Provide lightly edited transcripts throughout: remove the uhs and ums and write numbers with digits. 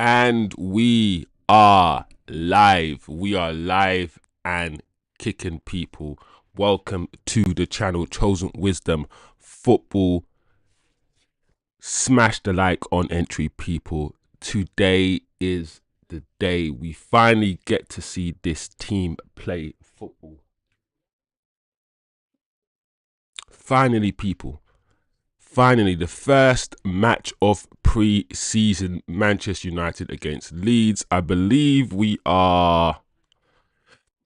And we are live. We are live and kicking, people. Welcome to the channel Chosen Wisdom Football. Smash the like on entry, people. Today is the day we finally get to see this team play football. Finally, people. Finally, the first match of pre-season, Manchester United against Leeds. I believe we are...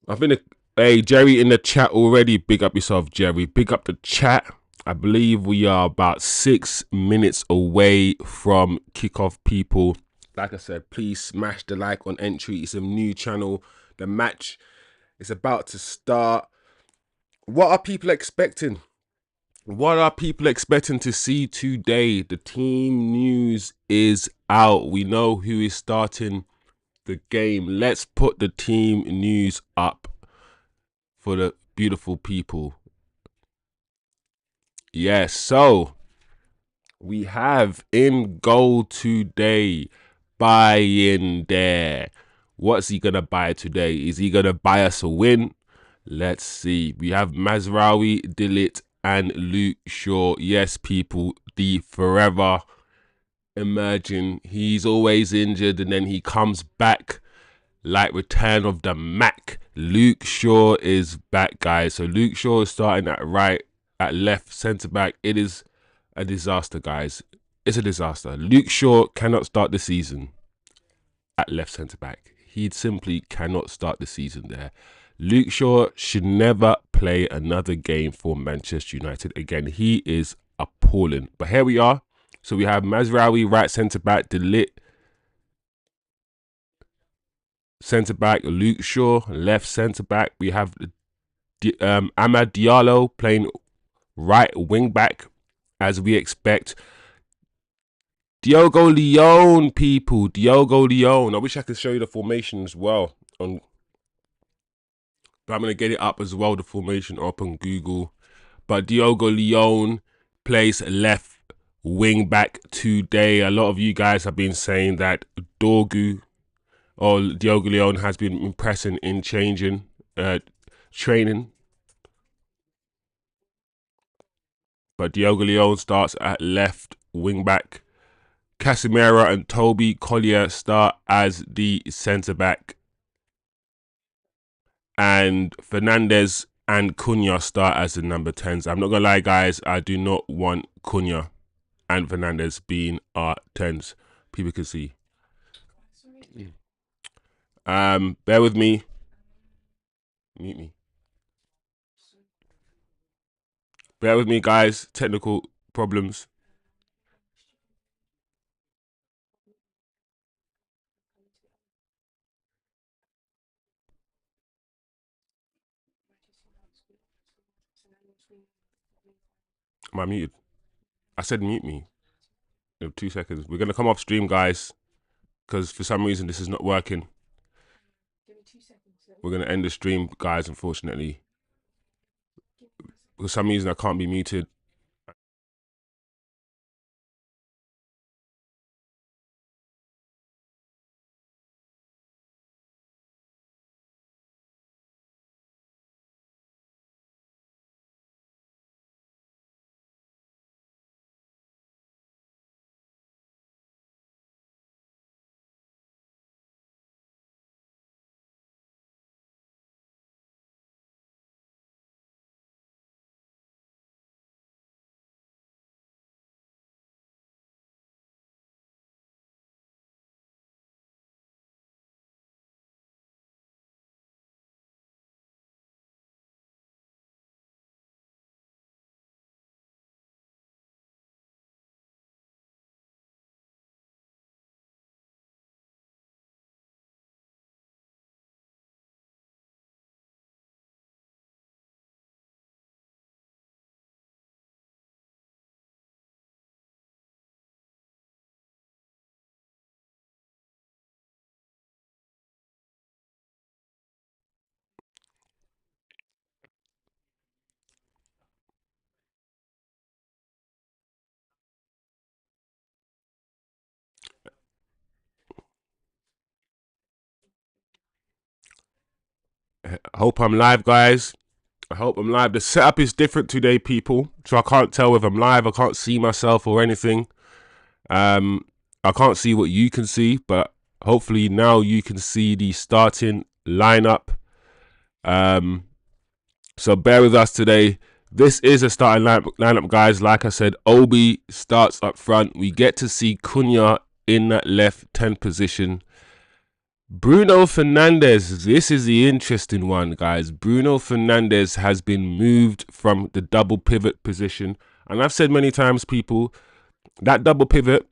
I've been hey, Jerry in the chat already. Big up yourself, Jerry. Big up the chat. I believe we are about 6 minutes away from kickoff, people. Like I said, please smash the like on entry. It's a new channel. The match is about to start. What are people expecting? What are people expecting to see today? The team news is out. We know who is starting the game. Let's put the team news up for the beautiful people. Yes, so we have in goal today Bayindir. What's he gonna buy today? Is he gonna buy us a win? Let's see. We have Mazraoui, Dalot, and Luke Shaw. Yes, people, the forever emerging. He's always injured and then he comes back like return of the Mac. Luke Shaw is back, guys. So Luke Shaw is starting at left centre back. It is a disaster, guys. It's a disaster. Luke Shaw cannot start the season at left centre back. He simply cannot start the season there. Luke Shaw should never play another game for Manchester United again. He is appalling. But here we are. So we have Mazraoui, right centre back, Dalot, centre back, Luke Shaw, left centre back. We have Amad Diallo playing right wing back, as we expect. Diogo Leone, people. Diogo Leone. I wish I could show you the formation as well. But I'm going to get it up as well, the formation up on Google. But Diogo Leone plays left wing back today. A lot of you guys have been saying that Dorgu or Diogo Leone has been impressing in training. But Diogo Leone starts at left wing back. Casemiro and Toby Collier start as the centre back. And Fernandez and Cunha start as the number 10s. I'm not going to lie, guys. I do not want Cunha and Fernandez being our 10s. People can see. Bear with me. Mute me. Bear with me, guys. Technical problems. Am I muted? I said mute me. 2 seconds. We're going to come off stream, guys, because for some reason this is not working. We're going to end the stream, guys, unfortunately. For some reason I can't be muted. I hope I'm live, guys. I hope I'm live. The setup is different today, people. So I can't tell if I'm live. I can't see myself or anything. I can't see what you can see, but hopefully now you can see the starting lineup. So bear with us today. This is a starting lineup, guys. Like I said, Obi starts up front. We get to see Cunha in that left 10 position. Bruno Fernandes, this is the interesting one, guys. Bruno Fernandes has been moved from the double pivot position. And I've said many times, people, that double pivot,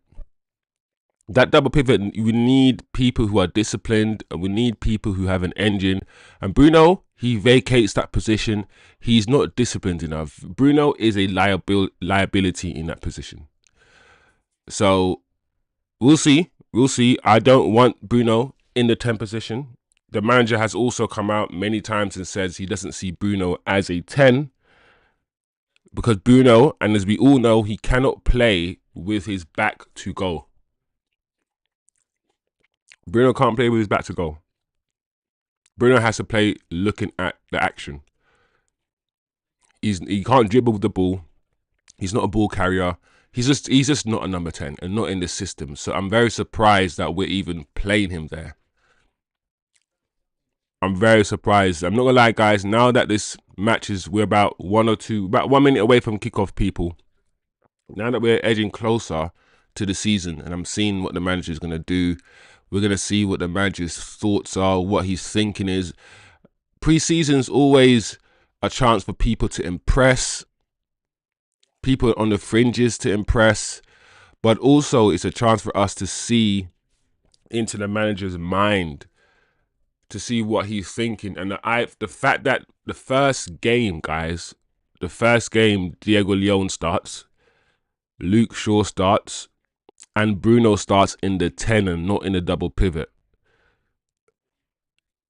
we need people who are disciplined, and we need people who have an engine. And Bruno, he vacates that position. He's not disciplined enough. Bruno is a liability in that position. So we'll see. We'll see. I don't want Bruno in the 10 position. The manager has also come out many times and says he doesn't see Bruno as a 10. Because Bruno, and as we all know, he cannot play with his back to goal. Bruno can't play with his back to goal. Bruno has to play looking at the action. He can't dribble with the ball. He's not a ball carrier. He's just not a number 10 and not in the system. So I'm very surprised that we're even playing him there. I'm very surprised. I'm not gonna lie, guys. Now that this match is, we're about 1 minute away from kickoff, people. Now that we're edging closer to the season, and I'm seeing what the manager is gonna do, we're gonna see what the manager's thoughts are, what he's thinking is. Pre-season's always a chance for people to impress, people on the fringes to impress, but also it's a chance for us to see into the manager's mind, to see what he's thinking. And the fact that the first game, guys, Diego Leon starts, Luke Shaw starts, and Bruno starts in the 10 and not in the double pivot.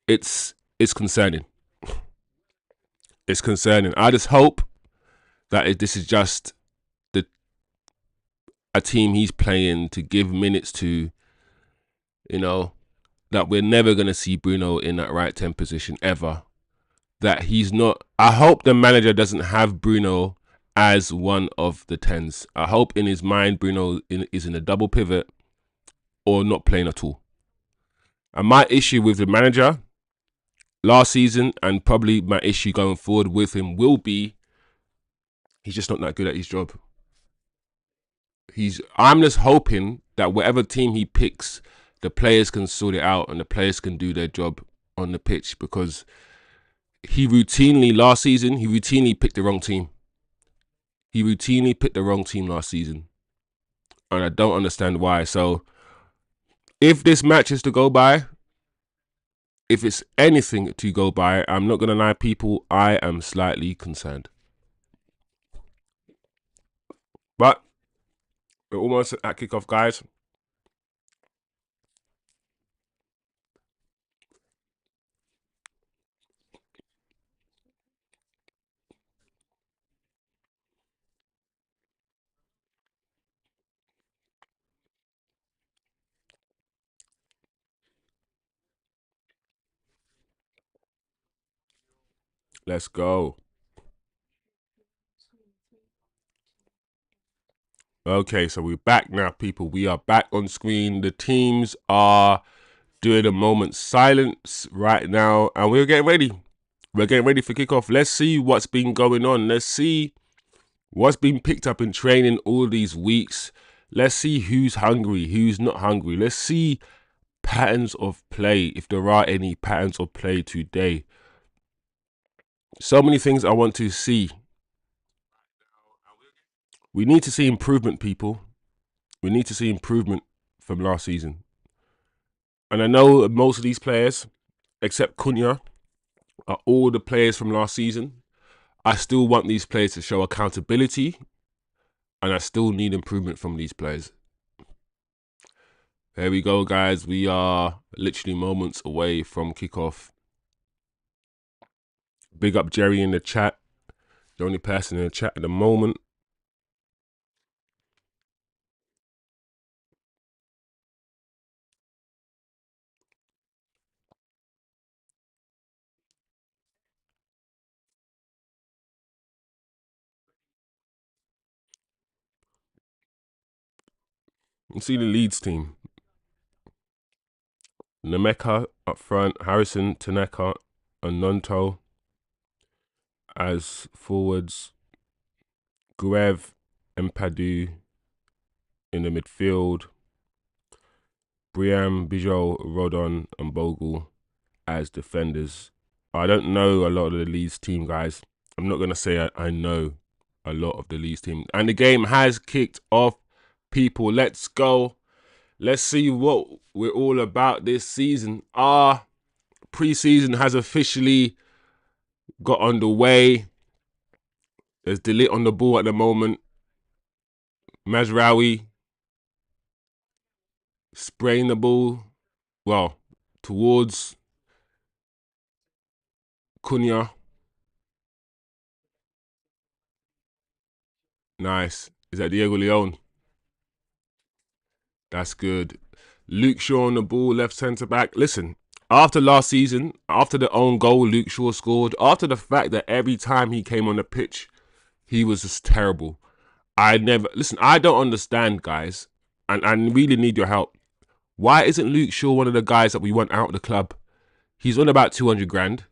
It's concerning. It's concerning. I just hope that this is just a team he's playing to give minutes to, you know, that we're never going to see Bruno in that right 10 position ever. That he's not. I hope the manager doesn't have Bruno as one of the 10s. I hope in his mind Bruno is in a double pivot or not playing at all. And my issue with the manager last season, and probably my issue going forward with him, will be he's just not that good at his job. I'm just hoping that whatever team he picks, the players can sort it out and the players can do their job on the pitch, because last season, he routinely picked the wrong team. He routinely picked the wrong team last season. And I don't understand why. So if this match is to go by, if it's anything to go by, I'm not going to lie, people, I am slightly concerned. But we're almost at kickoff, guys. Let's go. Okay, so we're back now, people. We are back on screen. The teams are doing a moment's silence right now, and we're getting ready. We're getting ready for kickoff. Let's see what's been going on. Let's see what's been picked up in training all these weeks. Let's see who's hungry, who's not hungry. Let's see patterns of play, if there are any patterns of play today. So many things I want to see. We need to see improvement, people. We need to see improvement from last season. And I know most of these players, except Cunha, are all the players from last season. I still want these players to show accountability, and I still need improvement from these players. There we go, guys. We are literally moments away from kickoff. Big up Jerry in the chat. The only person in the chat at the moment. You see the Leeds team. Nemeka up front, Harrison, Tanaka, and Nonto as forwards. Guev and Padu in the midfield. Briam, Bijou, Rodon, and Bogle as defenders. I don't know a lot of the Leeds team, guys. I'm not going to say I know a lot of the Leeds team. And the game has kicked off, people. Let's go. Let's see what we're all about this season. Our pre-season has officially got underway. There's Dalot on the ball at the moment. Mazraoui spraying the ball, well, towards Cunha. Nice. Is that Diego Leon? That's good. Luke Shaw on the ball, left centre back. Listen, after last season, after the own goal Luke Shaw scored, after the fact that every time he came on the pitch, he was just terrible. I don't understand, guys, and I really need your help. Why isn't Luke Shaw one of the guys that we want out of the club? He's on about 200 grand.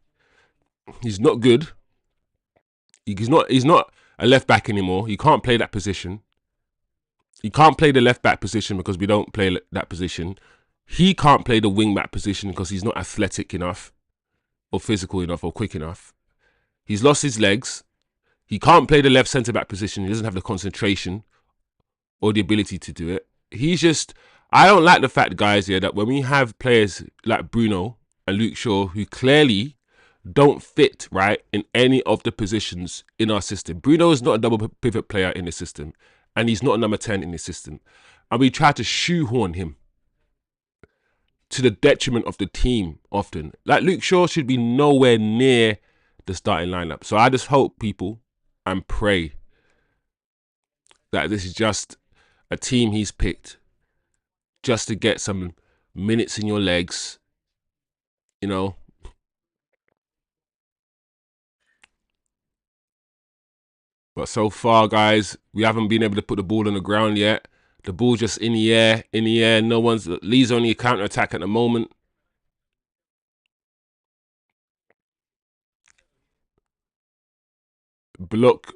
He's not good. He's not a left back anymore. He can't play that position. He can't play the left back position because we don't play that position. He can't play the wing back position because he's not athletic enough or physical enough or quick enough. He's lost his legs. He can't play the left centre back position. He doesn't have the concentration or the ability to do it. I don't like the fact, guys, here that when we have players like Bruno and Luke Shaw who clearly don't fit right in any of the positions in our system. Bruno is not a double pivot player in the system, and he's not a number 10 in the system. And we try to shoehorn him to the detriment of the team often. Like Luke Shaw should be nowhere near the starting lineup. So I just hope, people, and pray that this is just a team he's picked just to get some minutes in your legs, you know. But so far, guys, we haven't been able to put the ball on the ground yet. The ball's just in the air, No one's... Lee's only a counter-attack at the moment. Block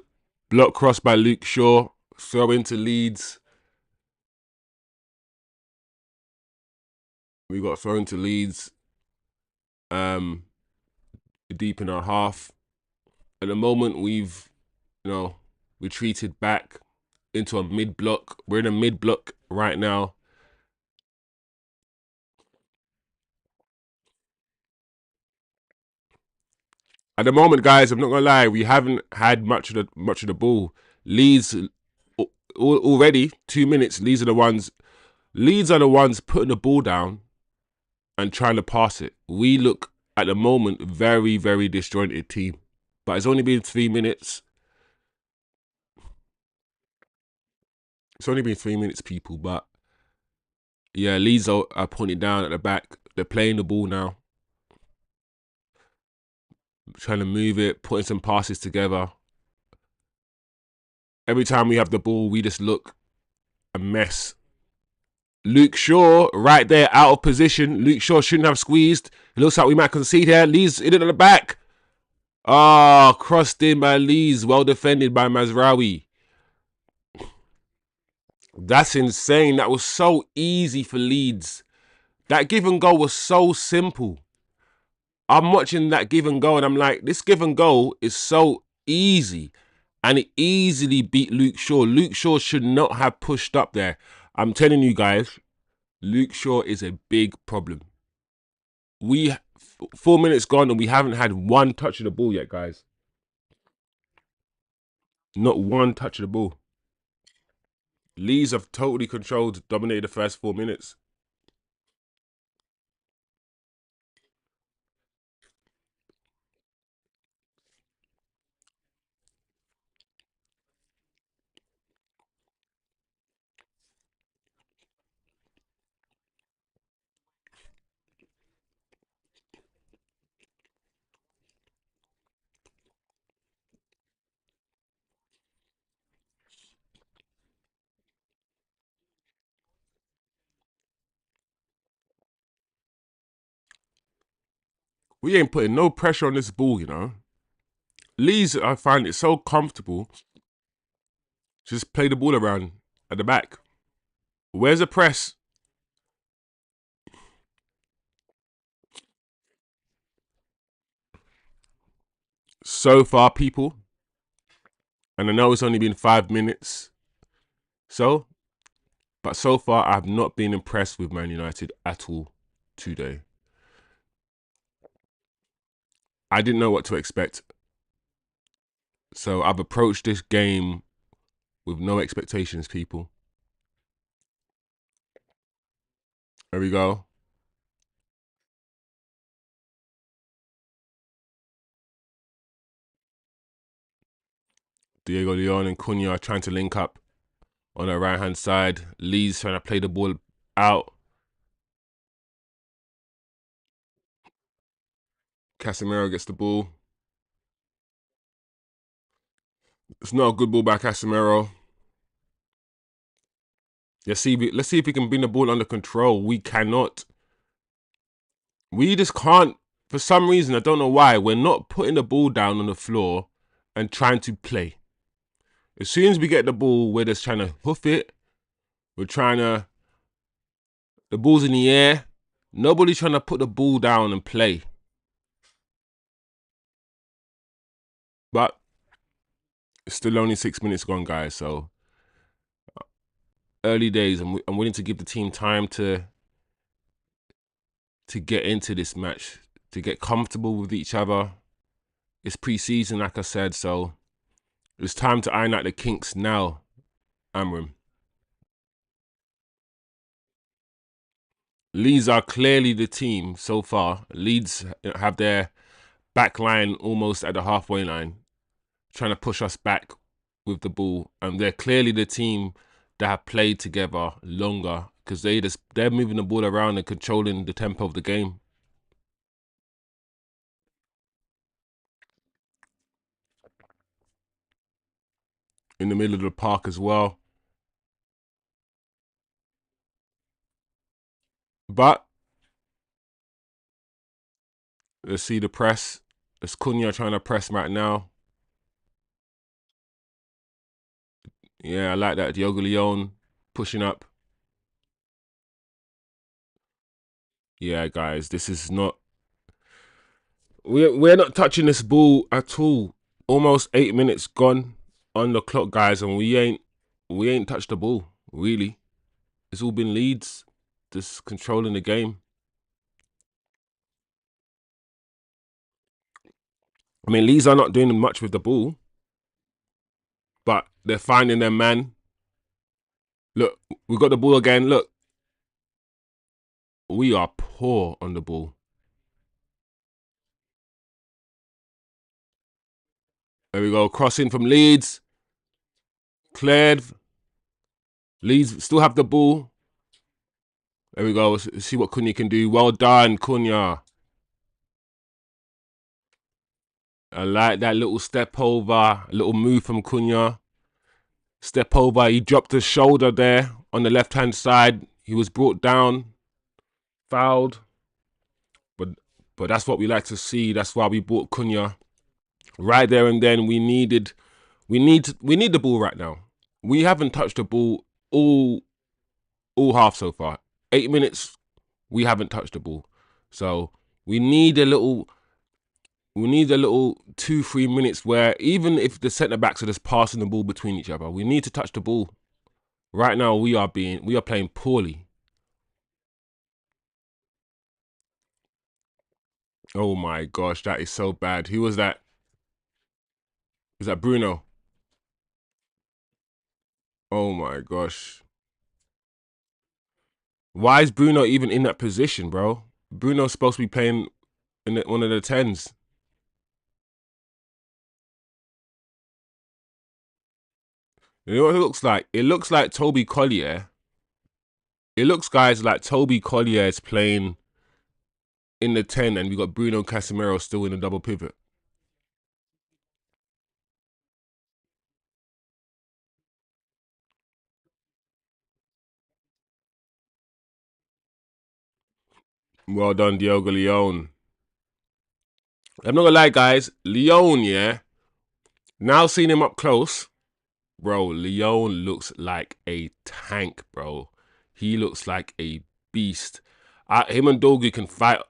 cross by Luke Shaw. Throw into Leeds. We got thrown to Leeds. Deep in our half. At the moment, we've, retreated back into a mid-block. We're in a mid-block right now. At the moment, guys, I'm not gonna lie, we haven't had much of the ball. Leeds already 2 minutes. Leeds are the ones putting the ball down and trying to pass it. We look at the moment very, very disjointed team. But it's only been 3 minutes. It's only been 3 minutes, people. But yeah, Leeds are pointing down at the back. They're playing the ball now, trying to move it, putting some passes together. Every time we have the ball, we just look a mess. Luke Shaw right there out of position. Luke Shaw shouldn't have squeezed. It looks like we might concede here. Leeds in at the back. Ah, crossed in by Leeds. Well defended by Mazraoui. That's insane. That was so easy for Leeds. That give and go was so simple. I'm watching that give and go and I'm like, this give and go is so easy. And it easily beat Luke Shaw. Luke Shaw should not have pushed up there. I'm telling you guys, Luke Shaw is a big problem. 4 minutes gone and we haven't had one touch of the ball yet, guys. Not one touch of the ball. Leeds have totally dominated the first 4 minutes. We ain't putting no pressure on this ball, you know. Leeds, I find it so comfortable. Just play the ball around at the back. Where's the press? So far, people, and I know it's only been 5 minutes. But so far, I've not been impressed with Man United at all today. I didn't know what to expect. So I've approached this game with no expectations, people. There we go. Diego Leon and Cunha are trying to link up on the right-hand side. Leeds trying to play the ball out. Casemiro gets the ball. It's not a good ball by Casemiro. Let's see if we can bring the ball under control. We cannot. We just can't. For some reason, I don't know why, we're not putting the ball down on the floor and trying to play. As soon as we get the ball, we're just trying to hoof it. We're trying to... The ball's in the air. Nobody's trying to put the ball down and play. But it's still only 6 minutes gone, guys. So early days. I'm willing to give the team time to get into this match, to get comfortable with each other. It's pre-season, like I said, so it's time to iron out the kinks now, Amram. Leeds are clearly the team so far. Leeds have their back line almost at the halfway line, trying to push us back with the ball. And they're clearly the team that have played together longer because they're moving the ball around and controlling the tempo of the game. In the middle of the park as well. But let's see the press. It's Cunha trying to press right now. Yeah, I like that. Diogo Leon pushing up. Yeah, guys, this is not... We're not touching this ball at all. Almost 8 minutes gone on the clock, guys, and we ain't touched the ball, really. It's all been Leeds, just controlling the game. I mean, Leeds are not doing much with the ball, but they're finding their man. Look, we got the ball again. Look, we are poor on the ball. There we go, crossing from Leeds. Cleared. Leeds still have the ball. There we go. Let's see what Cunha can do. Well done, Cunha. I like that little step over, a little move from Cunha. Step over. He dropped his shoulder there on the left-hand side. He was brought down, fouled. But that's what we like to see. That's why we bought Cunha. Right there and then, we need the ball right now. We haven't touched the ball all half so far. 8 minutes, we haven't touched the ball. So we need a little 2-3 minutes where even if the centre backs are just passing the ball between each other, we need to touch the ball. Right now we are playing poorly. Oh my gosh, that is so bad. Who was that? Was that Bruno? Oh my gosh. Why is Bruno even in that position, bro? Bruno's supposed to be playing in one of the 10s. You know what it looks like? It looks like Toby Collier. It looks, guys, like Toby Collier is playing in the 10 and we got Bruno Casemiro still in the double pivot. Well done, Diogo Leon. I'm not gonna lie, guys. Leon, yeah. Now seeing him up close, bro. Leon looks like a tank, bro. He looks like a beast. Him and Dorgu can fight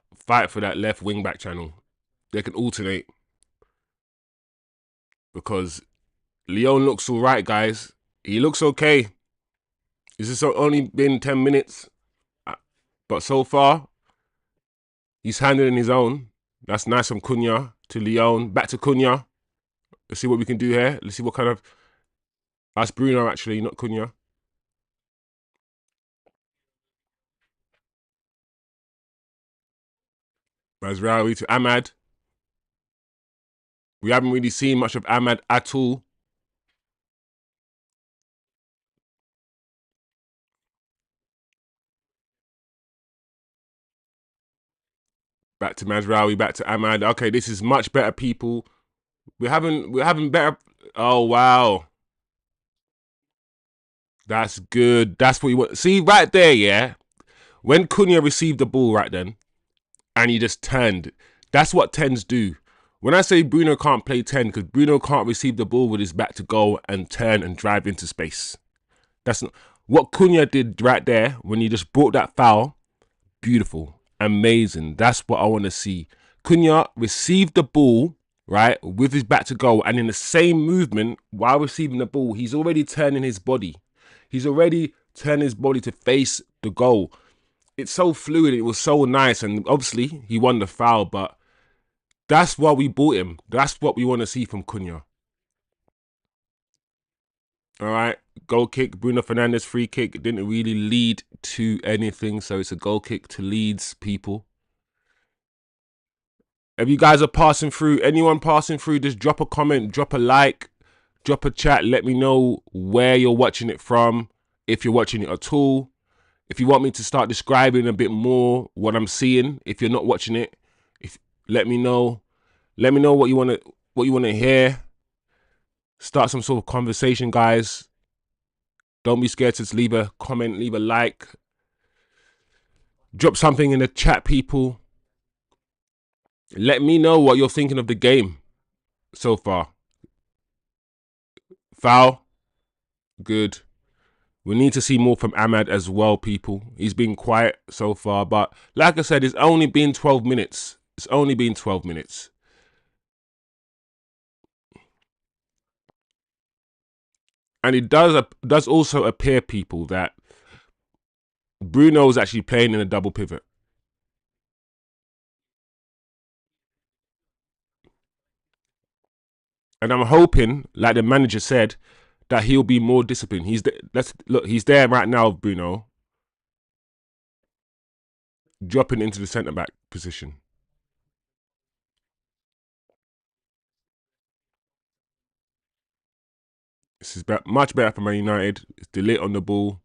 for that left wing back channel. They can alternate because Leon looks all right, guys. He looks okay. This has only been 10 minutes, but so far he's handling his own. That's nice from Cunha to Leon. Back to Cunha. Let's see what we can do here. Let's see what kind of... That's Bruno, actually, not Cunha. Mazraoui to Ahmad. We haven't really seen much of Ahmad at all. Back to Mazraoui, back to Ahmad. Okay, this is much better, people. We're having better... Oh, wow. That's good. That's what you want. See, right there, yeah? When Cunha received the ball right then, and he just turned, that's what 10s do. When I say Bruno can't play 10, because Bruno can't receive the ball with his back to goal and turn and drive into space. That's not... What Cunha did right there, when he just brought that foul, beautiful, amazing. That's what I want to see. Cunha received the ball, right, with his back to goal, and in the same movement, while receiving the ball, he's already turning his body. He's already turning his body to face the goal. It's so fluid. It was so nice, and obviously he won the foul, but that's why we bought him. That's what we want to see from Cunha. All right, goal kick. Bruno Fernandes free kick. It didn't really lead to anything, so it's a goal kick to Leeds, people. If you guys are passing through, anyone passing through, just drop a comment, drop a like, drop a chat. Let me know where you're watching it from, if you're watching it at all. If you want me to start describing a bit more what I'm seeing, if you're not watching it, let me know. Let me know what you want to hear. Start some sort of conversation, guys. Don't be scared to just leave a comment, leave a like. Drop something in the chat, people. Let me know what you're thinking of the game so far. Foul. Good. We need to see more from Ahmad as well, people. He's been quiet so far, but like I said, it's only been 12 minutes. It's only been 12 minutes. And it does also appear, people, that Bruno is actually playing in a double pivot. And I'm hoping, like the manager said, that he'll be more disciplined. He's there right now, Bruno, dropping into the centre back position. This is much better for Man United. It's Dalot on the ball.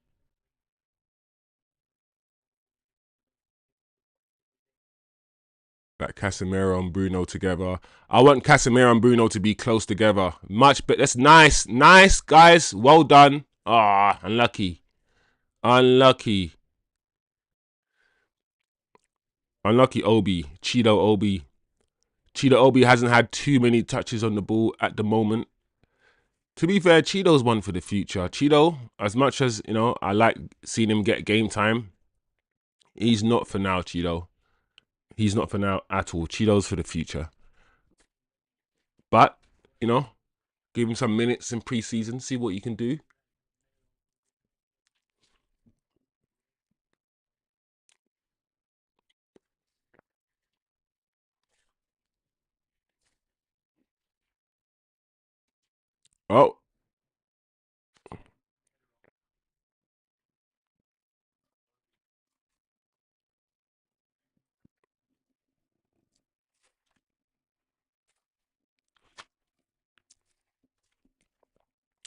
Like Casemiro and Bruno together. I want Casemiro and Bruno to be close together. Much better. That's nice. Nice, guys. Well done. Ah, unlucky. Unlucky. Unlucky Obi. Cheeto Obi. Cheeto Obi hasn't had too many touches on the ball at the moment. To be fair, Cheeto's one for the future. Cheeto, as much as, you know, I like seeing him get game time, he's not for now, Cheeto. He's not for now at all. Cheeto's for the future. But, you know, give him some minutes in pre-season, see what you can do. Oh.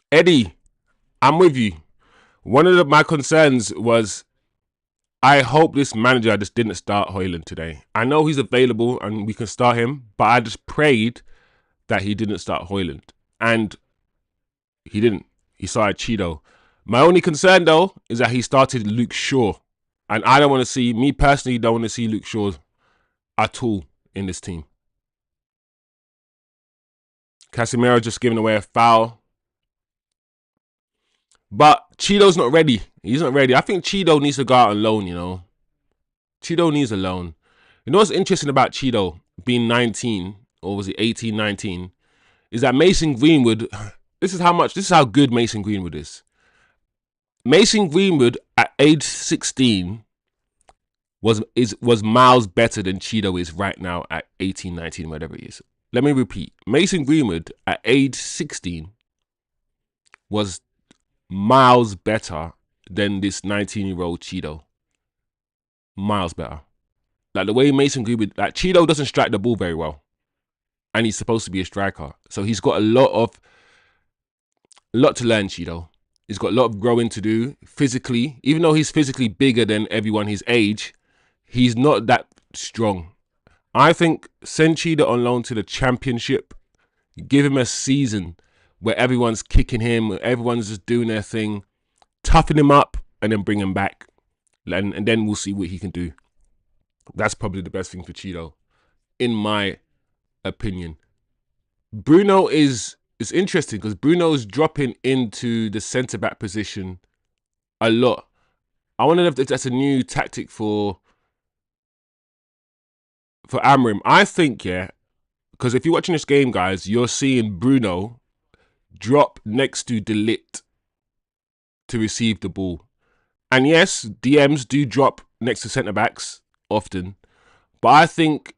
Eddie, I'm with you. One of my concerns was I hope this manager just didn't start Hojlund today. I know he's available and we can start him, but I just prayed that he didn't start Hojlund. And he didn't. He started Cheeto. My only concern, though, is that he started Luke Shaw. And I don't want to see, me personally, don't want to see Luke Shaw at all in this team. Casemiro just giving away a foul. But Cheeto's not ready. He's not ready. I think Cheeto needs to go out on loan, you know. Cheeto needs a loan. You know what's interesting about Cheeto being 19, or was it 18, 19, is that Mason Greenwood, this is how good Mason Greenwood is. Mason Greenwood at age 16 was miles better than Cheeto is right now at 18, 19, whatever it is. Let me repeat. Mason Greenwood at age 16 was miles better than this 19-year-old Cheeto. Miles better. Like the way Mason Greenwood, like Cheeto doesn't strike the ball very well. And he's supposed to be a striker. So he's got a lot to learn, Cheeto. He's got a lot of growing to do physically. Even though he's physically bigger than everyone his age, he's not that strong. I think send Cheeto on loan to the Championship. Give him a season where everyone's kicking him, where everyone's just doing their thing. Toughen him up and then bring him back. And then we'll see what he can do. That's probably the best thing for Cheeto, in my opinion. Bruno is interesting because Bruno is dropping into the centre-back position a lot. I wonder if that's a new tactic for Amorim. I think, yeah, because if you're watching this game, guys, you're seeing Bruno drop next to Ligt to receive the ball. And yes, DMs do drop next to centre-backs often. But I think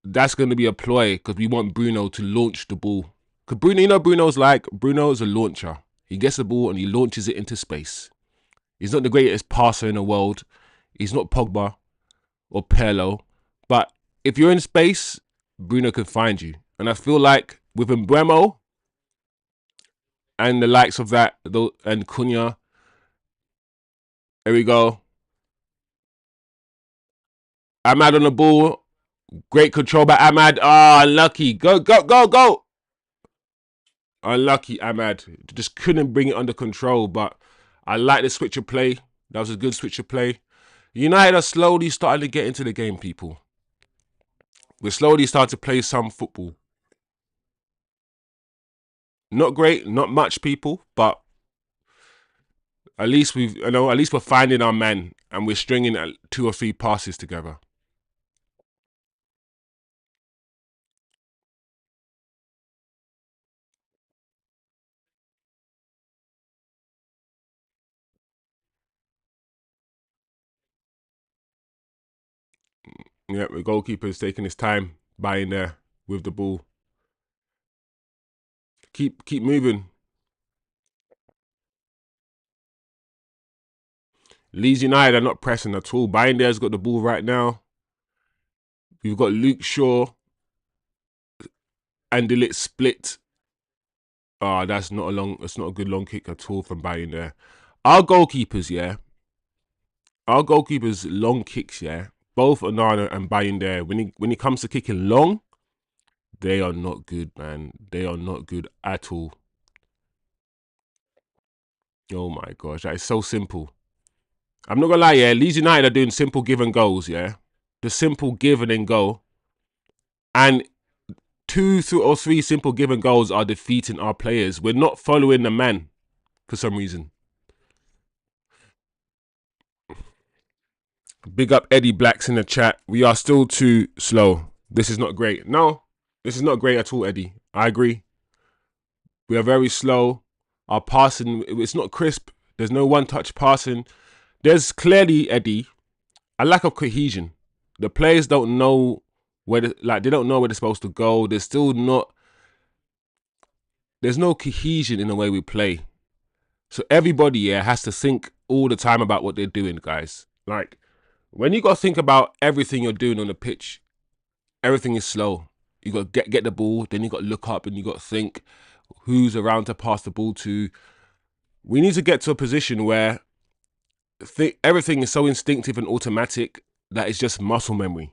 that's going to be a ploy because we want Bruno to launch the ball. Because Bruno, you know, Bruno's a launcher. He gets the ball and he launches it into space. He's not the greatest passer in the world. He's not Pogba or Pirlo. But if you're in space, Bruno can find you. And I feel like with Mbeumo and the likes of that, and Cunha, there we go. Ahmad on the ball. Great control by Ahmad. Ah, unlucky. Go, go, go, go. Unlucky, Ahmad. Just couldn't bring it under control. But I like the switch of play. That was a good switch of play. United are slowly starting to get into the game, people. We're slowly starting to play some football. Not great, not much, people, but at least we're finding our man and we're stringing 2 or 3 passes together. Yeah, the goalkeeper is taking his time, Bayindir with the ball. Keep moving. Leeds United are not pressing at all. Bayindir's got the ball right now. We've got Luke Shaw and Dalot split. Ah, that's not a good long kick at all from Bayindir. Our goalkeepers, yeah. Our goalkeepers' long kicks, yeah. Both Onana and Bayindir, when it comes to kicking long, they are not good, man. They are not good at all. Oh my gosh, that is so simple. I'm not gonna lie, yeah. Leeds United are doing simple give and goes, yeah. The simple give and then go. And 2 or 3 simple give and goals are defeating our players. We're not following the man for some reason. Big up Eddie Blacks in the chat. We are still too slow. This is not great. No, this is not great at all, Eddie. I agree. We are very slow. Our passing, it's not crisp. There's no one-touch passing. There's clearly, Eddie, a lack of cohesion. The players don't know where, they don't know where they're supposed to go. There's no cohesion in the way we play. So everybody, yeah, has to think all the time about what they're doing, guys. Like, when you got to think about everything you're doing on the pitch, everything is slow. You got to get the ball, then you got to look up and you got to think who's around to pass the ball to. We need to get to a position where everything is so instinctive and automatic that it's just muscle memory.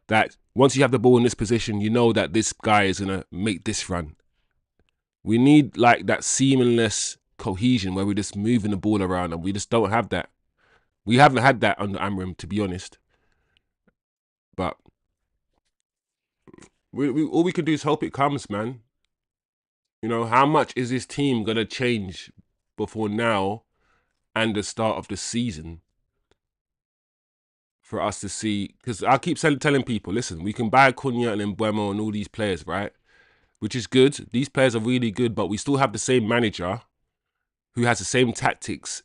That once you have the ball in this position, you know that this guy is going to make this run. We need like that seamless cohesion where we're just moving the ball around, and we just don't have that. We haven't had that under Amorim, to be honest. But all we can do is hope it comes, man. You know, how much is this team going to change before now and the start of the season for us to see? Because I keep telling people, listen, we can buy Cunha and Mbeumo and all these players, right? Which is good. These players are really good, but we still have the same manager who has the same tactics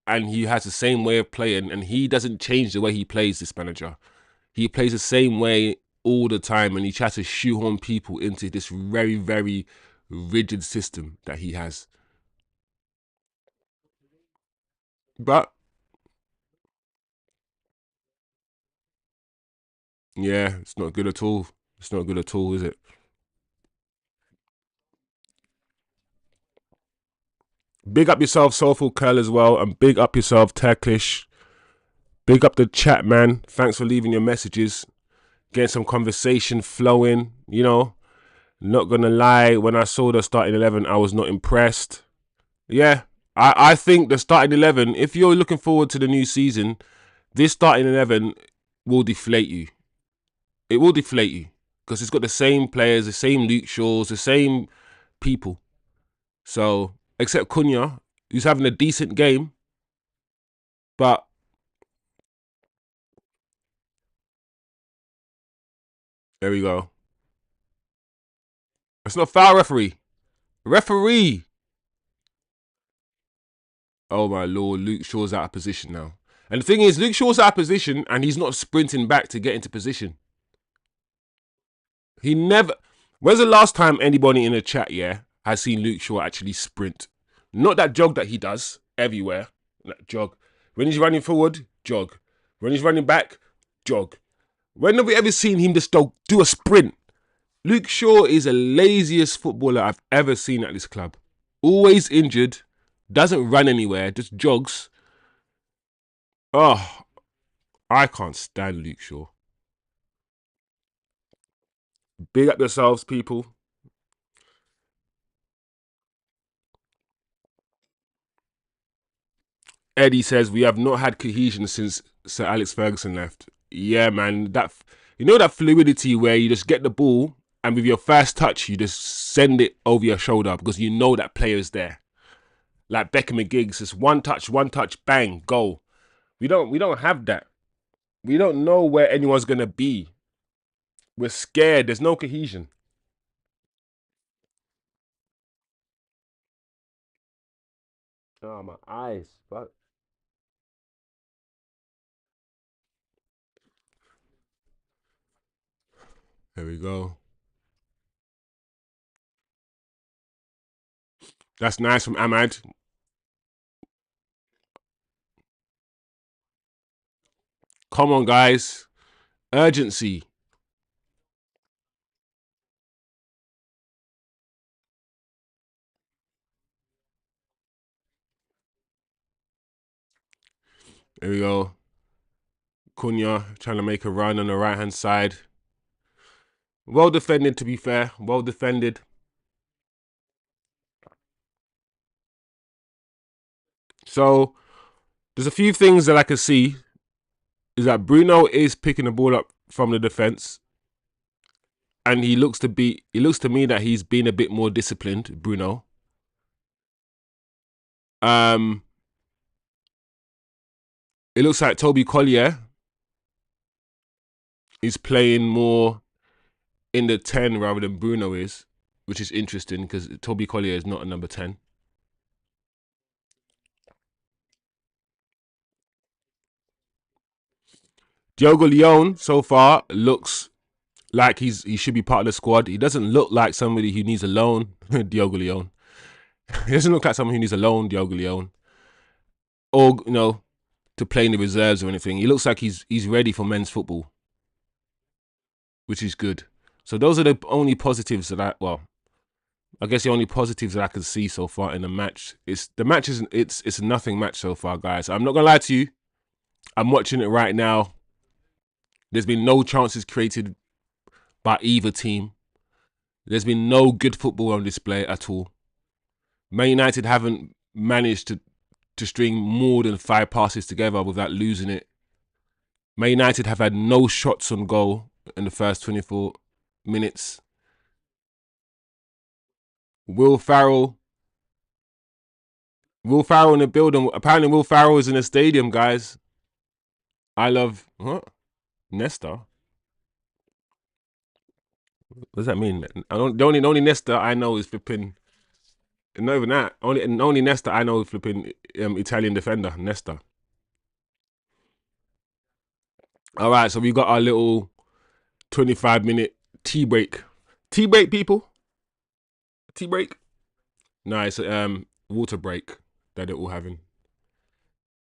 and he has the same way of playing, and he doesn't change the way he plays, this manager. He plays the same way all the time, and he tries to shoehorn people into this very, very rigid system that he has. But yeah, it's not good at all. It's not good at all, is it? Big up yourself, Soulful Curl, as well, and big up yourself, Turkish. Big up the chat, man. Thanks for leaving your messages. Getting some conversation flowing, you know. Not gonna lie, when I saw the starting 11, I was not impressed. Yeah, I think the starting 11, if you're looking forward to the new season, this starting 11 will deflate you. It will deflate you because it's got the same players, the same Luke Shaws, the same people. So, except Cunha, who's having a decent game, but there we go. It's not foul, referee. Referee. Oh my lord, Luke Shaw's out of position now. And the thing is, Luke Shaw's out of position and he's not sprinting back to get into position. He never... When's the last time anybody in the chat, has seen Luke Shaw actually sprint? Not that jog that he does everywhere. That jog. When he's running forward, jog. When he's running back, jog. When have we ever seen him just do a sprint? Luke Shaw is the laziest footballer I've ever seen at this club. Always injured, doesn't run anywhere, just jogs. Oh, I can't stand Luke Shaw. Big up yourselves, people. Eddie says, we have not had cohesion since Sir Alex Ferguson left. Yeah, man. You know that fluidity where you just get the ball and with your first touch, you just send it over your shoulder because you know that player's there. Like Beckham and Giggs, just one touch, bang, goal. We don't have that. We don't know where anyone's going to be. We're scared. There's no cohesion. Oh, my eyes. Fuck. There we go. That's nice from Ahmad. Come on, guys. Urgency. There we go. Cunha trying to make a run on the right-hand side. Well defended, to be fair. Well defended. So, there's a few things that I can see. Is that Bruno is picking the ball up from the defence. And it looks to me that he's been a bit more disciplined, Bruno. It looks like Toby Collier is playing more in the 10 rather than Bruno is, which is interesting because Toby Collier is not a number 10. Diogo Leone so far looks like he should be part of the squad. He doesn't look like somebody who needs a loan, Diogo Leone. He doesn't look like someone who needs a loan, Diogo Leone. Or, to play in the reserves or anything. He looks like he's ready for men's football, which is good. So those are the only positives that I guess the only positives that I can see so far in the match. It's a nothing match so far, guys. I'm not gonna lie to you. I'm watching it right now. There's been no chances created by either team. There's been no good football on display at all. Man United haven't managed to string more than 5 passes together without losing it. Man United have had no shots on goal in the first 24 minutes. Will Farrell. Will Farrell in the building. Apparently, Will Farrell is in the stadium, guys. I love what? Nesta. What does that mean? The only Nesta I know is flipping. Not even that. Only Nesta I know is flipping Italian defender Nesta. All right, so we got our little 25-minute tea break. Tea break, people. Tea break. No, it's water break that they're all having.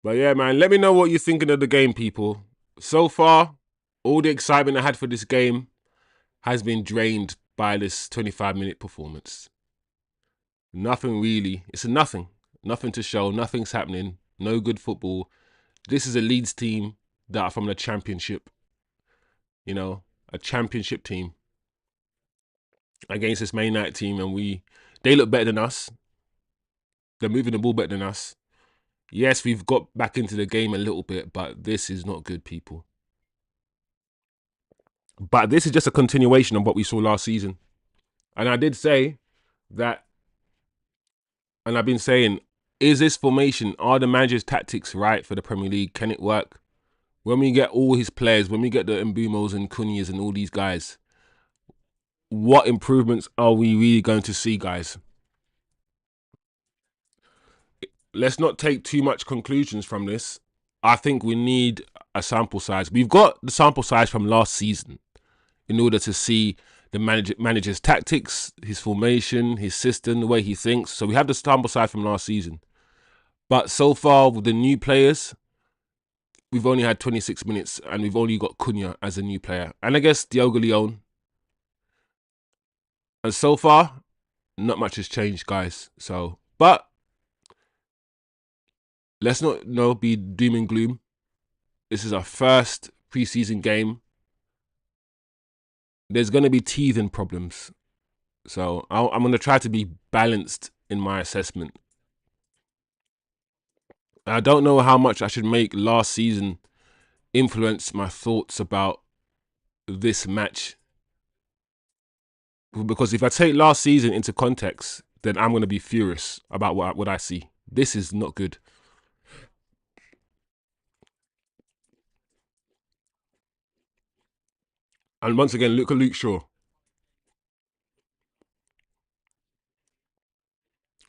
But yeah, man, let me know what you're thinking of the game, people. So far, all the excitement I had for this game has been drained by this 25-minute performance. Nothing really. It's a nothing. Nothing to show. Nothing's happening. No good football. This is a Leeds team that are from the championship. You know, a championship team against this Man United team, and they look better than us. They're moving the ball better than us. Yes, we've got back into the game a little bit, but this is not good, people. But this is just a continuation of what we saw last season. And I did say that, and I've been saying, is this formation, are the manager's tactics right for the Premier League? Can it work? When we get all his players, when we get the Mbumos and Cunhas and all these guys, what improvements are we really going to see, guys? Let's not take too much conclusions from this. I think we need a sample size. We've got the sample size from last season in order to see the manager's tactics, his formation, his system, the way he thinks. So we have the sample size from last season. But so far with the new players, we've only had 26 minutes and we've only got Cunha as a new player. And I guess Diogo Leon. And so far, not much has changed, guys. So, but let's not be doom and gloom. This is our first preseason game. There's going to be teething problems. So I'm going to try to be balanced in my assessment. I don't know how much I should make last season influence my thoughts about this match. Because if I take last season into context, then I'm going to be furious about what I see. This is not good. And once again, look at Luke Shaw.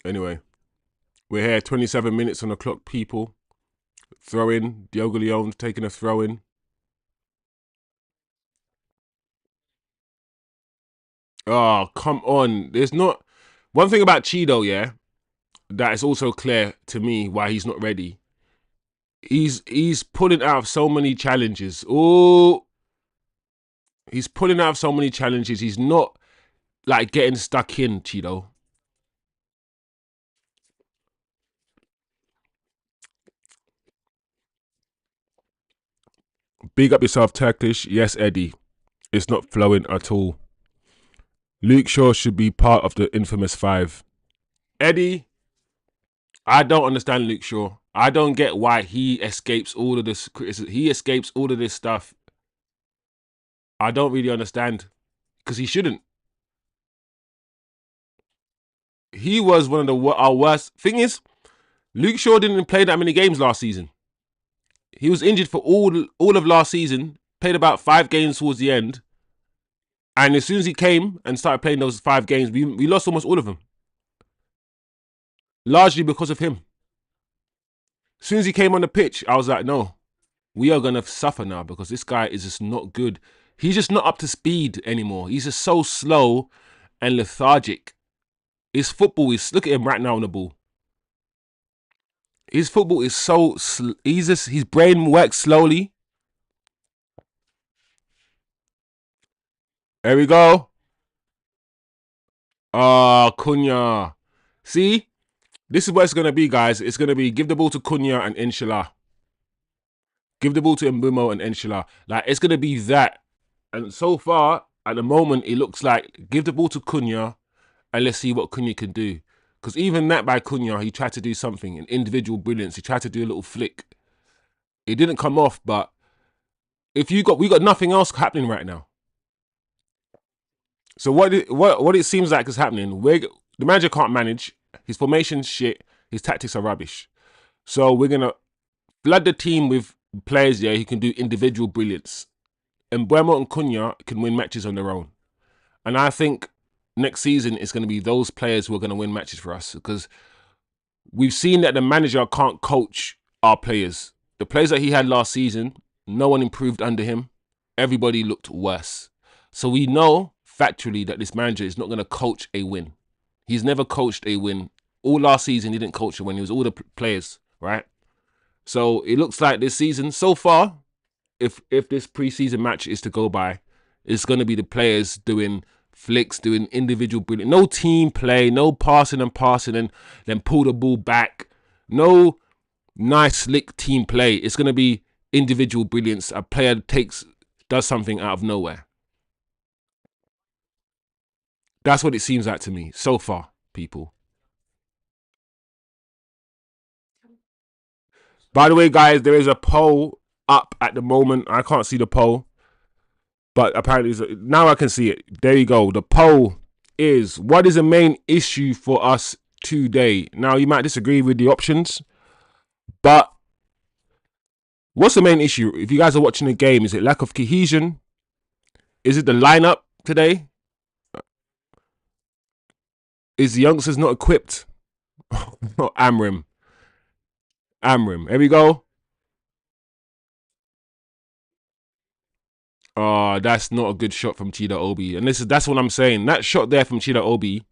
Anyway, we're here, 27 minutes on the clock, people. Throw in, Diogo Leon taking a throw in. Oh, come on. There's not... One thing about Chido, yeah, that is also clear to me why he's not ready. He's pulling out of so many challenges. Oh, he's pulling out of so many challenges. He's not like getting stuck in, Chido. Big up yourself, Turkish. Yes, Eddie. It's not flowing at all. Luke Shaw should be part of the infamous 5. Eddie, I don't understand Luke Shaw. I don't get why he escapes all of this criticism. He escapes all of this stuff. I don't really understand. Because he shouldn't. He was one of our worst. Thing is, Luke Shaw didn't play that many games last season. He was injured for all of last season. Played about 5 games towards the end. And as soon as he came and started playing those 5 games, we lost almost all of them. Largely because of him. As soon as he came on the pitch, I was like, no, we are going to suffer now because this guy is just not good. He's just not up to speed anymore. He's just so slow and lethargic. His football is, look at him right now on the ball. His football is so, his brain works slowly. There we go. Oh, Cunha. See? This is what it's going to be, guys. It's going to be give the ball to Cunha and inshallah. Give the ball to Mbeumo and inshallah. Like, it's going to be that. And so far, at the moment, it looks like give the ball to Cunha and let's see what Cunha can do. Because even that by Cunha, he tried to do something, an individual brilliance. He tried to do a little flick. It didn't come off, but if we got nothing else happening right now. So what it seems like is happening, the manager can't manage. His formation's shit. His tactics are rubbish. So we're going to flood the team with players who can do individual brilliance. And Dermot and Cunha can win matches on their own. And I think next season it's going to be those players who are going to win matches for us, because we've seen that the manager can't coach our players. The players that he had last season, no one improved under him. Everybody looked worse. So we know factually that this manager is not going to coach a win. He's never coached a win. All last season, he didn't coach a win. It was all the players, right? So it looks like this season, so far, if this preseason match is to go by, it's going to be the players doing flicks, doing individual brilliant. No team play, no passing and then pull the ball back. No nice, slick team play. It's going to be individual brilliance. A player does something out of nowhere. That's what it seems like to me so far, people. By the way, guys, there is a poll up at the moment. I can't see the poll, but apparently now I can see it. There you go. The poll is, what is the main issue for us today? Now, you might disagree with the options, but what's the main issue? If you guys are watching the game, is it lack of cohesion? Is it the lineup today? Is the youngsters not equipped? Not Amrim. Here we go. Oh, that's not a good shot from Chidobe. And that's what I'm saying. That shot there from Chidobe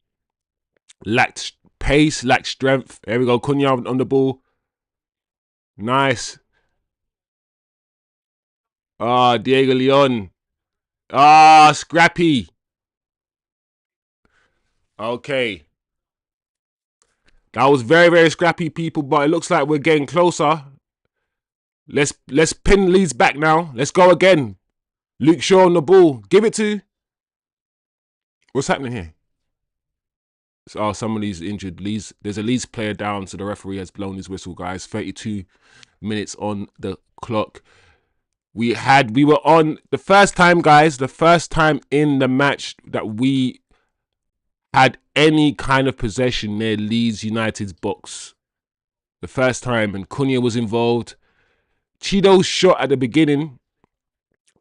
lacked pace, lacked strength. There we go. Cunha on the ball. Nice. Ah, Diego Leon. Ah, scrappy. Okay. That was very, very scrappy, people, but it looks like we're getting closer. Let's pin Leeds back now. Let's go again. Luke Shaw on the ball. Give it to. What's happening here? Oh, somebody's injured. Leeds. There's a Leeds player down, so the referee has blown his whistle, guys. 32 minutes on the clock. We were on the first time, guys. The first time in the match that we had any kind of possession near Leeds United's box. The first time, and Cunha was involved. Chido's shot at the beginning.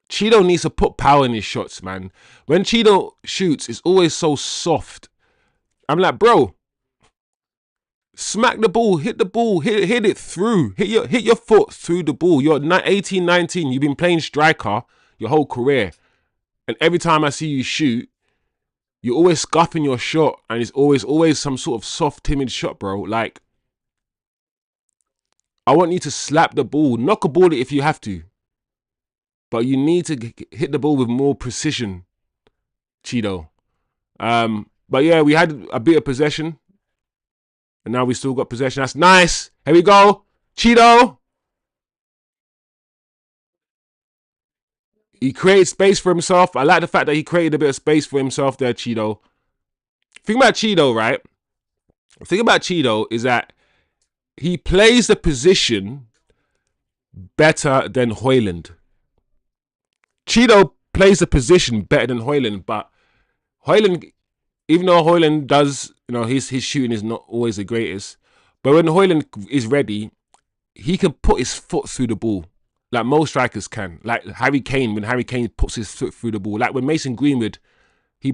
Chido needs to put power in his shots, man. When Chido shoots, it's always so soft. I'm like, bro, smack the ball, hit the ball, hit it through. Hit your foot through the ball. You're 18, 19. You've been playing striker your whole career. And every time I see you shoot, you're always scuffing your shot. And it's always some sort of soft, timid shot, bro. Like, I want you to slap the ball. Knock a ball if you have to. But you need to hit the ball with more precision, Chido. But yeah, we had a bit of possession. And now we still got possession. That's nice. Here we go. Chido. He created space for himself. I like the fact that he created a bit of space for himself there, Chido. Think about Chido, right? The thing about Chido is that he plays the position better than Hojlund. Chido plays the position better than Hojlund, but Hojlund, even though Hojlund does, his shooting is not always the greatest, but when Hojlund is ready, he can put his foot through the ball, like most strikers can. Like Harry Kane, when Harry Kane puts his foot through the ball, like when Mason Greenwood, he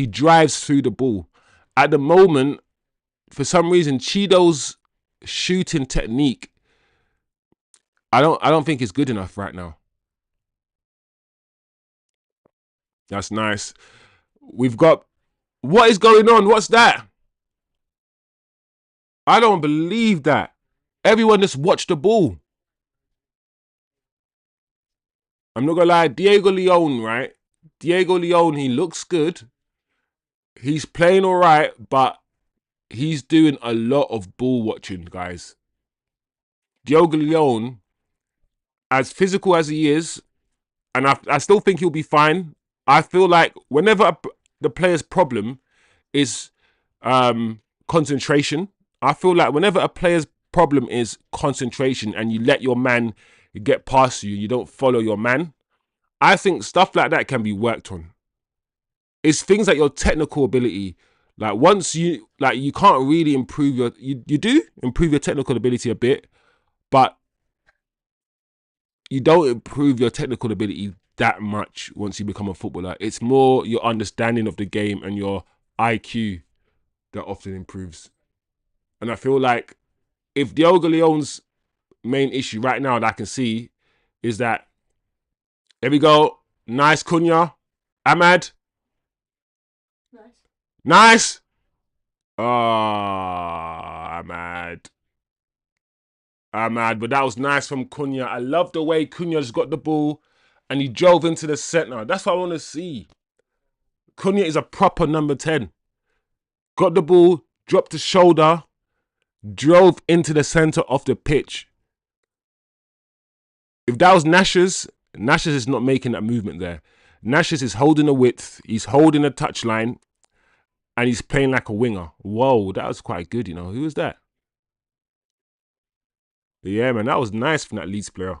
drives through the ball. At the moment, for some reason, Chido's shooting technique, I don't think it's good enough right now. That's nice. We've got... What is going on? What's that? I don't believe that. Everyone just watched the ball. I'm not going to lie. Diego Leon, right? Diego Leon, he looks good. He's playing all right, but he's doing a lot of ball watching, guys. Diego Leon, as physical as he is, and I still think he'll be fine. I feel like whenever the player's problem is concentration, I feel like whenever a player's problem is concentration and you let your man get past you, you don't follow your man, I think stuff like that can be worked on. It's things like your technical ability, Like once you can't really improve you do improve your technical ability a bit, but you don't improve your technical ability that much once you become a footballer. It's more your understanding of the game and your IQ that often improves. And I feel like if Diogo Leon's main issue right now that I can see is that, there we go, nice Cunha, Ahmad, nice. Ahmad. Ahmad, but that was nice from Cunha. I love the way Cunha's got the ball and he drove into the centre. That's what I want to see. Cunha is a proper number 10. Got the ball, dropped the shoulder, drove into the centre of the pitch. If that was Nash's is not making that movement there. Nash's is holding the width, he's holding the touchline, and he's playing like a winger. Whoa, that was quite good, you know. Who was that? Yeah, man, that was nice from that Leeds player.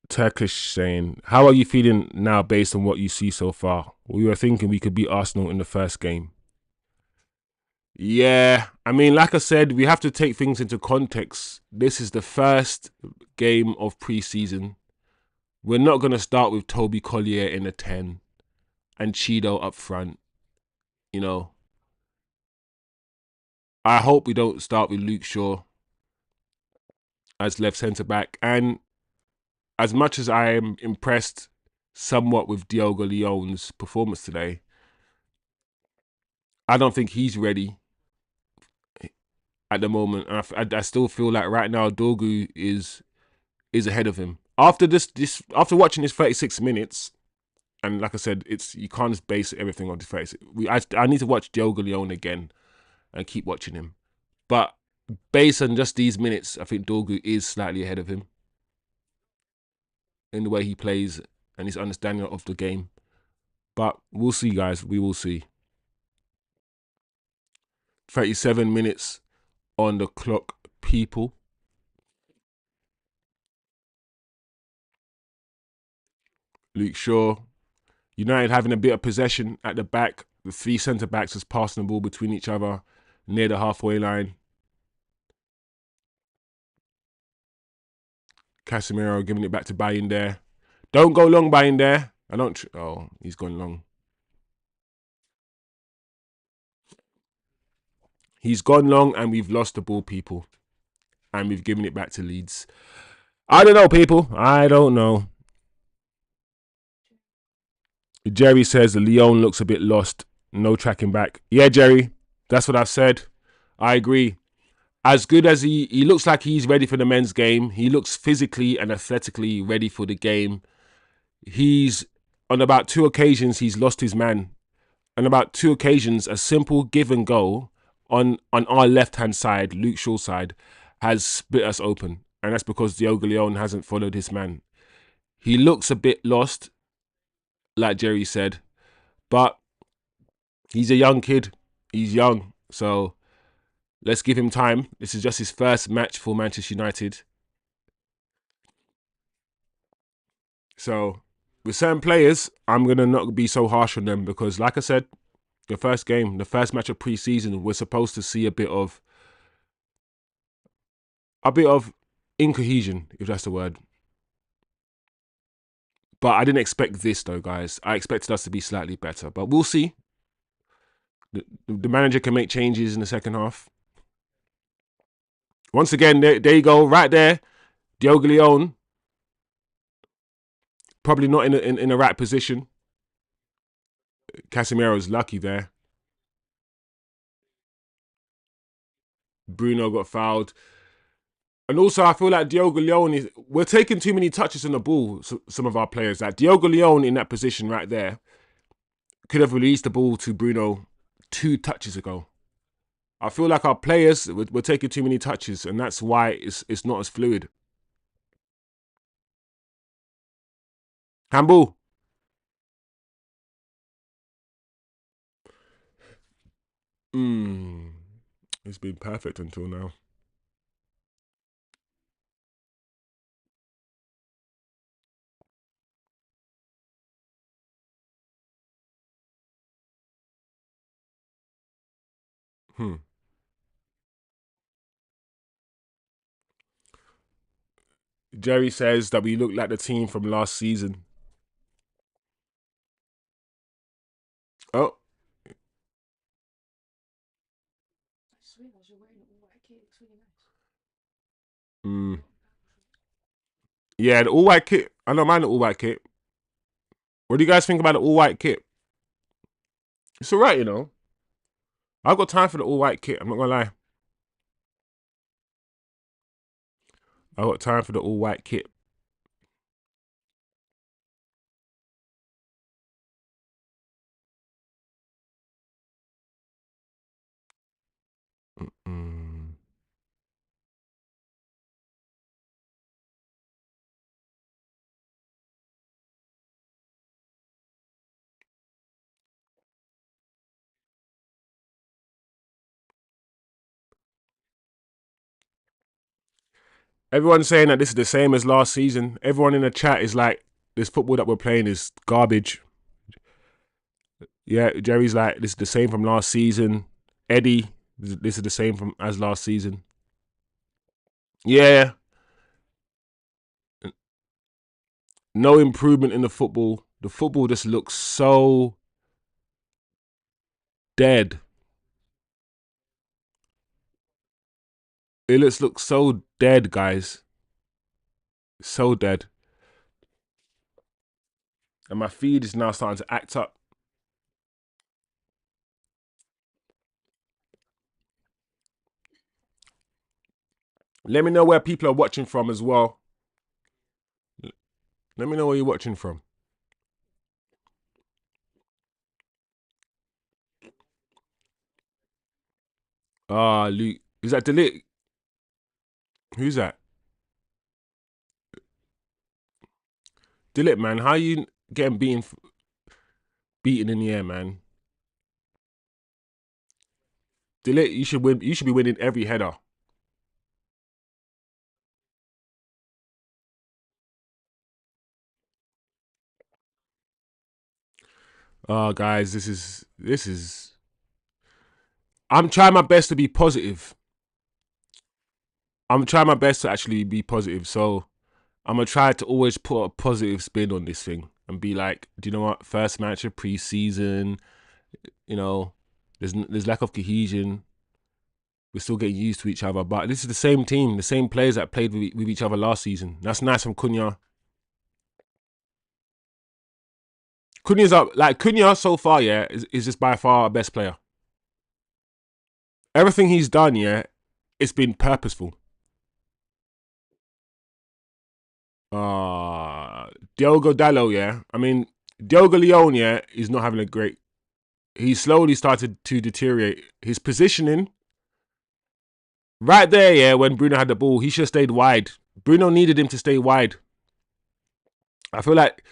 Turkish saying, how are you feeling now based on what you see so far? We were thinking we could beat Arsenal in the first game. Yeah, I mean, like I said, we have to take things into context. This is the first game of pre-season. We're not going to start with Toby Collier in the 10 and Cheeto up front. You know, I hope we don't start with Luke Shaw as left centre-back. And as much as I am impressed somewhat with Diogo Leon's performance today, I don't think he's ready at the moment. And I still feel like right now Dorgu is ahead of him. After after watching this 36 minutes, and like I said, you can't just base everything on this 36. I need to watch Diogo Leon again and keep watching him. But based on just these minutes, I think Dorgu is slightly ahead of him in the way he plays and his understanding of the game. But we'll see, guys. We will see. 37 minutes on the clock, people. Luke Shaw. United having a bit of possession at the back. The three centre-backs is passing the ball between each other near the halfway line. Casemiro giving it back to Bayindir. Don't go long, Bayindir. I don't... Oh, he's gone long. He's gone long and we've lost the ball, people. And we've given it back to Leeds. I don't know, people. I don't know. Jerry says the Leon looks a bit lost. No tracking back. Yeah, Jerry. That's what I've said. I agree. As good as he looks like he's ready for the men's game. He looks physically and athletically ready for the game. He's, on about 2 occasions, he's lost his man. On about 2 occasions, a simple give and go on our left-hand side, Luke Shaw's side, has split us open. And that's because Diogo Leon hasn't followed his man. He looks a bit lost, like Jerry said, but he's a young kid. He's young, so let's give him time. This is just his first match for Manchester United. So with certain players, I'm going to not be so harsh on them because, like I said, the first game, the first match of pre-season, we're supposed to see a bit of incohesion, if that's the word. But I didn't expect this, though, guys. I expected us to be slightly better, but we'll see. The manager can make changes in the second half. Once again, there you go, right there. Diogo Leon, probably not in the right position. Casemiro's lucky there. Bruno got fouled. And also, I feel like Diogo Leon we're taking too many touches on the ball, some of our players. Like Diogo Leon in that position right there could have released the ball to Bruno 2 touches ago. I feel like our players, we're taking too many touches, and that's why it's not as fluid. Handball. It's been perfect until now. Jerry says that we look like the team from last season. Oh. Yeah, the all-white kit. I don't mind the all-white kit. What do you guys think about the all-white kit? It's alright, you know. I've got time for the all-white kit. I'm not gonna lie. I've got time for the all-white kit. Everyone's saying that this is the same as last season. Everyone in the chat is like, this football that we're playing is garbage. Yeah, Jerry's like, this is the same from last season. Eddie, this is the same from as last season. Yeah. No improvement in the football. The football just looks so dead. It looks so dead, guys. So dead. And my feed is now starting to act up. Let me know where people are watching from as well. Let me know where you're watching from. Luke. Is that Dalot? Who's that? Dalot, man. How you getting beaten in the air, man? Dalot, you should win. You should be winning every header. Guys, this is. I'm trying my best to be positive. I'm trying my best to actually be positive. So I'm gonna try to always put a positive spin on this thing and be like, do you know what? First match of pre-season, you know, there's lack of cohesion. We're still getting used to each other, but this is the same team, the same players that played with each other last season. That's nice from Cunha. Cunha's up, like Cunha so far, yeah, is just by far our best player. Everything he's done, yeah, it's been purposeful. Diogo Dalot, yeah. I mean, Diogo Leone, yeah, is not having a great. He slowly started to deteriorate. His positioning, right there, yeah, when Bruno had the ball, he should have stayed wide. Bruno needed him to stay wide. I feel like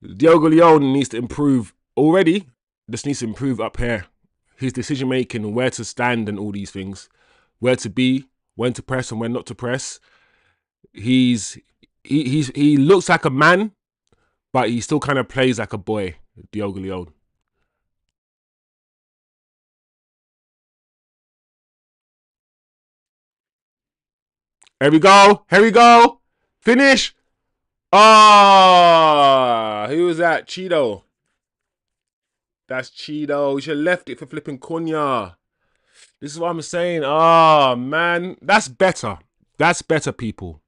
Diogo Leone needs to improve already. Just needs to improve up here. His decision making, where to stand, and all these things, where to be, when to press and when not to press. He looks like a man, but he still kind of plays like a boy, Diogo Leone. Here we go. Here we go. Finish. Who was that? Cheeto. That's Cheeto. We should have left it for flipping Cunha. This is what I'm saying. Man. That's better. That's better, people.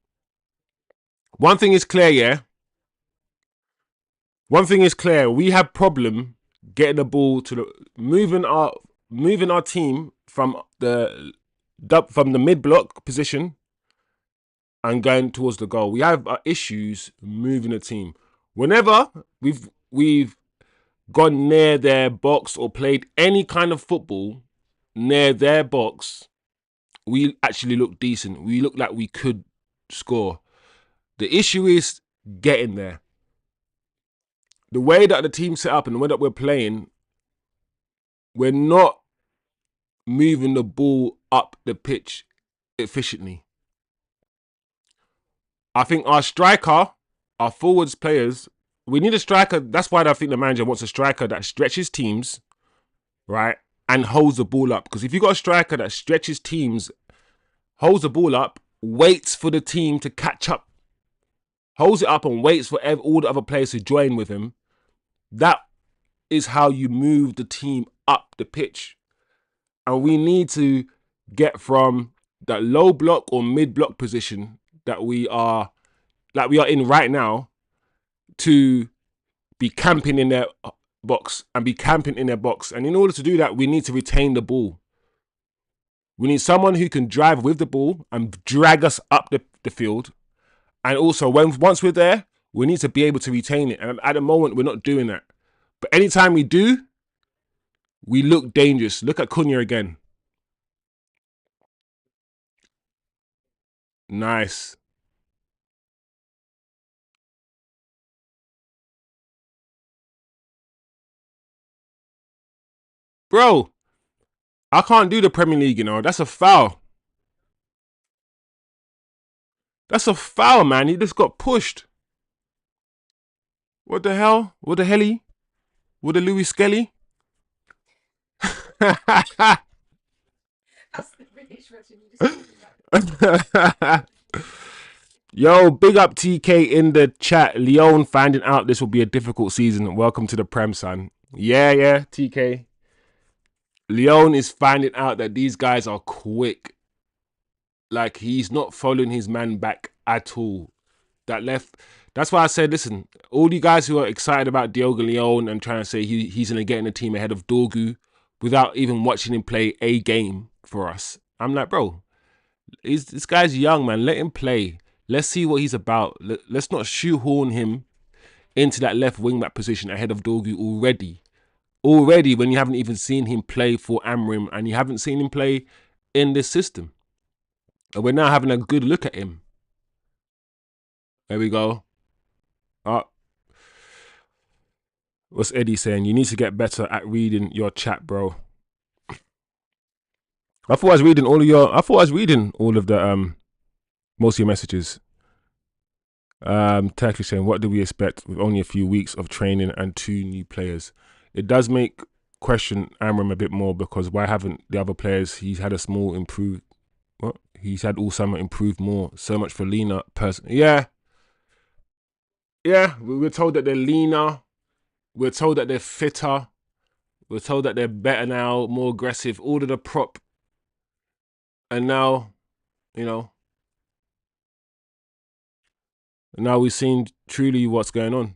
One thing is clear, yeah? One thing is clear. We have problem getting the ball to the... Moving our team from the mid-block position and going towards the goal. We have issues moving the team. Whenever we've gone near their box or played any kind of football near their box, we actually look decent. We look like we could score. The issue is getting there. The way that the team's set up and the way that we're playing, we're not moving the ball up the pitch efficiently. I think our striker, our forwards players, we need a striker. That's why I think the manager wants a striker that stretches teams, right? and holds the ball up. Because if you've got a striker that stretches teams, holds the ball up, waits for the team to catch up, holds it up and waits for all the other players to join with him, that is how you move the team up the pitch. And we need to get from that low block or mid block position that we are in right now to be camping in their box and be camping in their box. And in order to do that, we need to retain the ball. We need someone who can drive with the ball and drag us up the field. And also, once we're there, we need to be able to retain it. And at the moment, we're not doing that. But anytime we do, we look dangerous. Look at Cunha again. Nice. Bro, I can't do the Premier League, you know. That's a foul. That's a foul, man. He just got pushed. What the hell? What the helly? What the Louis Skelly? That's the British version. Yo, big up TK in the chat. Leon finding out this will be a difficult season. Welcome to the Prem, son. Yeah, TK. Leon is finding out that these guys are quick. Like, he's not following his man back at all. That left... That's why I said, listen, all you guys who are excited about Diogo Leon and trying to say he's going to get in the team ahead of Dorgu without even watching him play a game for us. I'm like, bro, this guy's young, man. Let him play. Let's see what he's about. Let's not shoehorn him into that left wing-back position ahead of Dorgu already. Already, when you haven't even seen him play for Amrim and you haven't seen him play in this system. And we're now having a good look at him. There we go. What's Eddie saying? You need to get better at reading your chat, bro. I thought I was reading all of the most of your messages. Turkish saying, what do we expect with only a few weeks of training and 2 new players? It does make question Amram a bit more, because why haven't the other players he's had a small improve? What? He's had all summer improved more. So much for Lena person. Yeah, we're told that they're leaner. We're told that they're fitter. We're told that they're better now, more aggressive, all of the prop. And now, you know, now we've seen truly what's going on.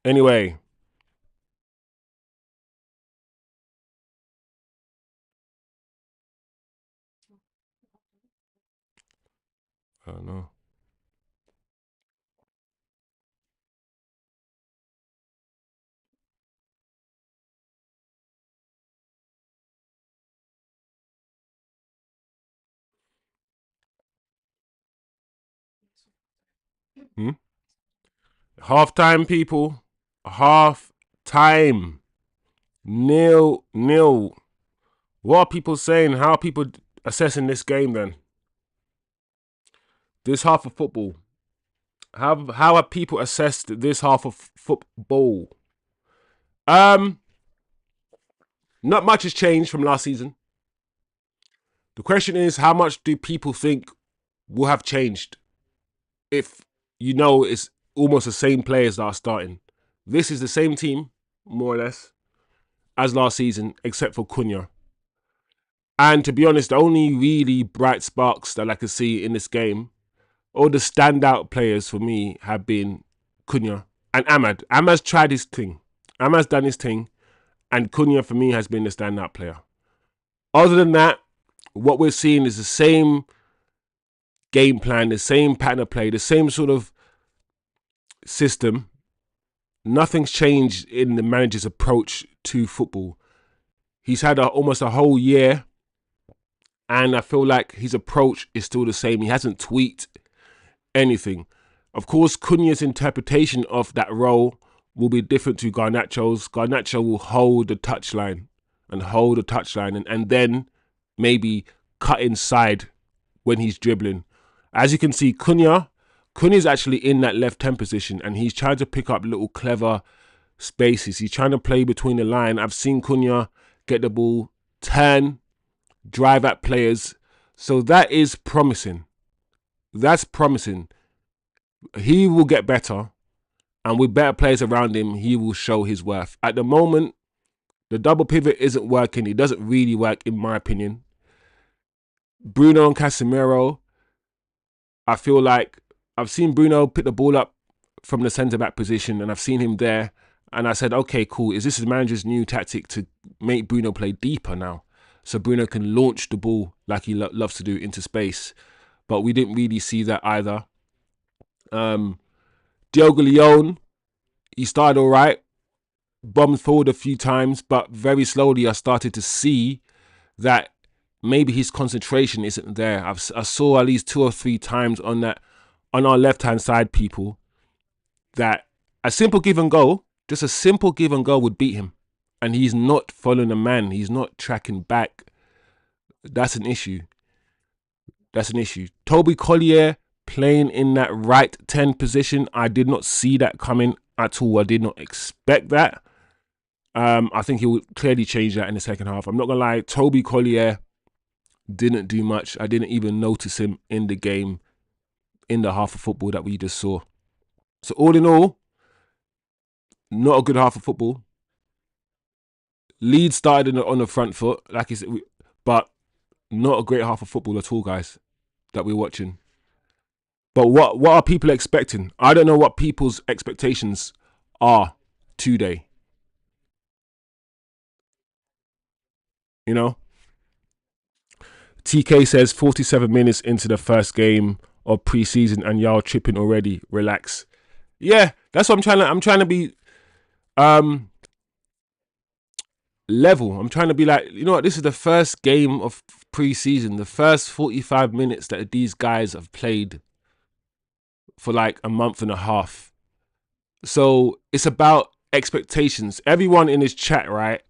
Anyway. I don't know. Half time, people. Half time. 0-0. What are people saying? How are people assessing this game then? This half of football. How have people assessed this half of football? Not much has changed from last season. The question is, how much do people think will have changed if you know it's almost the same players that are starting? This is the same team, more or less, as last season, except for Cunha. And to be honest, the only really bright sparks that I could see in this game, all the standout players for me, have been Cunha and Ahmad. Ahmad's tried his thing. Ahmad's done his thing. And Cunha, for me, has been the standout player. Other than that, what we're seeing is the same game plan, the same pattern of play, the same sort of system. Nothing's changed in the manager's approach to football. He's had almost a whole year, and I feel like his approach is still the same. He hasn't tweaked anything. Of course, Cunha's interpretation of that role will be different to Garnacho's. Garnacho will hold the touchline and then maybe cut inside when he's dribbling. As you can see, Cunha's actually in that left 10 position, and he's trying to pick up little clever spaces. He's trying to play between the line. I've seen Cunha get the ball, turn, drive at players. So that is promising. That's promising. He will get better, and with better players around him, he will show his worth. At the moment, the double pivot isn't working. It doesn't really work, in my opinion. Bruno and Casemiro, I feel like I've seen Bruno pick the ball up from the centre-back position, and I've seen him there, and I said, okay, cool. Is this the manager's new tactic to make Bruno play deeper now? So Bruno can launch the ball like he loves to do into space. But we didn't really see that either. Diogo Leone, he started all right. Bombed forward a few times, but very slowly I started to see that maybe his concentration isn't there. I saw at least 2 or 3 times on our left-hand side, people, that a simple give and go, just a simple give and go would beat him. And he's not following the man. He's not tracking back. That's an issue. That's an issue. Toby Collier playing in that right 10 position. I did not see that coming at all. I did not expect that. I think he will clearly change that in the second half. I'm not going to lie. Toby Collier didn't do much. I didn't even notice him in the game, in the half of football that we just saw. So all in all, not a good half of football. Leeds started on the front foot, like I said, but not a great half of football at all, guys, that we're watching. But what are people expecting? I don't know what people's expectations are today. You know? TK says 47 minutes into the first game of pre-season and y'all tripping already. Relax. Yeah, that's what I'm trying to be level. I'm trying to be like, you know what, this is the first game of pre-season, the first 45 minutes that these guys have played for like a month and a half. So it's about expectations. Everyone in this chat, right,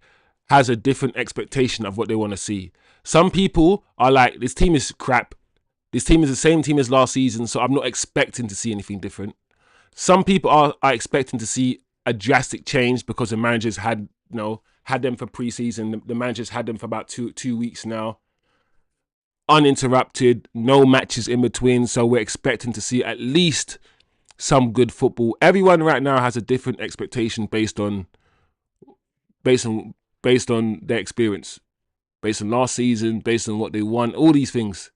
has a different expectation of what they want to see. Some people are like, this team is crap. This team is the same team as last season, so I'm not expecting to see anything different. Some people are expecting to see a drastic change because the managers had them for pre-season. The managers had them for about two weeks now. Uninterrupted, no matches in between, so we're expecting to see at least some good football. Everyone right now has a different expectation based on their experience, based on last season, based on what they won, all these things.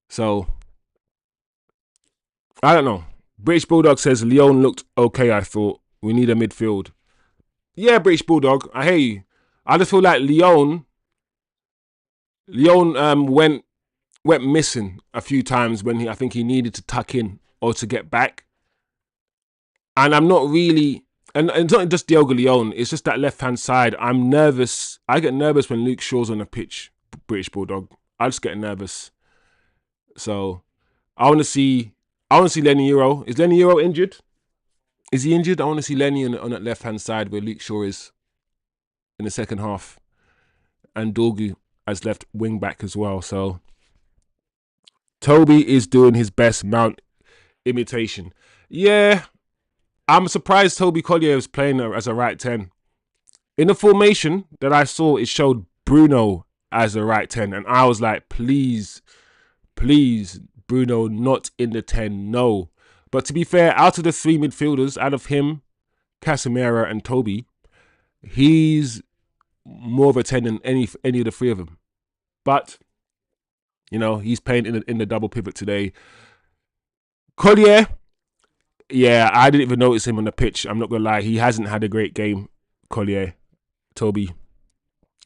So I don't know. British Bulldog says Leon looked okay. I thought we need a midfield. Yeah, British Bulldog, I hear you. I just feel like Leon went missing a few times when I think he needed to tuck in or to get back. And I'm not really, and it's not just Diogo Leone, it's just that left-hand side. I'm nervous. I get nervous when Luke Shaw's on the pitch, British Bulldog. I just get nervous. So I want to see Leny Yoro. Is Leny Yoro injured? Is he injured? I want to see Leny on that left-hand side where Luke Shaw is in the second half. And Dorgu as left wing back as well. So Toby is doing his best Mount imitation. Yeah, I'm surprised Toby Collier is playing as a right 10. In the formation that I saw, it showed Bruno as a right 10. And I was like, please, Bruno, not in the 10, no. But to be fair, out of the 3 midfielders, out of him, Casemiro and Toby, he's more of a 10 than any of the 3 of them. But, you know, he's playing in the double pivot today. Collier, yeah, I didn't even notice him on the pitch. I'm not going to lie. He hasn't had a great game, Collier. Toby.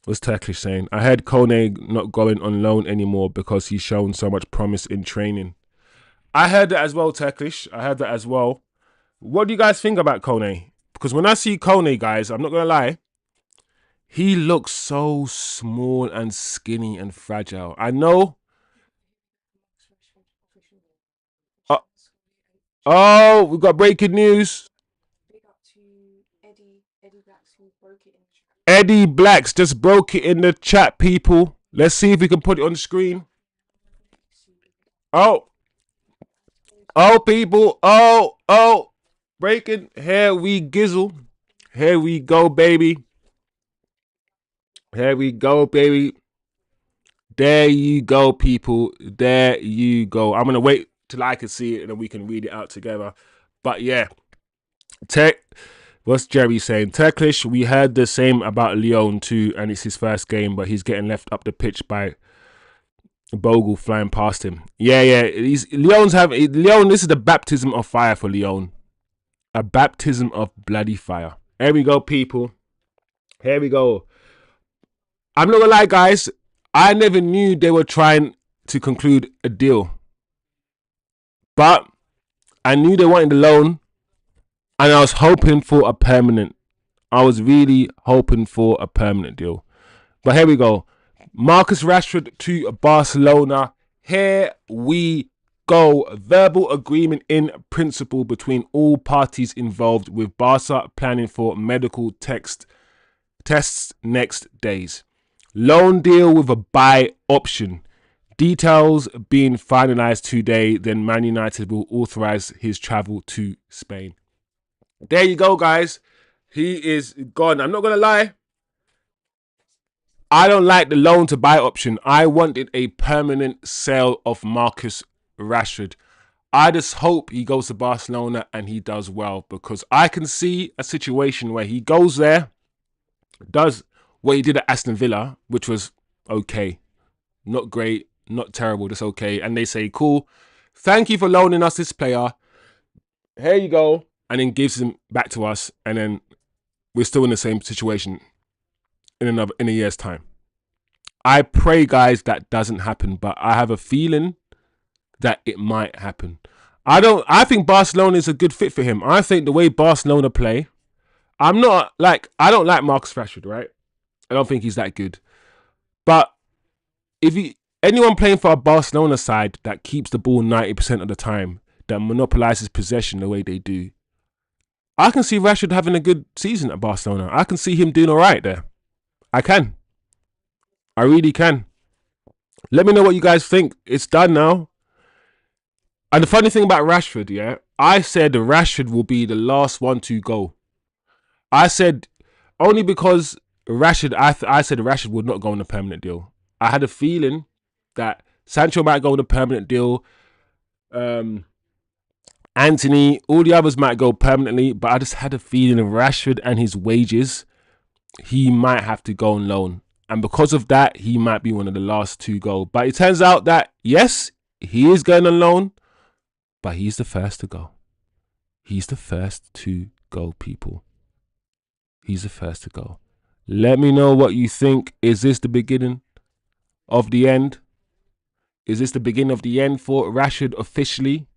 What's Turkish saying? I heard Kone not going on loan anymore because he's shown so much promise in training. I heard that as well, Turkish. I heard that as well. What do you guys think about Kone? Because when I see Kone, guys, I'm not going to lie, he looks so small and skinny and fragile. I know. Oh, we've got breaking news. Eddie Blacks just broke it in the chat, people. Let's see if we can put it on the screen. Oh, people. Oh. Breaking. Here we gizzle. Here we go, baby. Here we go, baby. There you go, people. There you go. I'm going to wait till I can see it and then we can read it out together. But yeah. What's Jerry saying? Turkish, we heard the same about Leon too, and it's his first game, but he's getting left up the pitch by Bogle flying past him. Yeah. Leon, this is the baptism of fire for Leon. A baptism of bloody fire. Here we go, people. Here we go. I'm not gonna lie, guys. I never knew they were trying to conclude a deal. But I knew they wanted the loan. And I was hoping for a permanent. I was really hoping for a permanent deal. But here we go. Marcus Rashford to Barcelona. Here we go. Verbal agreement in principle between all parties involved, with Barca planning for medical tests next days. Loan deal with a buy option. Details being finalised today. Then Man United will authorise his travel to Spain. There you go, guys. He is gone. I'm not going to lie. I don't like the loan to buy option. I wanted a permanent sale of Marcus Rashford. I just hope he goes to Barcelona and he does well, because I can see a situation where he goes there, does what he did at Aston Villa, which was okay. Not great, not terrible, just okay. And they say, cool, thank you for loaning us this player. Here you go. And then gives him back to us, and then we're still in the same situation in a year's time. I pray, guys, that doesn't happen, but I have a feeling that it might happen. I think Barcelona is a good fit for him. I think the way Barcelona play, I don't like Marcus Rashford, right? I don't think he's that good. But if anyone playing for a Barcelona side that keeps the ball 90% of the time, that monopolizes possession the way they do, I can see Rashford having a good season at Barcelona. I can see him doing all right there. I can. I really can. Let me know what you guys think. It's done now. And the funny thing about Rashford, yeah, I said Rashford will be the last one to go. I said, only because Rashford, I said Rashford would not go on a permanent deal. I had a feeling that Sancho might go on a permanent deal. Anthony, all the others might go permanently, but I just had a feeling of Rashford and his wages, he might have to go on loan. And because of that, he might be one of the last to go. But it turns out that, yes, he is going on loan, but he's the first to go. He's the first to go, people. He's the first to go. Let me know what you think. Is this the beginning of the end? Is this the beginning of the end for Rashford officially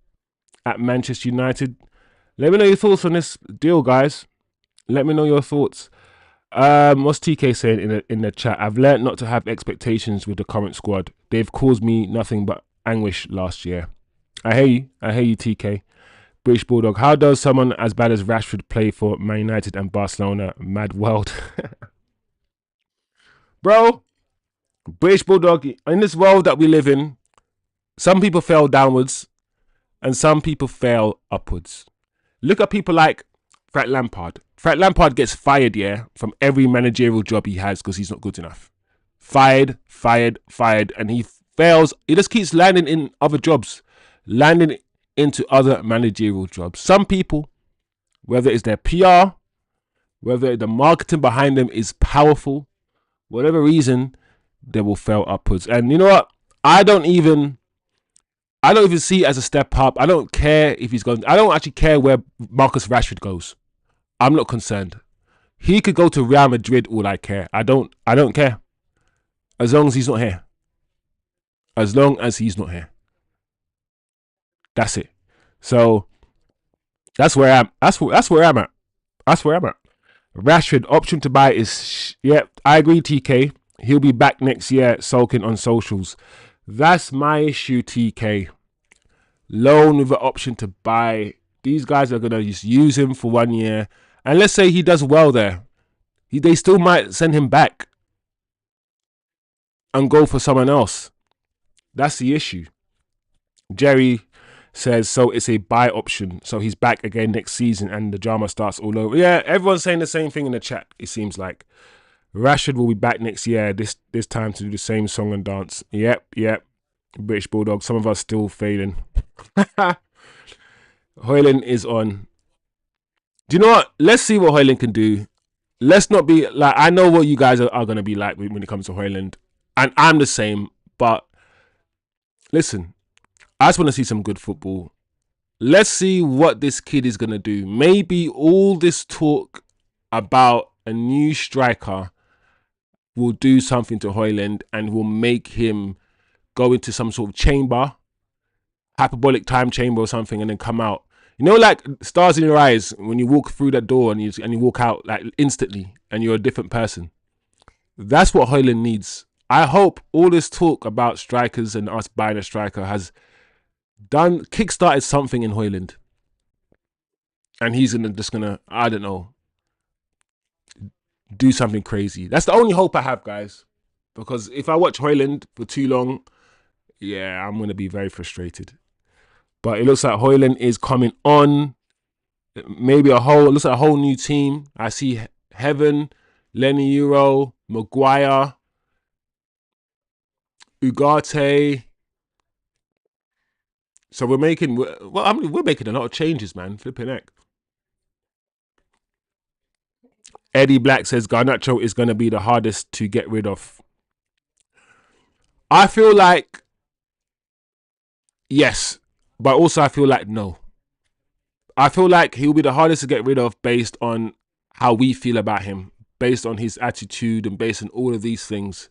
at Manchester United? Let me know your thoughts on this deal, guys. Let me know your thoughts. What's TK saying in the chat? I've learnt not to have expectations with the current squad. They've caused me nothing but anguish last year. I hear you, TK. British Bulldog. How does someone as bad as Rashford play for Man United and Barcelona? Mad world. Bro, British Bulldog, in this world that we live in, some people fail downwards and some people fail upwards. Look at people like Frank Lampard. Frank Lampard gets fired, yeah, from every managerial job he has because he's not good enough. Fired, and he fails. He just keeps landing in other jobs, landing into other managerial jobs. Some people, whether it's their PR, whether the marketing behind them is powerful, whatever reason, they will fail upwards. And you know what? I don't even see it as a step up. I don't care if he's going. I don't actually care where Marcus Rashford goes. I'm not concerned. He could go to Real Madrid. All I care. I don't care. As long as he's not here. As long as he's not here. That's it. So that's where I'm. That's where I'm at. That's where I'm at. Rashford option to buy is. Yeah, I agree, TK. He'll be back next year, sulking on socials. That's my issue, TK. Loan with an option to buy. These guys are going to just use him for 1 year. And let's say he does well there. They still might send him back and go for someone else. That's the issue. Jerry says, so it's a buy option. So he's back again next season and the drama starts all over. Yeah, everyone's saying the same thing in the chat, it seems like. Rashford will be back next year, this time to do the same song and dance. Yep. British Bulldog, some of us still failing. Hojlund is on. Do you know what? Let's see what Hojlund can do. Let's not be like, I know what you guys are going to be like when it comes to Hojlund. And I'm the same. But listen, I just want to see some good football. Let's see what this kid is going to do. Maybe all this talk about a new striker will do something to Hojlund and will make him go into some sort of chamber, hyperbolic time chamber or something, and then come out. You know, like stars in your eyes when you walk through that door and you walk out like instantly and you're a different person. That's what Hojlund needs. I hope all this talk about strikers and us buying a striker has kickstarted something in Hojlund. And he's just gonna, I don't know, do something crazy. That's the only hope I have, guys. Because if I watch Hojlund for too long, yeah, I'm gonna be very frustrated. But it looks like Hojlund is coming on. Maybe it looks like a whole new team. I see Heaven, Leny, Yoro, Maguire, Ugarte. So we're making, we're making a lot of changes, man. Flipping heck. Eddie Black says Garnacho is going to be the hardest to get rid of. I feel like yes, but also I feel like no. I feel like he'll be the hardest to get rid of based on how we feel about him, based on his attitude and based on all of these things.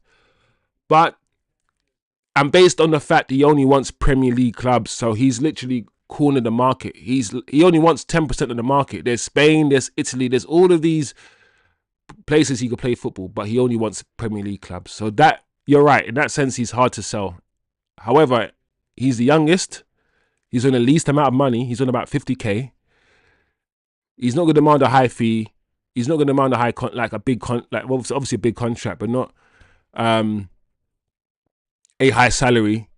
And based on the fact he only wants Premier League clubs, so he's literally cornered the market. He only wants 10% of the market. There's Spain, there's Italy, there's all of these places he could play football, but he only wants Premier League clubs. So that, you're right, in that sense he's hard to sell. However, he's the youngest. He's on the least amount of money. He's on about 50k. He's not going to demand a high fee. He's not going to demand a high obviously a big contract, but not a high salary.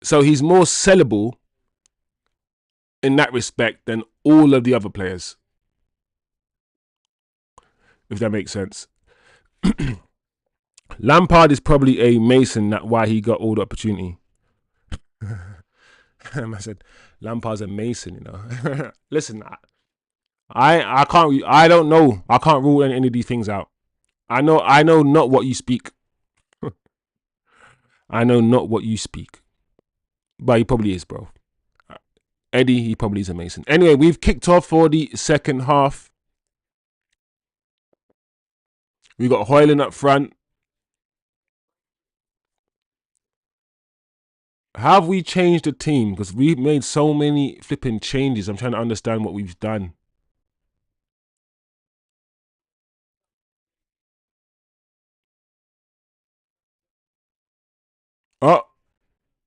So he's more sellable in that respect than all of the other players, if that makes sense. Lampard is probably a Mason, that's why he got all the opportunity. I said Lampard's a Mason, you know. Listen, I can't, I don't know. I can't rule any of these things out. I know not what you speak. I know not what you speak. But he probably is, bro. Eddie, he probably is a Mason. Anyway, we've kicked off for the second half. We got Hojlund up front. How have we changed the team? Because we've made so many flipping changes. I'm trying to understand what we've done. Oh,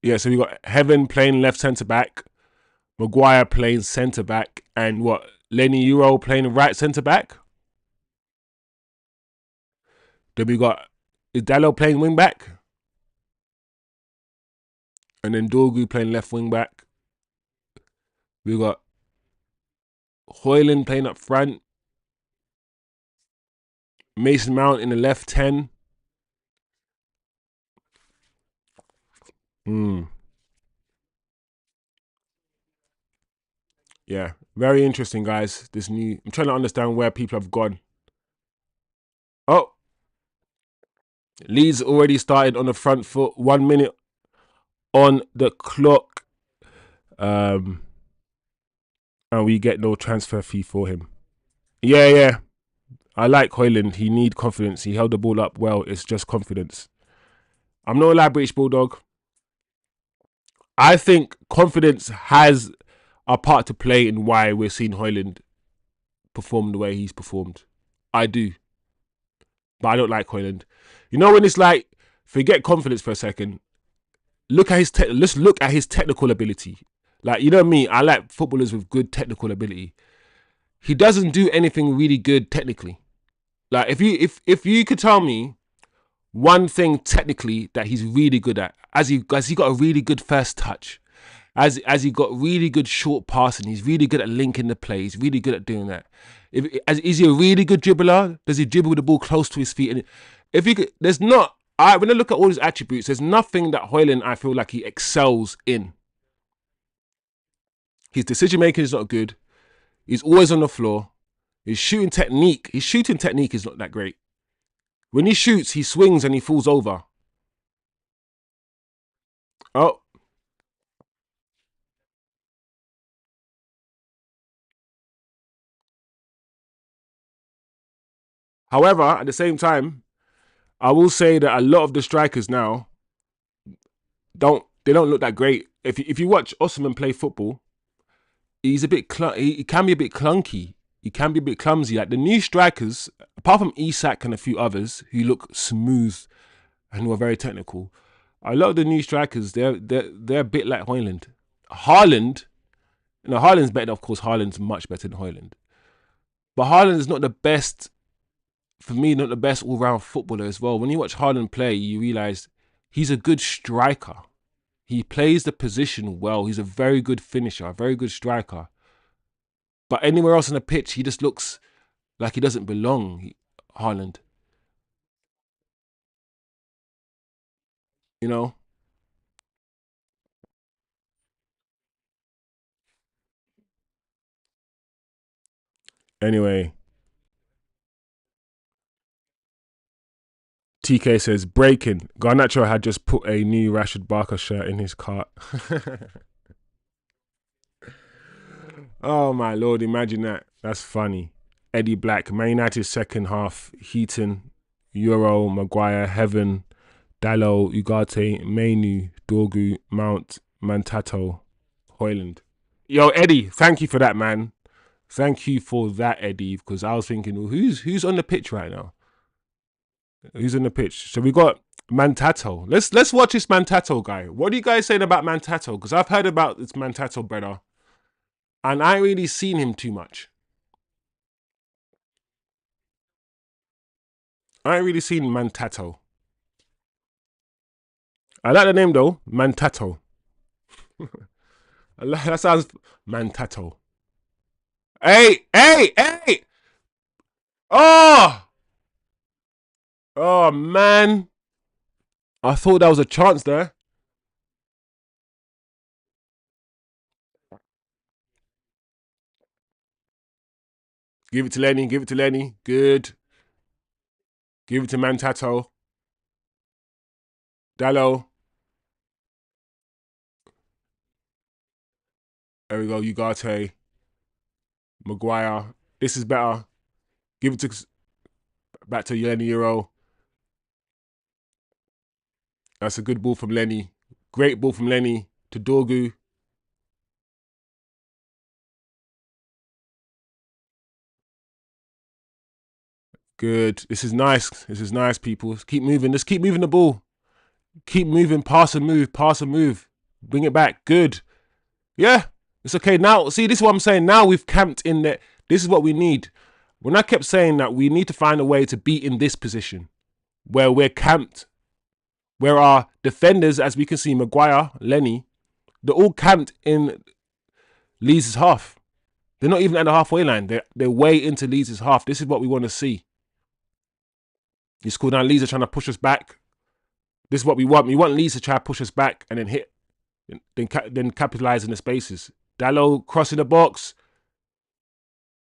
yeah, so we got Heaven playing left centre-back, Maguire playing centre-back, and what, Leny, Yoro playing right centre-back? Then we got, is Dalot playing wing-back? And then Dorgu playing left wing-back. We got Hojlund playing up front. Mason Mount in the left 10. Yeah, very interesting, guys. I'm trying to understand where people have gone. Oh, Leeds already started on the front foot. 1 minute on the clock. And we get no transfer fee for him. Yeah. I like Hojlund. He need confidence. He held the ball up well. It's just confidence. I'm not a British Bulldog. I think confidence has a part to play in why we're seeing Hojlund perform the way he's performed. I do. But I don't like Hojlund. You know when it's like, forget confidence for a second. Let's look at his technical ability. Like, you know me, I like footballers with good technical ability. He doesn't do anything really good technically. Like, if you could tell me one thing technically that he's really good at, has he got a really good first touch? As he got really good short passing. He's really good at linking the play. He's really good at doing that. Is he a really good dribbler? Does he dribble with the ball close to his feet? And if he could, there's not. When I look at all his attributes, there's nothing that Hojlund I feel like he excels in. His decision making is not good. He's always on the floor. His shooting technique is not that great. When he shoots, he swings and he falls over. Oh. However, at the same time, I will say that a lot of the strikers now don't look that great. If you watch Osman play football, he's a bit he can be a bit clunky. He can be a bit clumsy. Like the new strikers, apart from Isak and a few others who look smooth and who are very technical, a lot of the new strikers they're a bit like Hojlund. Haaland's better. Of course, Haaland's much better than Hojlund, but Haaland is not the best. For me, not the best all-round footballer as well. When you watch Haaland play, you realise he's a good striker. He plays the position well. He's a very good finisher, a very good striker. But anywhere else on the pitch, he just looks like he doesn't belong, Haaland. You know? Anyway, TK says, breaking. Garnacho had just put a new Rashid Barker shirt in his cart. Oh my Lord, imagine that. That's funny. Eddie Black, Man United's second half, Heaton, Yoro, Maguire, Heaven, Dalot, Ugarte, Menu, Dorgu, Mount, Mantato, Hojlund. Yo, Eddie, thank you for that, man. Thank you for that, Eddie, because I was thinking, well, who's on the pitch right now? Who's on the pitch? So we got Mantato. Let's watch this Mantato guy. What are you guys saying about Mantato? Because I've heard about this Mantato brother, and I ain't really seen him too much. I ain't really seen Mantato. I like the name though, Mantato. That sounds Mantato. Hey! Oh! Oh, man. I thought that was a chance there. Give it to Leny. Good. Give it to Mantato. Dalot. There we go, Ugarte. Maguire. This is better. Give it to back to Leny Yoro. That's a good ball from Leny. Great ball from Leny to Dorgu. Good. This is nice. People. Keep moving. Just keep moving the ball. Keep moving. Pass and move. Bring it back. Good. Yeah. It's okay. Now, see, this is what I'm saying. Now we've camped in there. This is what we need. When I kept saying that we need to find a way to be in this position where we're camped, where our defenders, as we can see, Maguire, Leny, they're all camped in Leeds' half. They're not even at the halfway line. They're way into Leeds' half. This is what we want to see. It's cool. Now Leeds are trying to push us back. This is what we want. We want Leeds to try to push us back and then hit, then capitalize in the spaces. Dalot crossing the box.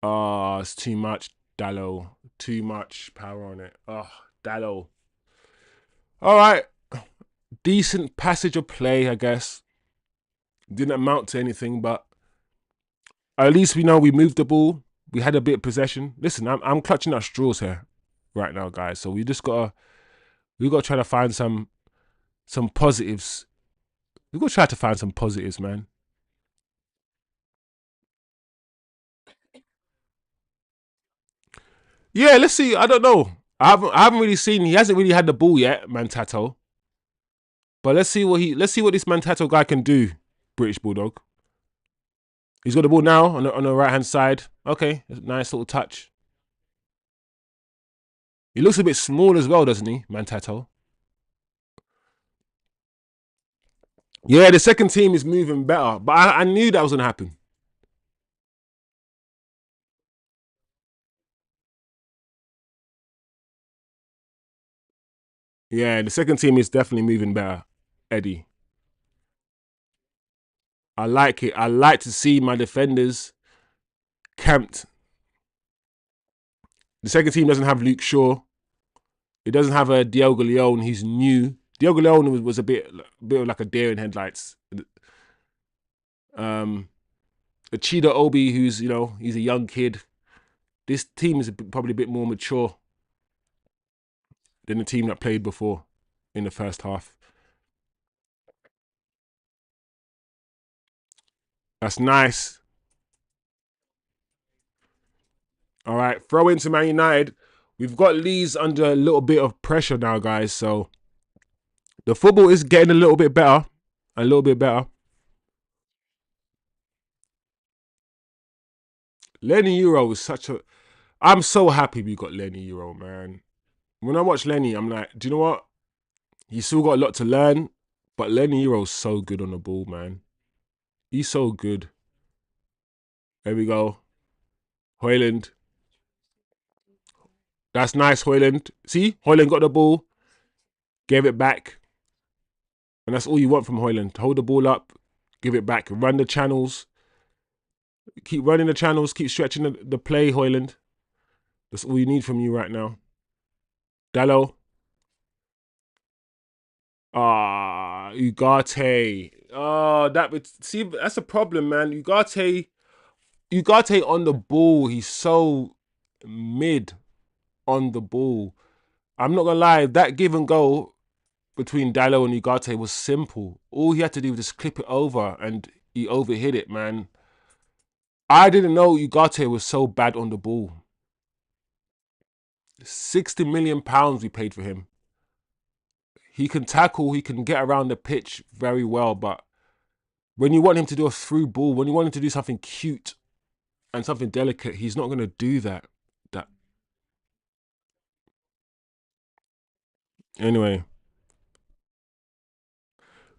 Oh, it's too much, Dalot. Too much power on it. Oh, Dalot. All right. Decent passage of play, I guess. Didn't amount to anything, but at least we know we moved the ball. We had a bit of possession. Listen, I'm clutching at straws here right now, guys. So we gotta try to find some positives. We gotta try to find some positives, man. Yeah, let's see. I don't know. I haven't really seen. He hasn't really had the ball yet, Mantato. But let's see what this Mantato guy can do. British Bulldog. He's got the ball now on the right hand side. Okay, nice little touch. He looks a bit small as well, doesn't he, Mantato? Yeah, the second team is moving better, but I knew that was going to happen. Yeah, the second team is definitely moving better, Eddie. I like it. I like to see my defenders camped. The second team doesn't have Luke Shaw. It doesn't have a Diogo Leone. He's new. Diogo Leone was a bit of like a deer in headlights. Um, a Cheetah Obi, who's he's a young kid. This team is probably a bit more mature than the team that played before in the first half. That's nice. All right, throw into Man United. We've got Leeds under a little bit of pressure now, guys. So the football is getting a little bit better. A little bit better. Leny Yoro is such a... I'm so happy we got Leny Yoro, man. When I watch Leny, I'm like, do you know what? He's still got a lot to learn, but Leny Euro's so good on the ball, man. He's so good. There we go. Hojlund. That's nice, Hojlund. See? Hojlund got the ball, gave it back. And that's all you want from Hojlund. Hold the ball up, give it back, run the channels. Keep running the channels, keep stretching the play, Hojlund. That's all you need from you right now. Dalot. Ugarte. Oh, see, that's a problem, man. Ugarte on the ball, he's so mid on the ball. I'm not gonna lie, that give and go between Dalot and Ugarte was simple. All he had to do was just clip it over and he overhit it, man. I didn't know Ugarte was so bad on the ball. £60 million we paid for him. He can tackle, he can get around the pitch very well, but when you want him to do a through ball, when you want him to do something cute and something delicate, he's not going to do that. Anyway,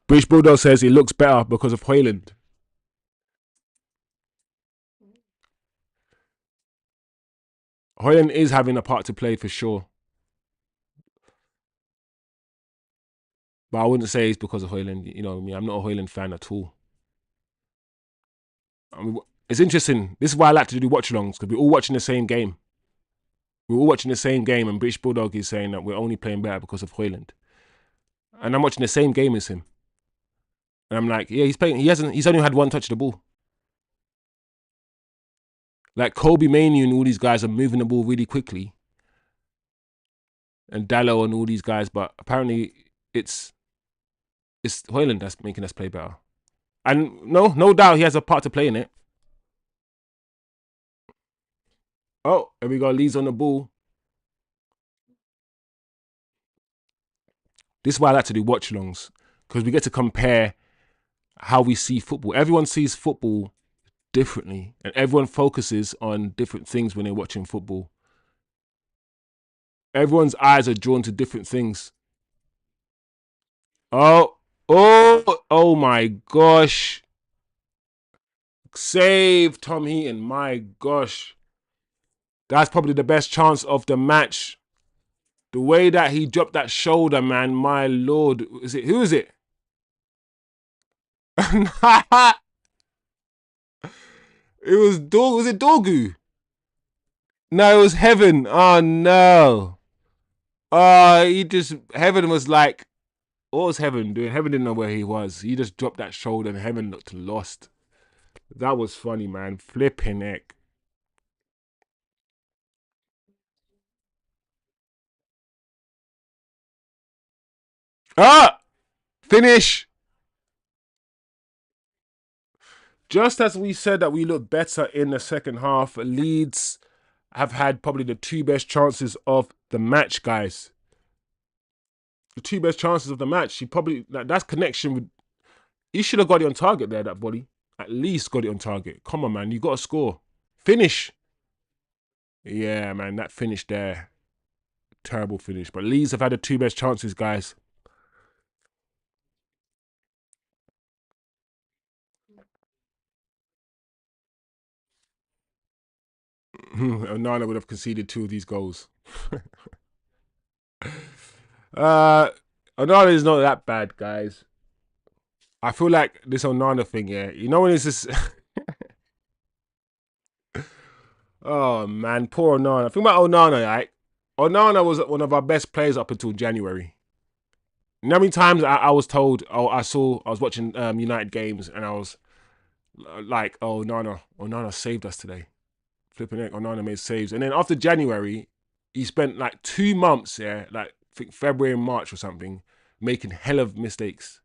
British Bulldog says it looks better because of Hojlund. Hojlund is having a part to play for sure, but I wouldn't say it's because of Hojlund. You know what I mean? I'm not a Hojlund fan at all. I mean, it's interesting. This is why I like to do watch-alongs, because we're all watching the same game. We're all watching the same game, and British Bulldog is saying that we're only playing better because of Hojlund. And I'm watching the same game as him. And I'm like, yeah, he's playing. He's only had one touch of the ball. Like Kobbie Mainoo and all these guys are moving the ball really quickly. And Dalot and all these guys, but apparently it's Hojlund that's making us play better. And no doubt he has a part to play in it. Oh, here we go. Leeds on the ball. This is why I like to do watch-alongs, because we get to compare how we see football. Everyone sees football differently, and everyone focuses on different things when they're watching football. Everyone's eyes are drawn to different things. Oh my gosh. Save Tom Heaton, my gosh. That's probably the best chance of the match. The way that he dropped that shoulder, man, my lord. Who is it? It was Dorgu? No, it was Heaven. Oh no. Heaven was like, what was Heaven doing? Heaven didn't know where he was. He just dropped that shoulder and Heaven looked lost. That was funny, man. Flipping heck. Finish. Just as we said that we look better in the second half, Leeds have had probably the two best chances of the match, guys. The two best chances of the match. That's connection with... He should have got it on target there, that body. At least got it on target. Come on, man. You got to score. Finish. Yeah, man. That finish there. Terrible finish. But Leeds have had the two best chances, guys. Onana would have conceded 2 of these goals. Onana is not that bad, guys. I feel like this Onana thing, yeah. You know when it's just... Oh, man. Poor Onana. Think about Onana, right? Onana was one of our best players up until January. You know how many times I was told, oh, I was watching United games and I was like, oh, Onana saved us today. Flipping it, Onana made saves. And then after January, he spent like 2 months, yeah, like I think February and March or something, making hell of mistakes.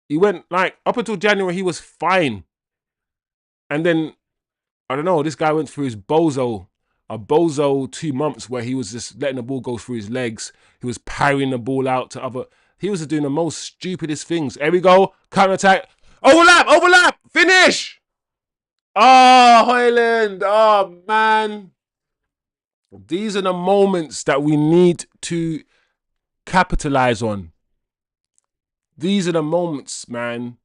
He went like up until January, he was fine. And then, I don't know, this guy went through a bozo 2 months where he was just letting the ball go through his legs. He was parrying the ball out to other. He was doing the most stupidest things. Here we go, counter attack. Overlap, finish. Oh, Hojlund. Oh, man. These are the moments that we need to capitalize on. These are the moments, man.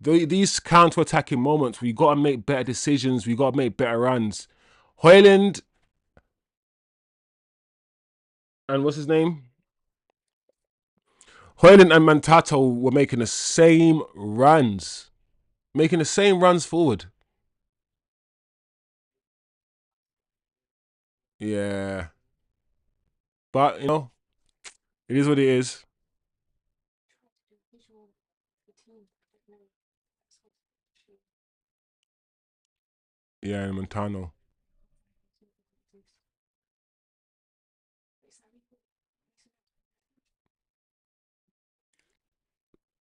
These counter-attacking moments, we got to make better decisions. We got to make better runs. Hojlund and what's his name? Hojlund and Mantato were making the same runs. Making the same runs forward. Yeah. But, you know, it is what it is. Yeah, Montano.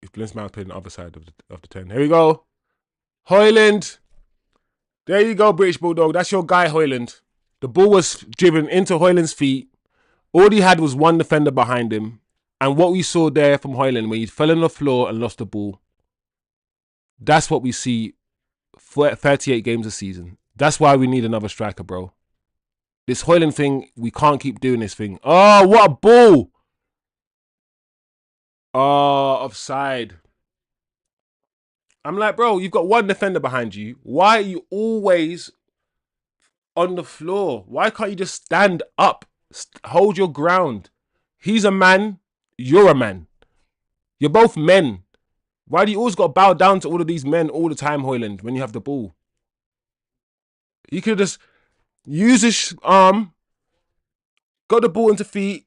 If Blinsman's playing the other side of the 10. Here we go. Hojlund. There you go, British Bulldog. That's your guy, Hojlund. The ball was driven into Hojlund's feet. All he had was one defender behind him. And what we saw there from Hojlund, when he fell on the floor and lost the ball, that's what we see for 38 games a season. That's why we need another striker, bro. This Hojlund thing, we can't keep doing this thing. Oh, what a ball! Oh, offside. I'm like, bro, you've got one defender behind you. Why are you always on the floor? Why can't you just stand up? Hold your ground. He's a man. You're a man. You're both men. Why do you always got to bow down to all of these men all the time, Hojlund, when you have the ball? You could just use his arm, got the ball into feet,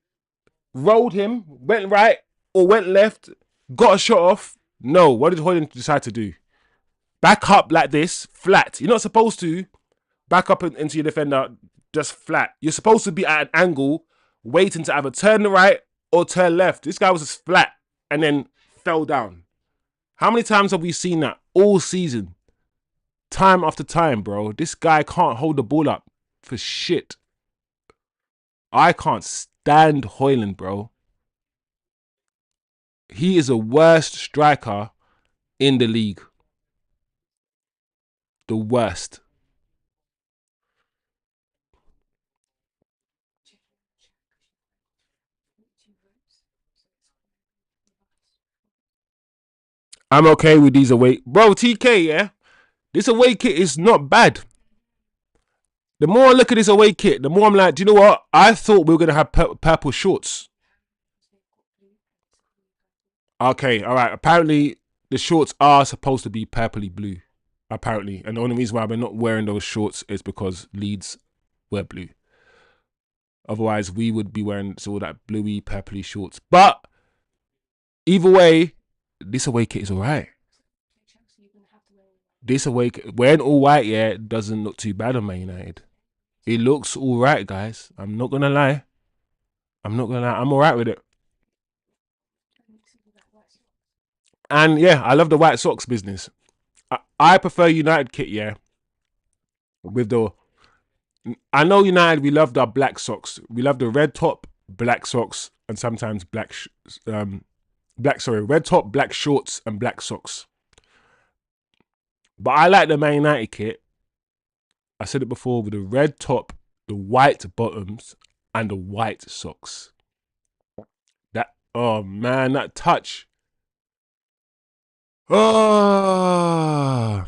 rolled him, went right or went left, got a shot off. No, what did Hojlund decide to do? Back up like this, flat. You're not supposed to back up into your defender just flat. You're supposed to be at an angle, waiting to either turn right or turn left. This guy was just flat and then fell down. How many times have we seen that all season? Time after time, bro. This guy can't hold the ball up for shit. I can't stand Hojlund, bro. He is the worst striker in the league. The worst. I'm okay with these away. Bro, TK, yeah? This away kit is not bad. The more I look at this away kit, the more I'm like, do you know what? I thought we were going to have purple shorts. Okay, all right. Apparently, the shorts are supposed to be purpley blue. Apparently. And the only reason why we're not wearing those shorts is because Leeds wear blue. Otherwise, we would be wearing all that bluey, purpley shorts. But either way, this away kit is all right. This away kit, wearing all white, yeah, doesn't look too bad on Man United. It looks all right, guys. I'm not going to lie. I'm not going to lie. I'm all right with it. And yeah, I love the white socks business. I prefer United kit, yeah. With the, I know United, we love our black socks. We love the red top, black socks, and sometimes red top, black shorts, and black socks. But I like the Man United kit. I said it before, with the red top, the white bottoms, and the white socks. That, oh man, that touch. Oh.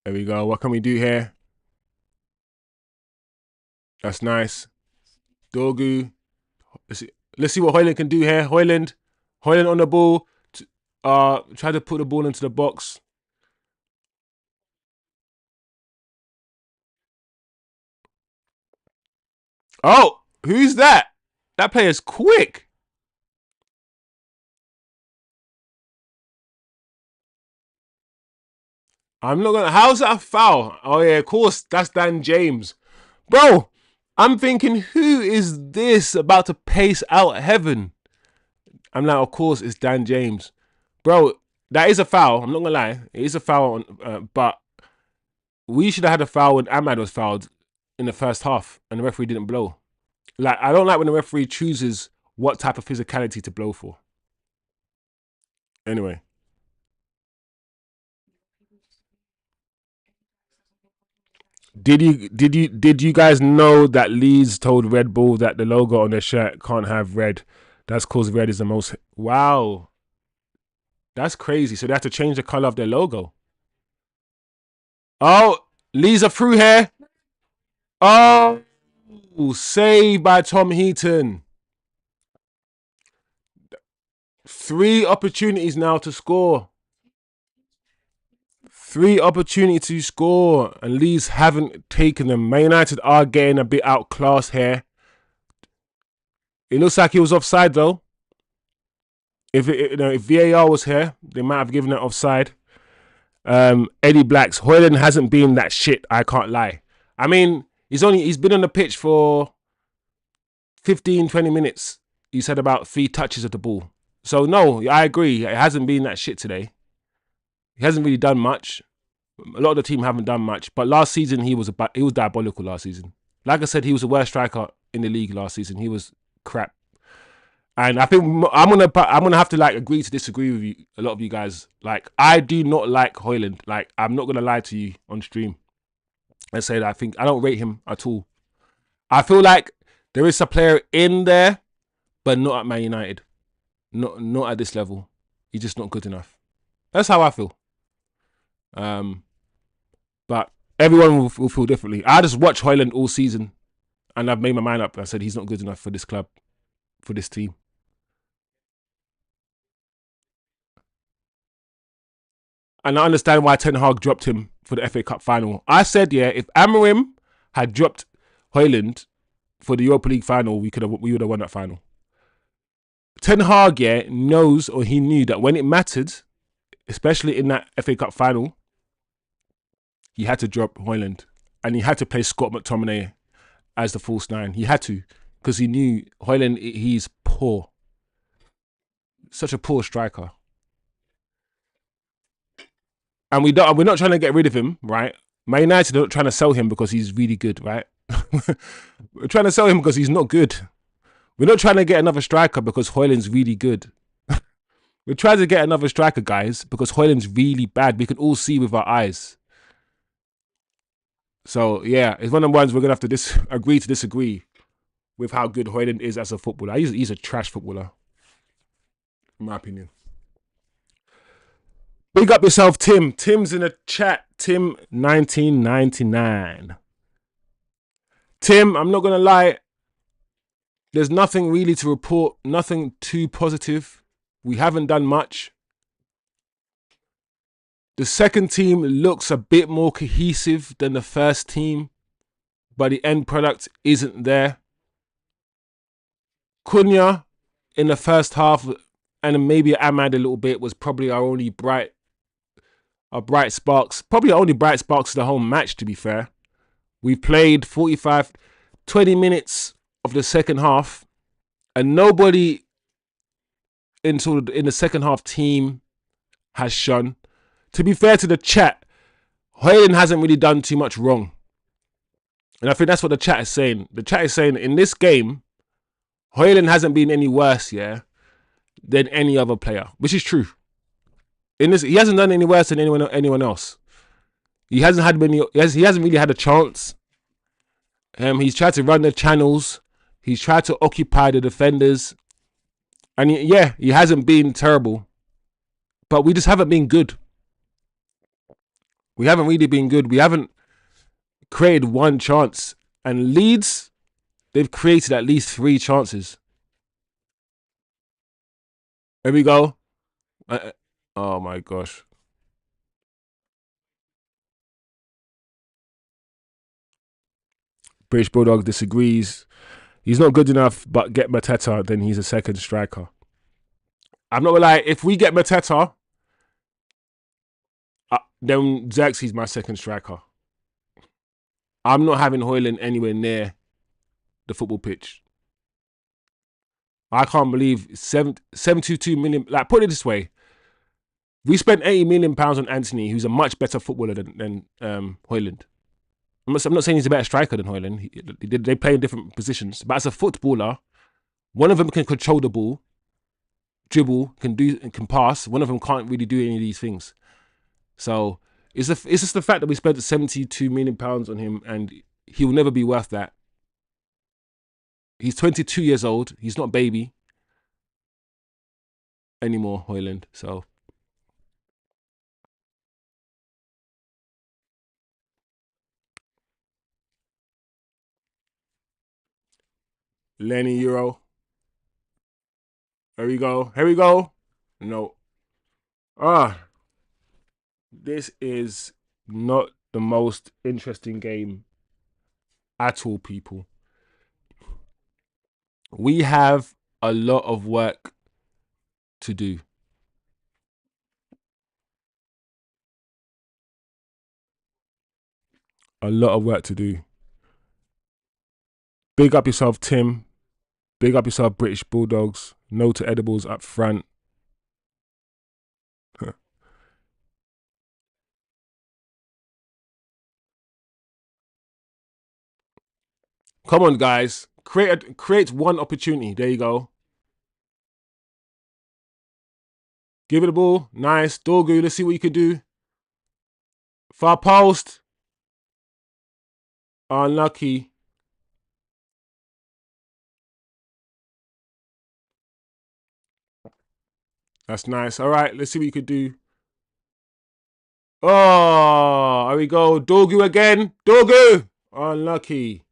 There we go. What can we do here? That's nice. Dorgu. Let's see what Hojlund can do here. Hojlund on the ball. Try to put the ball into the box. Oh, who's that? That player's quick. I'm not gonna. How's that a foul? Oh yeah, of course. That's Dan James, bro. I'm thinking, who is this about to pace out heaven? I'm like, of course, it's Dan James, bro. That is a foul. I'm not gonna lie, it is a foul. But we should have had a foul when Ahmad was fouled in the first half, and the referee didn't blow. Like, I don't like when the referee chooses what type of physicality to blow for. Anyway. Did you guys know that Leeds told Red Bull that the logo on their shirt can't have red? That's because red is the most. Wow, that's crazy. So they have to change the color of their logo. Oh, Leeds are through here. Oh, saved by Tom Heaton. 3 opportunities now to score. 3 opportunities to score, and Leeds haven't taken them. Man United are getting a bit outclassed here. It looks like he was offside though. If VAR was here, they might have given it offside. Eddie Blacks, Hojlund hasn't been that shit. I can't lie. I mean, he's been on the pitch for 15-20 minutes. He's had about 3 touches of the ball. So no, I agree. It hasn't been that shit today. He hasn't really done much. A lot of the team haven't done much. But last season he was diabolical. Last season, like I said, he was the worst striker in the league last season. He was crap. And I think I'm gonna have to like agree to disagree with you, a lot of you guys. Like, I do not like Hojlund. Like, I'm not gonna lie to you on stream and say that I don't rate him at all. I feel like there is a player in there, but not at Man United. Not at this level. He's just not good enough. That's how I feel. But everyone will feel differently. I just watched Hojlund all season, and I've made my mind up. I said he's not good enough for this club, for this team. And I understand why Ten Hag dropped him for the FA Cup final. I said, yeah, if Amorim had dropped Hojlund for the Europa League final, we would have won that final. Ten Hag, yeah, knows, or he knew that when it mattered, especially in that FA Cup final, he had to drop Hojlund, and he had to play Scott McTominay as the false 9. He had to, because he knew Hojlund, he's poor. Such a poor striker. And we're not trying to get rid of him, right? Man United are not trying to sell him because he's really good, right? We're trying to sell him because he's not good. We're not trying to get another striker because Hojlund's really good. We're trying to get another striker, guys, because Hojlund's really bad. We can all see with our eyes. So, yeah, it's one of the ones we're going to have to agree to disagree with how good Hojlund is as a footballer. He's a trash footballer, in my opinion. Big up yourself, Tim. Tim's in the chat. Tim 1999. Tim, I'm not going to lie. There's nothing really to report. Nothing too positive. We haven't done much. The second team looks a bit more cohesive than the first team, but the end product isn't there. Cunha in the first half, and maybe Ahmad a little bit, was probably our only bright sparks. Probably our only bright sparks of the whole match, to be fair. We've played 20 minutes of the second half, and nobody in the second half team has shone. To be fair to the chat, Hojlund hasn't really done too much wrong. And I think that's what the chat is saying. The chat is saying in this game, Hojlund hasn't been any worse, yeah, than any other player, which is true. In this, he hasn't done any worse than anyone else. He hasn't really had a chance. He's tried to run the channels. He's tried to occupy the defenders. And he hasn't been terrible. But we just haven't been good. We haven't really been good. We haven't created one chance. And Leeds, they've created at least 3 chances. Here we go. Oh my gosh. British Bulldog disagrees. He's not good enough, but get Mateta, then he's a second striker. I'm not gonna lie, if we get Mateta, then Xerxes my second striker. I'm not having Hojlund anywhere near the football pitch. I can't believe 72 million. Like, put it this way. We spent £80 million on Anthony, who's a much better footballer than Hojlund. I'm not saying he's a better striker than Hojlund. They play in different positions. But as a footballer, one of them can control the ball, dribble, can pass. One of them can't really do any of these things. So it's just the fact that we spent £72 million on him, and he will never be worth that. He's 22 years old. He's not baby anymore, Hojlund. So Leny, Yoro. Here we go. Here we go. No. This is not the most interesting game at all, people. We have a lot of work to do. A lot of work to do. Big up yourself, Tim. Big up yourself, British Bulldogs. No to edibles up front. Come on, guys. Create one opportunity. There you go. Give it a ball. Nice. Dorgu, let's see what you can do. Far post. Unlucky. That's nice. All right, let's see what you could do. Oh, here we go. Dorgu again. Dorgu. Unlucky.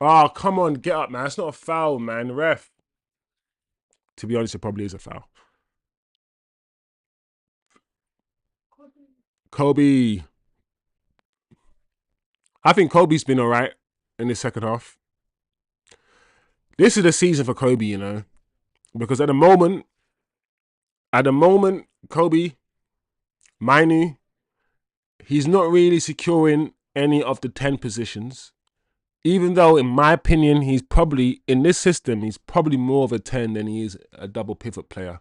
Oh, come on. Get up, man. It's not a foul, man. Ref. To be honest, it probably is a foul. Kobbie. I think Kobbie's been all right in the second half. This is the season for Kobbie, you know. Because at the moment, Kobbie, Mainu, he's not really securing any of the 10 positions. Even though, in my opinion, he's probably, in this system, he's probably more of a 10 than he is a double pivot player.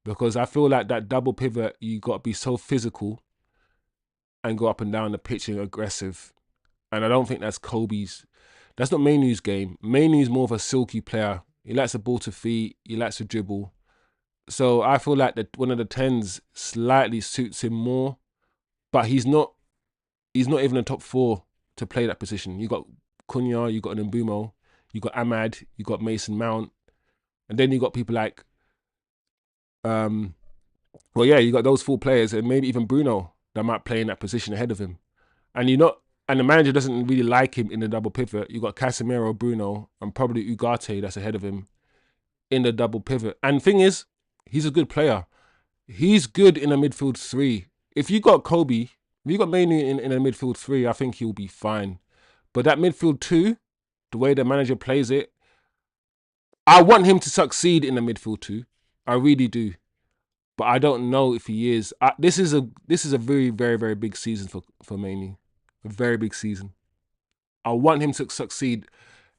Because I feel like that double pivot, you got to be so physical and go up and down the pitch and aggressive. And I don't think that's Kobbie's. That's not Mainu's game. Mainu's more of a silky player. He likes the ball to feet. He likes to dribble. So I feel like that one of the 10s slightly suits him more. But he's not even a top 4 to play that position. You got Cunha, you got an Mbumo, you got Ahmad, you got Mason Mount. And then you got people like, you got those 4 players and maybe even Bruno that might play in that position ahead of him. And the manager doesn't really like him in the double pivot. You got Casemiro, Bruno, and probably Ugarte that's ahead of him in the double pivot. And the thing is, he's a good player. He's good in a midfield 3. If you got Kobbie, if you got Mainu in a midfield 3, I think he'll be fine. But that midfield 2, the way the manager plays it, I want him to succeed in the midfield 2. I really do. But I don't know if he is. This is a very, very, very big season for Mainu. A very big season. I want him to succeed.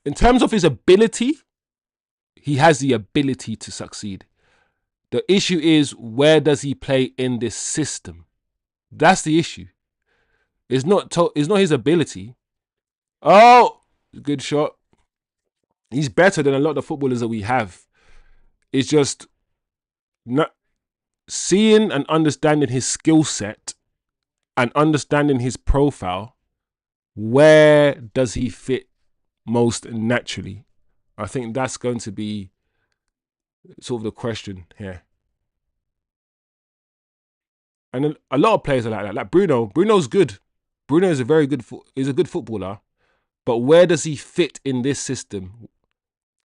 In terms of his ability, he has the ability to succeed. The issue is, where does he play in this system? That's the issue. It's not his ability. Oh, good shot. He's better than a lot of the footballers that we have. It's just not seeing and understanding his skill set and understanding his profile. Where does he fit most naturally? I think that's going to be sort of the question here. And then a lot of players are like that. Like Bruno. Bruno's good. Bruno is a very good. Is a good footballer. But where does he fit in this system?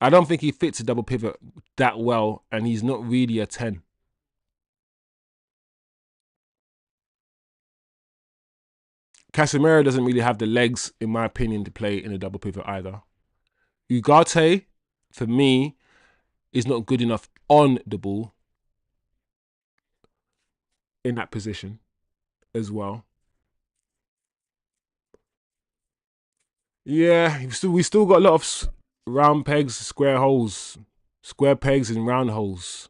I don't think he fits a double pivot that well, and he's not really a 10. Casemiro doesn't really have the legs, in my opinion, to play in a double pivot either. Ugarte, for me, is not good enough on the ball in that position as well. Yeah, we still got a lot of round pegs, square holes, square pegs and round holes,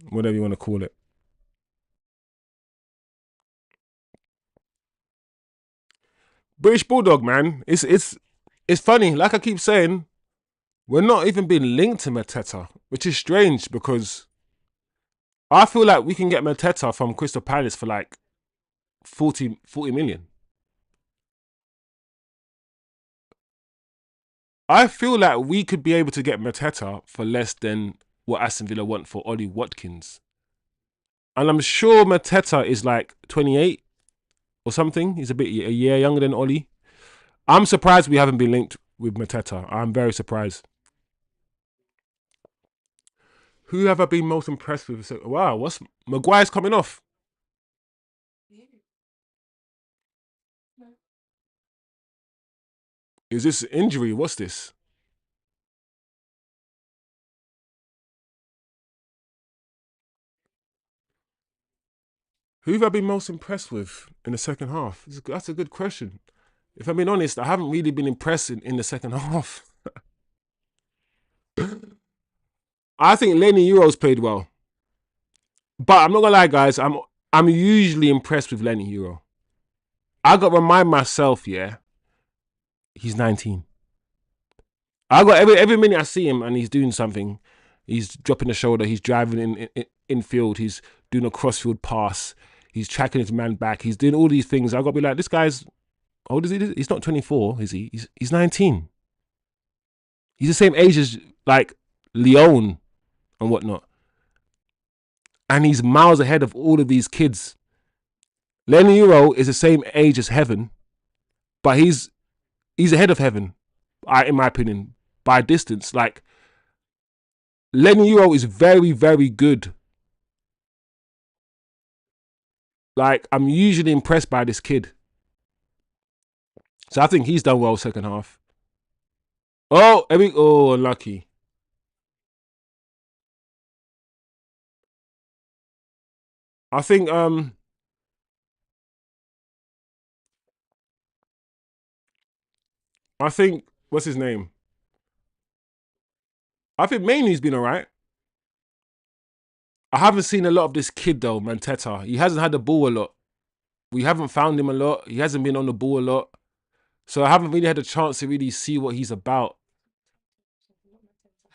whatever you want to call it. British Bulldog, man, it's funny. Like I keep saying, we're not even being linked to Mateta, which is strange because I feel like we can get Mateta from Crystal Palace for like 40 million. I feel like we could be able to get Mateta for less than what Aston Villa want for Ollie Watkins. And I'm sure Mateta is like 28 or something. He's a year younger than Ollie. I'm surprised we haven't been linked with Mateta. I'm very surprised. Who have I been most impressed with? Wow, what's Maguire's coming off? Is this injury? What's this? Who have I been most impressed with in the second half? That's a good question. If I'm being honest, I haven't really been impressed in the second half. I think Leny Yoro's played well. But I'm not gonna lie, guys, I'm usually impressed with Leny Yoro. I gotta remind myself, yeah, he's 19. I got every minute I see him and he's doing something, he's dropping the shoulder, he's driving in field, he's doing a crossfield pass, he's tracking his man back, he's doing all these things. I gotta be like, this guy's, how old is he? He's not 24, is he? He's 19. He's the same age as like Leon and whatnot. And he's miles ahead of all of these kids. Leny Yoro is the same age as Heaven, but he's ahead of Heaven, in my opinion, by a distance. Like, Leny Yoro is very, very good. Like, I'm usually impressed by this kid. So I think he's done well second half. Oh, unlucky. I think what's his name? I think Mainly's been alright. I haven't seen a lot of this kid though, Mateta. He hasn't had the ball a lot. We haven't found him a lot. He hasn't been on the ball a lot. So I haven't really had a chance to really see what he's about.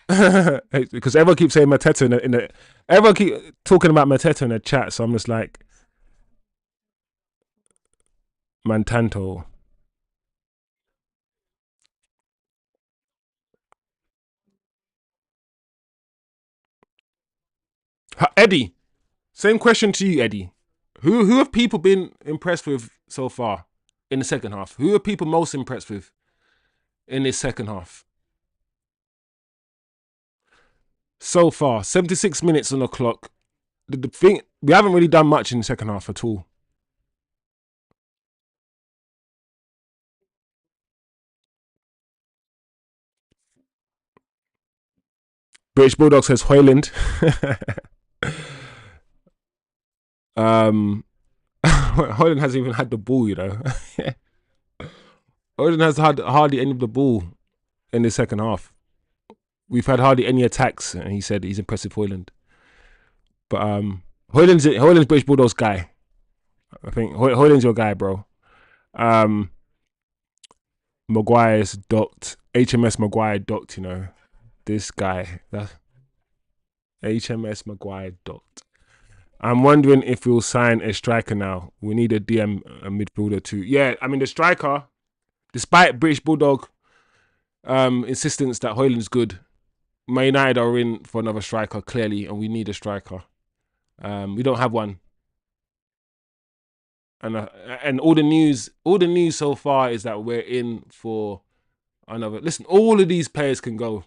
Because everyone keeps saying Mateta everyone keep talking about Mateta in the chat, so I'm just like Mantanto. Eddie, same question to you, Eddie. Who have people been impressed with so far in the second half? Who are people most impressed with in this second half? So far, 76 minutes on the clock. The thing, we haven't really done much in the second half at all. British Bulldog says Hojlund. Hojlund hasn't even had the ball, you know. Hojlund has had hardly any of the ball in the second half. We've had hardly any attacks, and he said he's impressed with Hojlund. But Hojlund's British Bulldog's guy. I think Hojlund's your guy, bro. Maguire's docked. HMS Maguire docked, you know. This guy. That's HMS Maguire docked. I'm wondering if we'll sign a striker now. We need a DM, a midfielder too. Yeah, I mean, the striker, despite British Bulldog insistence that Hojlund's good, Man United are in for another striker, clearly, and we need a striker. We don't have one. And all the news so far is that we're in for another. Listen, all of these players can go.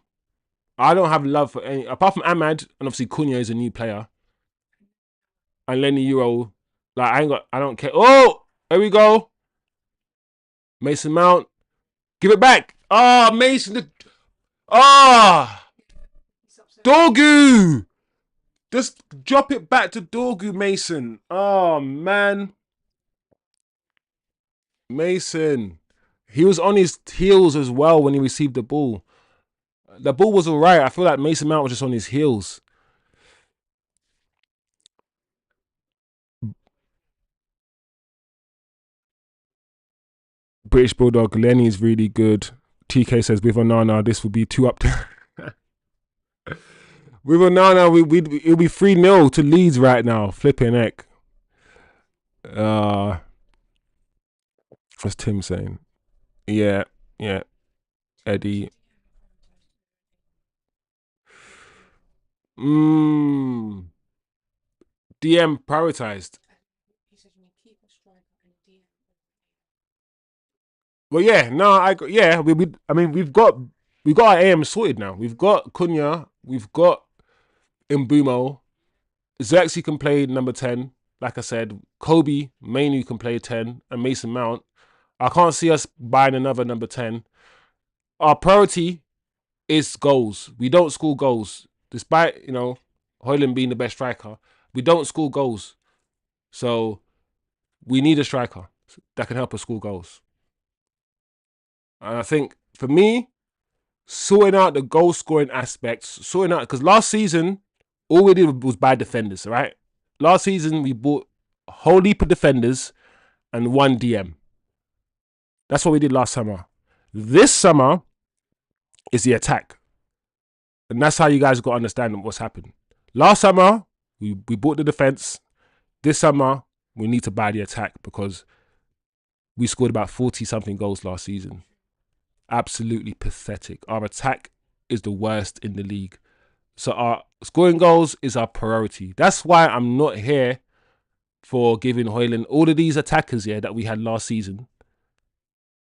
I don't have love for any apart from Ahmad, and obviously Cunha is a new player, and Leny, Yoro. Like I don't care. Oh, there we go. Mason Mount, give it back. Ah, Mason. Dorgu. Just drop it back to Dorgu, Mason. Oh man, Mason. He was on his heels as well when he received the ball. The ball was all right. I feel like Mason Mount was just on his heels. British Bulldog, Leny is really good. TK says, with Onana, this will be 2 up to... with Onana, it'll be 3-0 to Leeds right now. Flipping heck. What's Tim saying? Yeah. Eddie. DM prioritized. Well, yeah, no, I mean, we've got our AM sorted now. We've got Cunha, we've got Mbeumo. Xerxes can play number 10, like I said. Kobbie mainly can play 10, and Mason Mount. I can't see us buying another number 10. Our priority is goals. We don't score goals, despite Hojlund being the best striker. We don't score goals, so we need a striker that can help us score goals. And I think, for me, sorting out the goal scoring aspects, because last season, all we did was buy defenders, right? Last season, we bought a whole heap of defenders and 1 DM. That's what we did last summer. This summer is the attack. And that's how you guys got to understand what's happened. Last summer, we bought the defense. This summer, we need to buy the attack because we scored about 40-something goals last season. Absolutely pathetic. Our attack is the worst in the league. So our scoring goals is our priority. That's why I'm not here for giving Hojlund all of these attackers here that we had last season.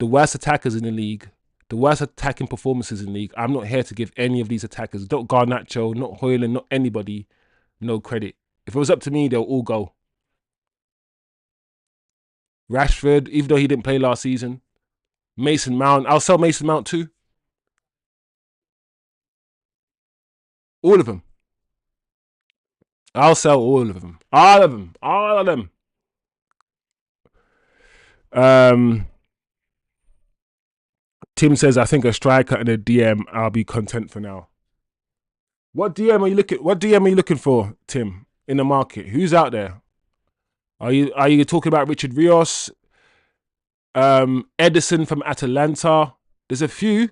The worst attackers in the league, the worst attacking performances in the league. I'm not here to give any of these attackers, not Garnacho, not Hojlund, not anybody, no credit. If it was up to me, they'll all go. Rashford, even though he didn't play last season. Mason Mount, I'll sell Mason Mount too. All of them. I'll sell all of them. All of them. All of them. Tim says, I think a striker and a DM, I'll be content for now. What DM are you looking for, Tim, in the market? Who's out there? Are you talking about Richard Rios? Edison from Atalanta. There's a few.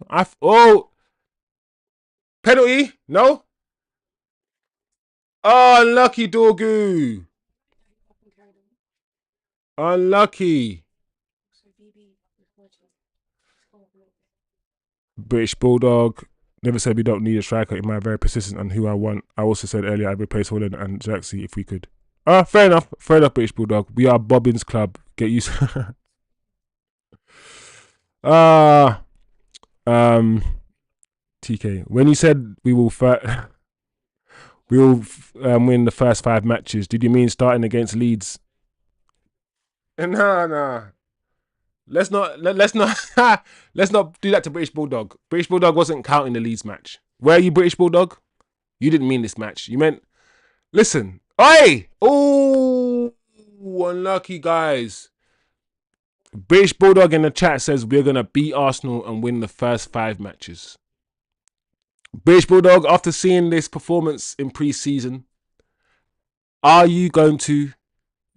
Penalty? No? Oh, unlucky, Dorgu. Unlucky. British Bulldog. Never said we don't need a striker. Am I very persistent on who I want? I also said earlier I'd replace Hojlund and Xerxes if we could. Fair enough. Fair enough, British Bulldog. We are Bobbins Club. Get used to TK. When you said we will win the first 5 matches, did you mean starting against Leeds? Nah. Let's not do that to British Bulldog. British Bulldog wasn't counting the Leeds match. Where are you, British Bulldog? You didn't mean this match. You meant, listen. Oi! Oh, unlucky guys. British Bulldog in the chat says we're going to beat Arsenal and win the first 5 matches. British Bulldog, after seeing this performance in pre-season, are you going to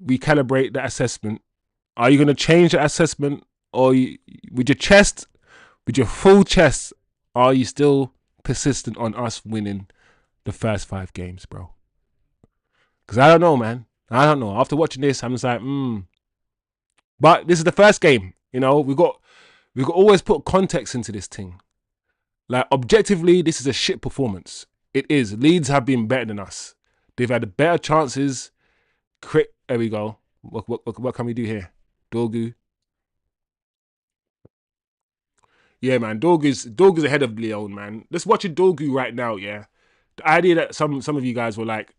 recalibrate that assessment? Are you going to change the assessment? Or with your full chest, are you still persistent on us winning the first 5 games, bro? Because I don't know, man. I don't know. After watching this, I'm just like, But this is the first game. We got always put context into this thing. Like, objectively, this is a shit performance. It is. Leeds have been better than us. They've had better chances. There we go. What can we do here? Dorgu. Yeah, man. Dorgu's ahead of Lyon, man. Let's watch a Dorgu right now, yeah? The idea that some of you guys were like,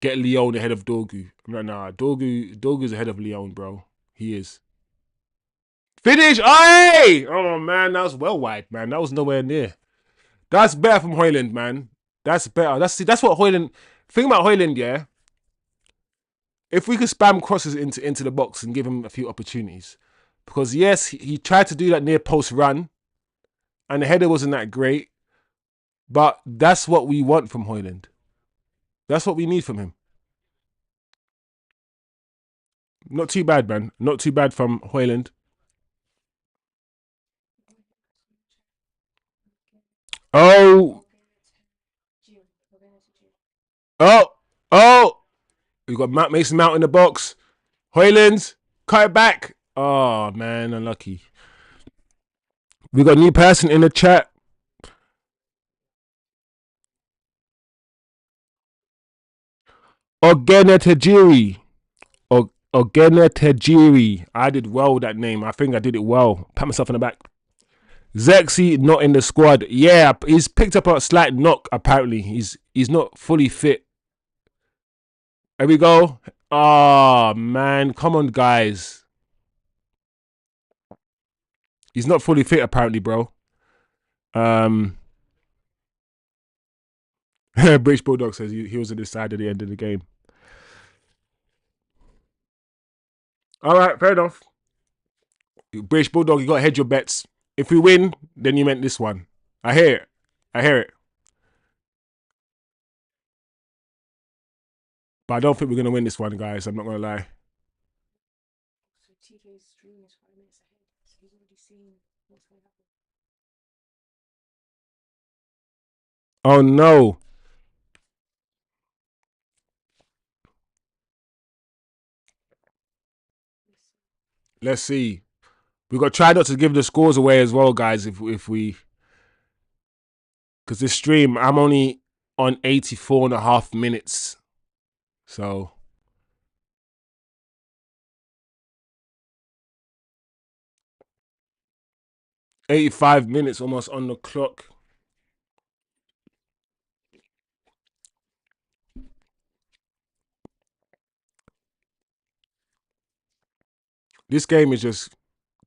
get Lyon ahead of Dorgu. Nah, Dorgu's ahead of Lyon, bro. He is. Finish! Aye! Oh, man, that was well wide, man. That was nowhere near. That's better from Hojlund, man. That's better. That's what Hojlund... Think about Hojlund, yeah? If we could spam crosses into the box and give him a few opportunities. Because, yes, he tried to do that near post run. And the header wasn't that great. But that's what we want from Hojlund. That's what we need from him. Not too bad, man. Not too bad from Hojlund. Oh. Oh. We've got Mason Mount in the box. Hojlund. Cut it back. Oh, man. Unlucky. We got a new person in the chat. Ogenetejiri. Ogenetejiri. I did well with that name. I think I did it well. Pat myself in the back. Zexy not in the squad. Yeah, he's picked up a slight knock, apparently. He's not fully fit. There we go. Oh, man. Come on, guys. He's not fully fit, apparently, bro. British Bulldog says he was at the side at the end of the game. All right, fair enough. British Bulldog, you got to hedge your bets. If we win, then you meant this one. I hear it. I hear it. But I don't think we're going to win this one, guys. I'm not going to lie. So TJ's stream is 5 minutes ahead. So he's already seen what's going to happen. Oh, no. Let's see. We've got to try not to give the scores away as well, guys, if we... Because this stream, I'm only on 84.5 minutes. So... 85 minutes almost on the clock. This game is just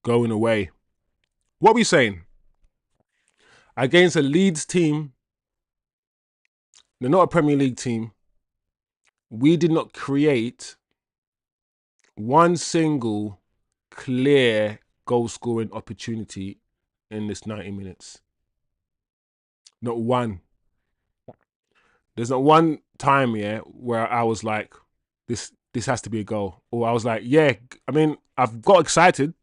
going away. What are we saying? Against a Leeds team, they're not a Premier League team. We did not create one single clear goal-scoring opportunity in this 90 minutes. Not one. There's not one time here where I was like, this has to be a goal. Or I was like, yeah, I mean, I've got excited.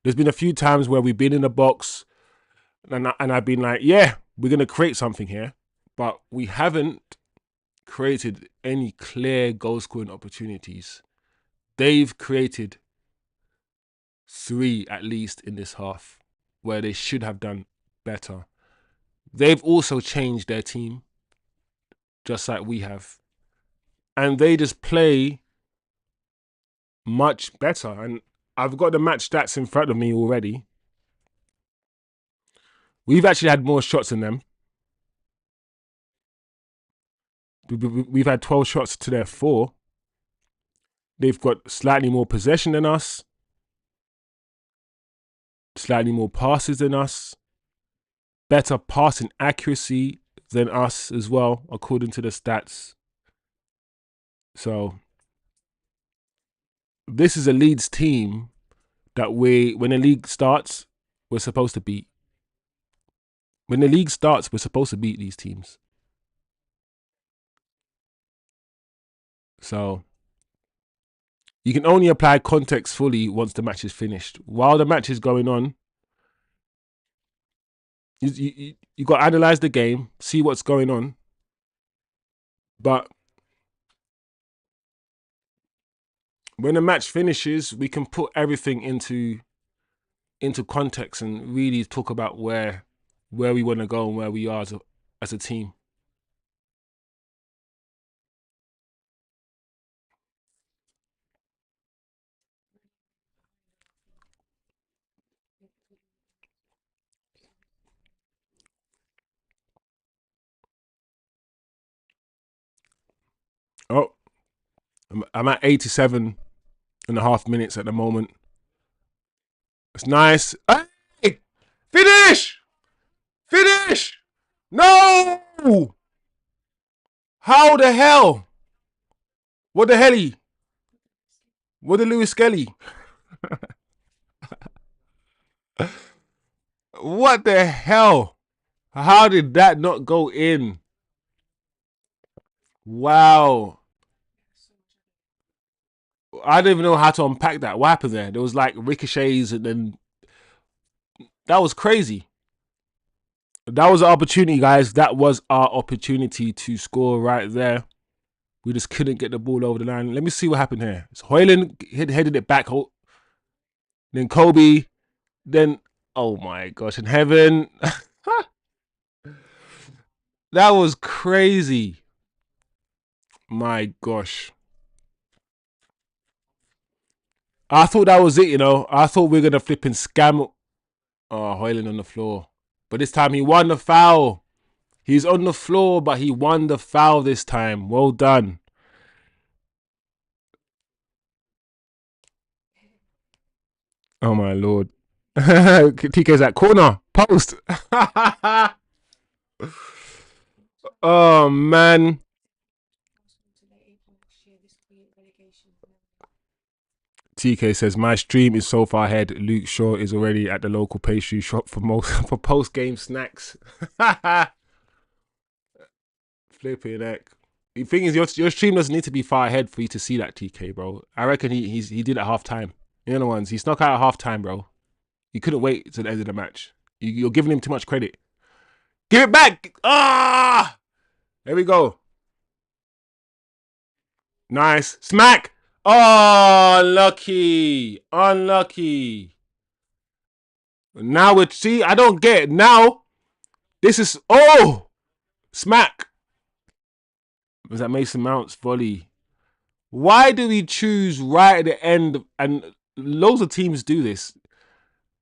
There's been a few times where we've been in the box and I've been like, yeah, we're going to create something here. But we haven't created any clear goal-scoring opportunities. They've created 3 at least in this half where they should have done better. They've also changed their team just like we have. And they just play much better. And I've got the match stats in front of me already. We've actually had more shots than them. We've had 12 shots to their 4. They've got slightly more possession than us. Slightly more passes than us. Better passing accuracy than us as well, according to the stats. So, this is a Leeds team that when the league starts, we're supposed to beat. When the league starts, we're supposed to beat these teams. So, you can only apply context fully once the match is finished. While the match is going on, you got to analyze the game, see what's going on. But when the match finishes, we can put everything into context and really talk about where we want to go and where we are as a team. I'm at 87.5 minutes at the moment. It's nice. Hey! Finish! Finish! No! How the hell? What the helly? What the Lewis Skelly? What the hell? How did that not go in? Wow. I don't even know how to unpack that. What happened there? There was like ricochets and then that was crazy. That was our opportunity, guys. That was our opportunity to score right there. We just couldn't get the ball over the line. Let me see what happened here. So Hojlund headed it back. Then Kobbie. Then, oh my gosh, in heaven. That was crazy. My gosh. I thought that was it, you know. I thought we were going to flip and scam. Oh, Hojlund on the floor. But this time he won the foul. He's on the floor, but he won the foul this time. Well done. Oh my lord. TK's at corner. Post. Oh man. TK says my stream is so far ahead. Luke Shaw is already at the local pastry shop for post game snacks. Flipping heck. The thing is, your stream doesn't need to be far ahead for you to see that, TK, bro. I reckon he did at half time. You know the ones he snuck out at half time, bro. He couldn't wait to the end of the match. You're giving him too much credit. Give it back. Ah, there we go. Nice smack. Oh, unlucky. Unlucky. Now we're, see, I don't get it. Now, this is, oh, smack. Was that Mason Mount's volley? Why do we choose right at the end? And loads of teams do this.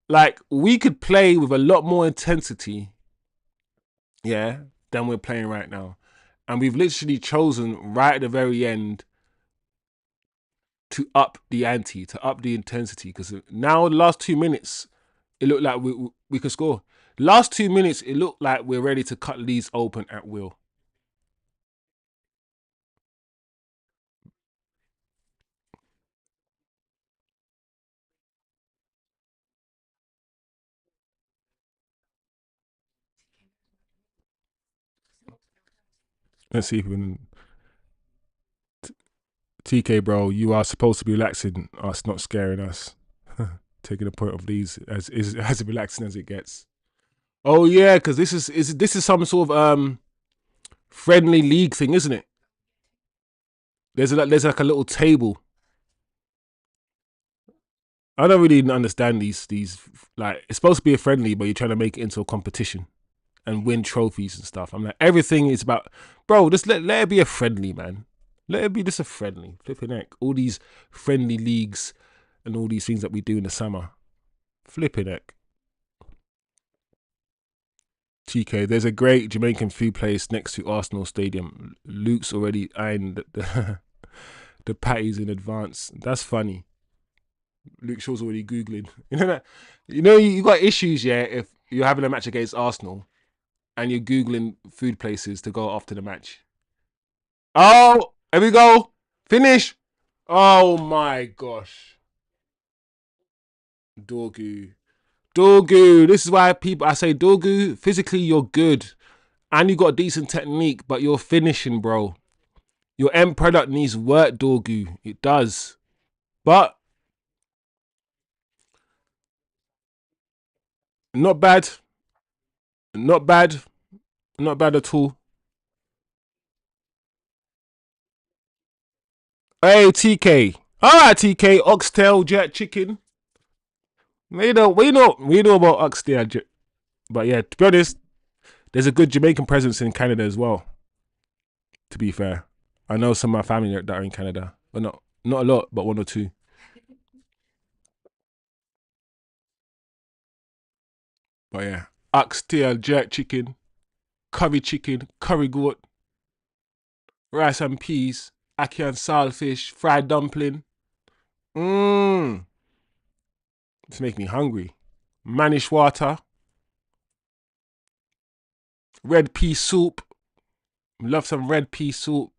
Like, we could play with a lot more intensity, yeah, than we're playing right now. And we've literally chosen right at the very end to up the ante, to up the intensity. Because now, the last 2 minutes, it looked like we could score. Last 2 minutes, it looked like we're ready to cut Leeds open at will. Let's see if we can. TK, bro, you are supposed to be relaxing us, not scaring us. Taking the point of these as relaxing as it gets. Oh yeah, because this is some sort of friendly league thing, isn't it? There's like a little table. I don't really understand these like, it's supposed to be a friendly, but you're trying to make it into a competition and win trophies and stuff. I'm like, everything is about, bro, just let it be a friendly, man. Let it be just a friendly. Flipping heck. All these friendly leagues and all these things that we do in the summer. Flipping heck. TK, there's a great Jamaican food place next to Arsenal Stadium. Luke's already eyeing the patties in advance. That's funny. Luke Shaw's already Googling. You know that? You know, you got issues, yeah, if you're having a match against Arsenal and you're Googling food places to go after the match. Oh, here we go. Finish. Oh my gosh. Dorgu. Dorgu. This is why I say, Dorgu, physically you're good. And you got decent technique, but you're finishing, bro. Your end product needs work, Dorgu. It does. But not bad. Not bad. Not bad at all. Hey, TK. Alright, TK. Oxtail, jet chicken. We know about oxtail, but yeah, to be honest, there's a good Jamaican presence in Canada as well. To be fair, I know some of my family that are in Canada, but not a lot, but one or two. But yeah, oxtail, jerk chicken, curry goat, rice and peas. ackee and saltfish, fried dumpling. Mmm. It's making me hungry. Manish water. Red pea soup. Love some red pea soup.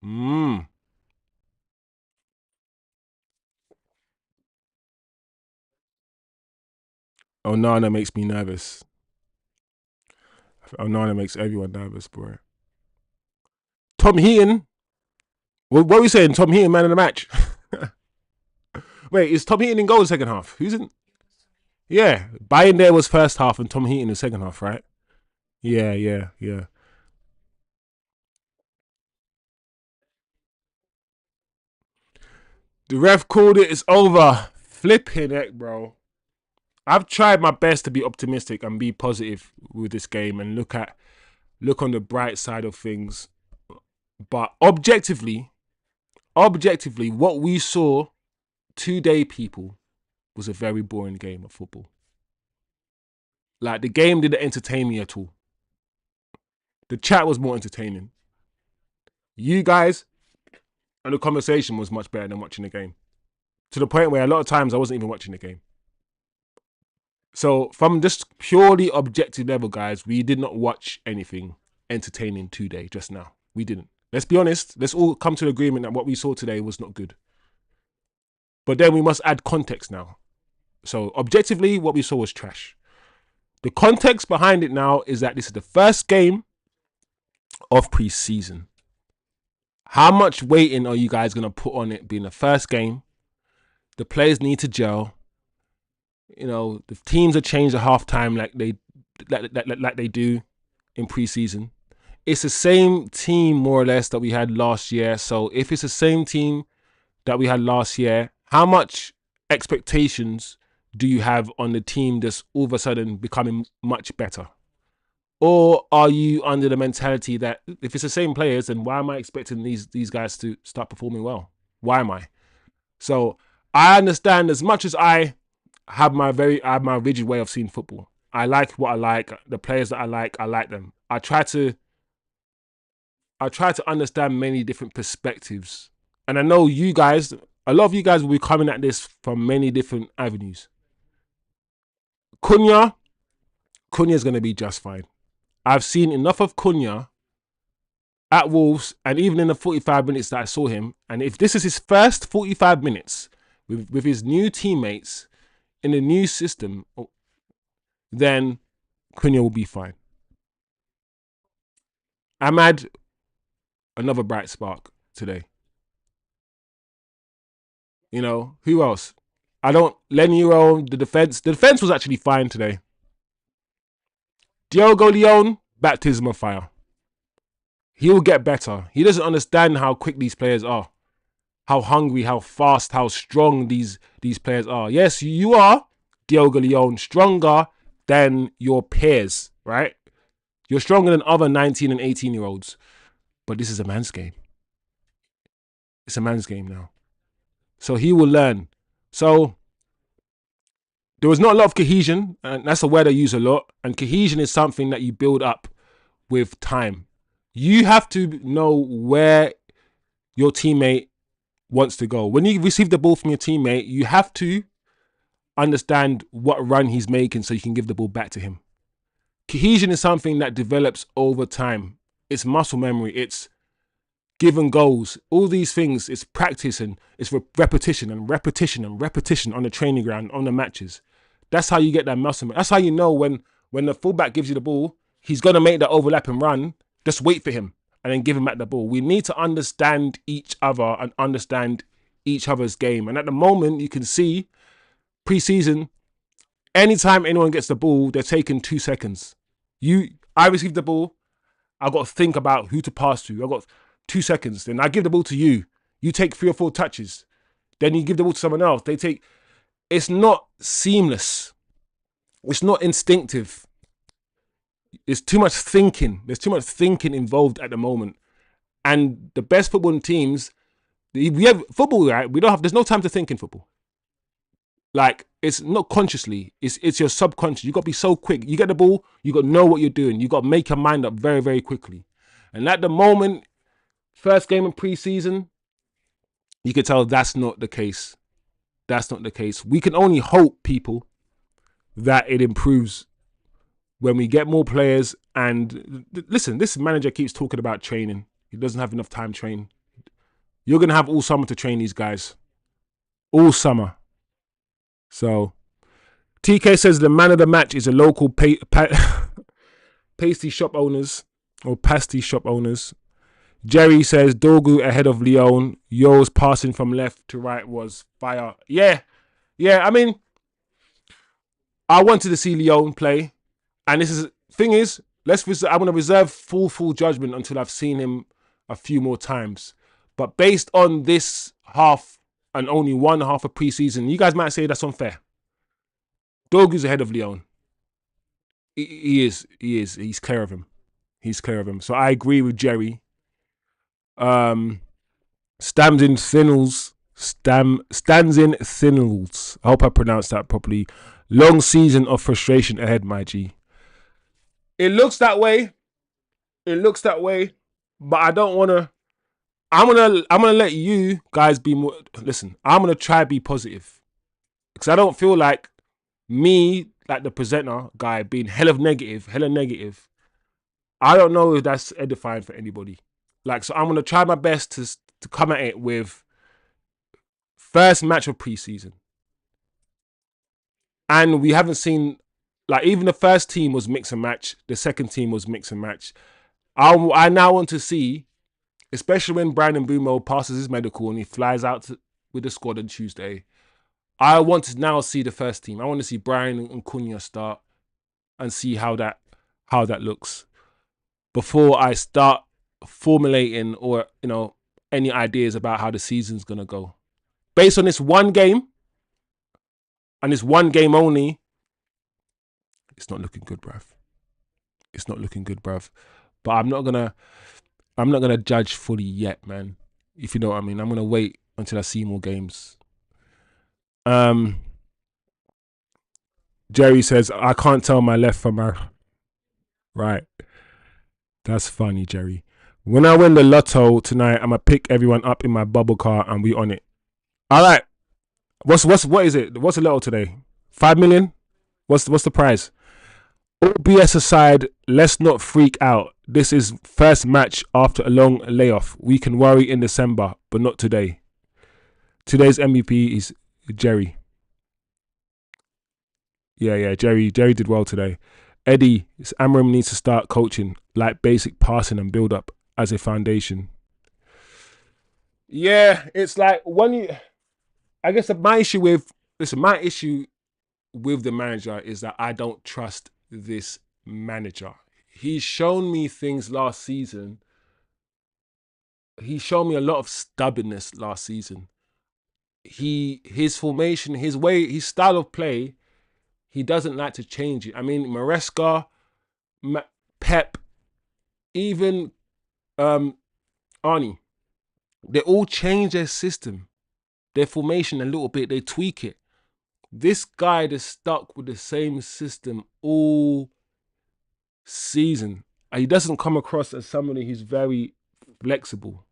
Mmm. Onana makes me nervous. Onana makes everyone nervous, bro. Tom Heaton. What are we saying? Tom Heaton, man of the match. Wait, is Tom Heaton in goal in the second half? Who's in? Yeah, Bayindir was first half and Tom Heaton in the second half, right? Yeah. The ref called it. It's over. Flipping it, bro. I've tried my best to be optimistic and be positive with this game and look on the bright side of things. But objectively, what we saw today, people, was a very boring game of football. Like, the game didn't entertain me at all. The chat was more entertaining. You guys, and the conversation was much better than watching the game. To the point where a lot of times I wasn't even watching the game. So from just purely objective level, guys, we did not watch anything entertaining today, just now. We didn't. Let's be honest. Let's all come to an agreement that what we saw today was not good. But then we must add context now. So objectively, what we saw was trash. The context behind it now is that this is the first game of pre-season. How much weighting are you guys going to put on it being the first game? The players need to gel. You know, the teams are changed at halftime like they do in pre-season. It's the same team more or less that we had last year. So if it's the same team that we had last year, how much expectations do you have on the team that's all of a sudden becoming much better? Or are you under the mentality that if it's the same players, then why am I expecting these guys to start performing well? Why am I? So I understand, as much as I have my rigid way of seeing football. I like what I like. The players that I like them. I try to understand many different perspectives. And I know you guys, a lot of you guys will be coming at this from many different avenues. Cunha is going to be just fine. I've seen enough of Cunha at Wolves, and even in the 45 minutes that I saw him, and if this is his first 45 minutes with his new teammates in the new system, then Cunha will be fine. Ahmad, another bright spark today. You know, who else? Leny, Yoro, the defense. The defense was actually fine today. Diogo Leon, baptism of fire. He will get better. He doesn't understand how quick these players are. How hungry, how fast, how strong these players are. Yes, you are, Diogo Leon, stronger than your peers, right? You're stronger than other 19 and 18-year-olds. But this is a man's game. It's a man's game now. So he will learn. So there was not a lot of cohesion, and that's a word I use a lot. And cohesion is something that you build up with time. You have to know where your teammate wants to go. When you receive the ball from your teammate, you have to understand what run he's making so you can give the ball back to him. Cohesion is something that develops over time. It's muscle memory. It's given goals. All these things, it's practice and it's repetition and repetition and repetition on the training ground, on the matches. That's how you get that muscle memory. That's how you know when the fullback gives you the ball, he's going to make that overlap and run. Just wait for him and then give him back the ball. We need to understand each other and understand each other's game. And at the moment, you can see pre-season, anytime anyone gets the ball, they're taking 2 seconds. I received the ball, I got to think about who to pass to. I got 2 seconds. Then I give the ball to you. You take 3 or 4 touches. Then you give the ball to someone else. It's not seamless. It's not instinctive. There's too much thinking. There's too much thinking involved at the moment. And the best football teams, we have football, right? There's no time to think in football. Like, it's not consciously, it's your subconscious. You got to be so quick. You get the ball, you got to know what you're doing. You got to make your mind up very, very quickly. And at the moment, First game in pre-season, you can tell that's not the case. That's not the case. We can only hope, people, that it improves when we get more players. And listen, this manager keeps talking about training. He doesn't have enough time to train. You're going to have all summer to train these guys. All summer. So, TK says the man of the match is a local pasty shop owners or pasty shop owners. Jerry says Dorgu ahead of Lyon. Yoro's passing from left to right was fire. Yeah. I mean, I wanted to see Lyon play, and thing is, I'm gonna reserve full judgment until I've seen him a few more times. But based on this half and only one half of preseason, you guys might say that's unfair. Dorgu's ahead of Lyon. He is. He's clear of him. So I agree with Jerry. Stands in Thinels. I hope I pronounced that properly. Long season of frustration ahead, my G. It looks that way. But I don't want to. I'm gonna let you guys be more. Listen, I'm gonna try to be positive, because I don't feel like me, like the presenter guy, being hella negative. I don't know if that's edifying for anybody. So I'm gonna try my best to come at it with first match of preseason, and we haven't seen, even the first team was mix and match, the second team was mix and match. I now want to see, especially when Brandon Bruno passes his medical and he flies out with the squad on Tuesday. I want to now see the first team. I want to see Brian and Cunha start and see how that looks before I start formulating or any ideas about how the season's gonna go. Based on this one game and this one game only, it's not looking good, bruv. But I'm not gonna judge fully yet, man. If you know what I mean. I'm gonna wait until I see more games. Jerry says, I can't tell my left from my right. That's funny, Jerry. When I win the lotto tonight, I'm gonna pick everyone up in my bubble car and we on it. All right. What is it? What's the lotto today? 5 million? What's the prize? All BS aside, let's not freak out. This is first match after a long layoff. We can worry in December, but not today. Today's MVP is Jerry. Yeah, Jerry did well today. Eddie, Amram needs to start coaching, like basic passing and build up as a foundation. Yeah, it's like I guess my issue with the manager is that I don't trust this manager. He's shown me things last season. He showed me a lot of stubbornness last season. His formation, his way, his style of play, he doesn't like to change it. I mean, Maresca, Pep, even Arnie, they all change their system, their formation a little bit. They tweak it. This guy is stuck with the same system all season. He doesn't come across as somebody who's very flexible.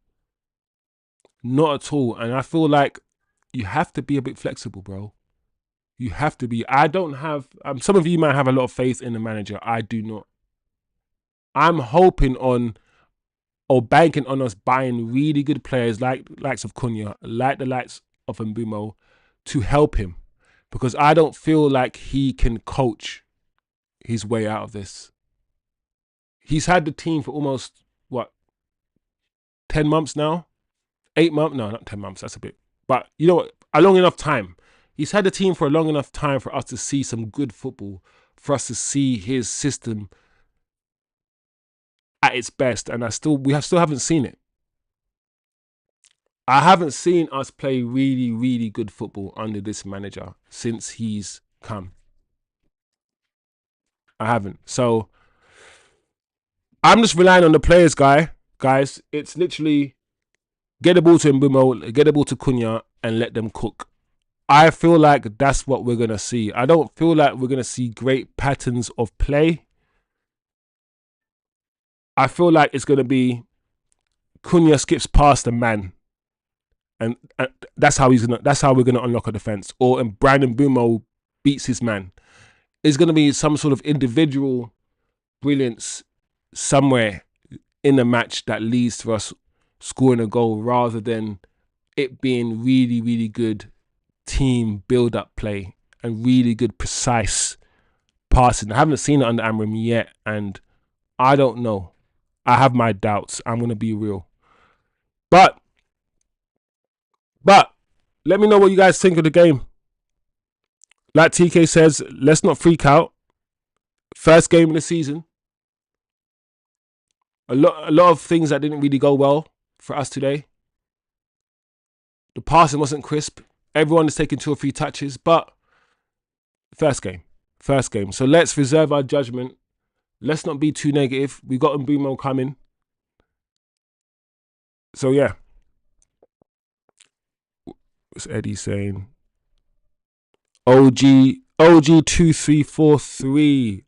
Not at all. And I feel like you have to be a bit flexible, bro. You have to be. I don't have... some of you might have a lot of faith in the manager. I do not. I'm hoping on or banking on us buying really good players like likes of Cunha, like the likes of Mbumo, to help him. Because I don't feel like he can coach his way out of this. He's had the team for almost, 10 months now? 8 months? No, not 10 months. That's a bit. But you know what? A long enough time. He's had the team for a long enough time for us to see some good football, for us to see his system at its best. And still haven't seen it. I haven't seen us play really, really good football under this manager since he's come. I haven't. So I'm just relying on the players, guys. It's literally get the ball to Mbumo, get the ball to Cunha, and let them cook. I feel like that's what we're going to see. I don't feel like we're going to see great patterns of play. I feel like it's going to be Cunha skips past a man, and that's how we're gonna unlock a defense. Or and Brandon Bumo beats his man. It's gonna be some sort of individual brilliance somewhere in the match that leads to us scoring a goal, rather than it being really, really good team build-up play and really good precise passing. I haven't seen it under Amram yet, and I don't know. I have my doubts. I'm gonna be real, but let me know what you guys think of the game. Like TK says, let's not freak out. First game of the season. A lot of things that didn't really go well for us today. The passing wasn't crisp. Everyone is taking 2 or 3 touches, but first game. So let's reserve our judgment. Let's not be too negative. We got Mbumo coming. So yeah. What's Eddie saying? OG 2343.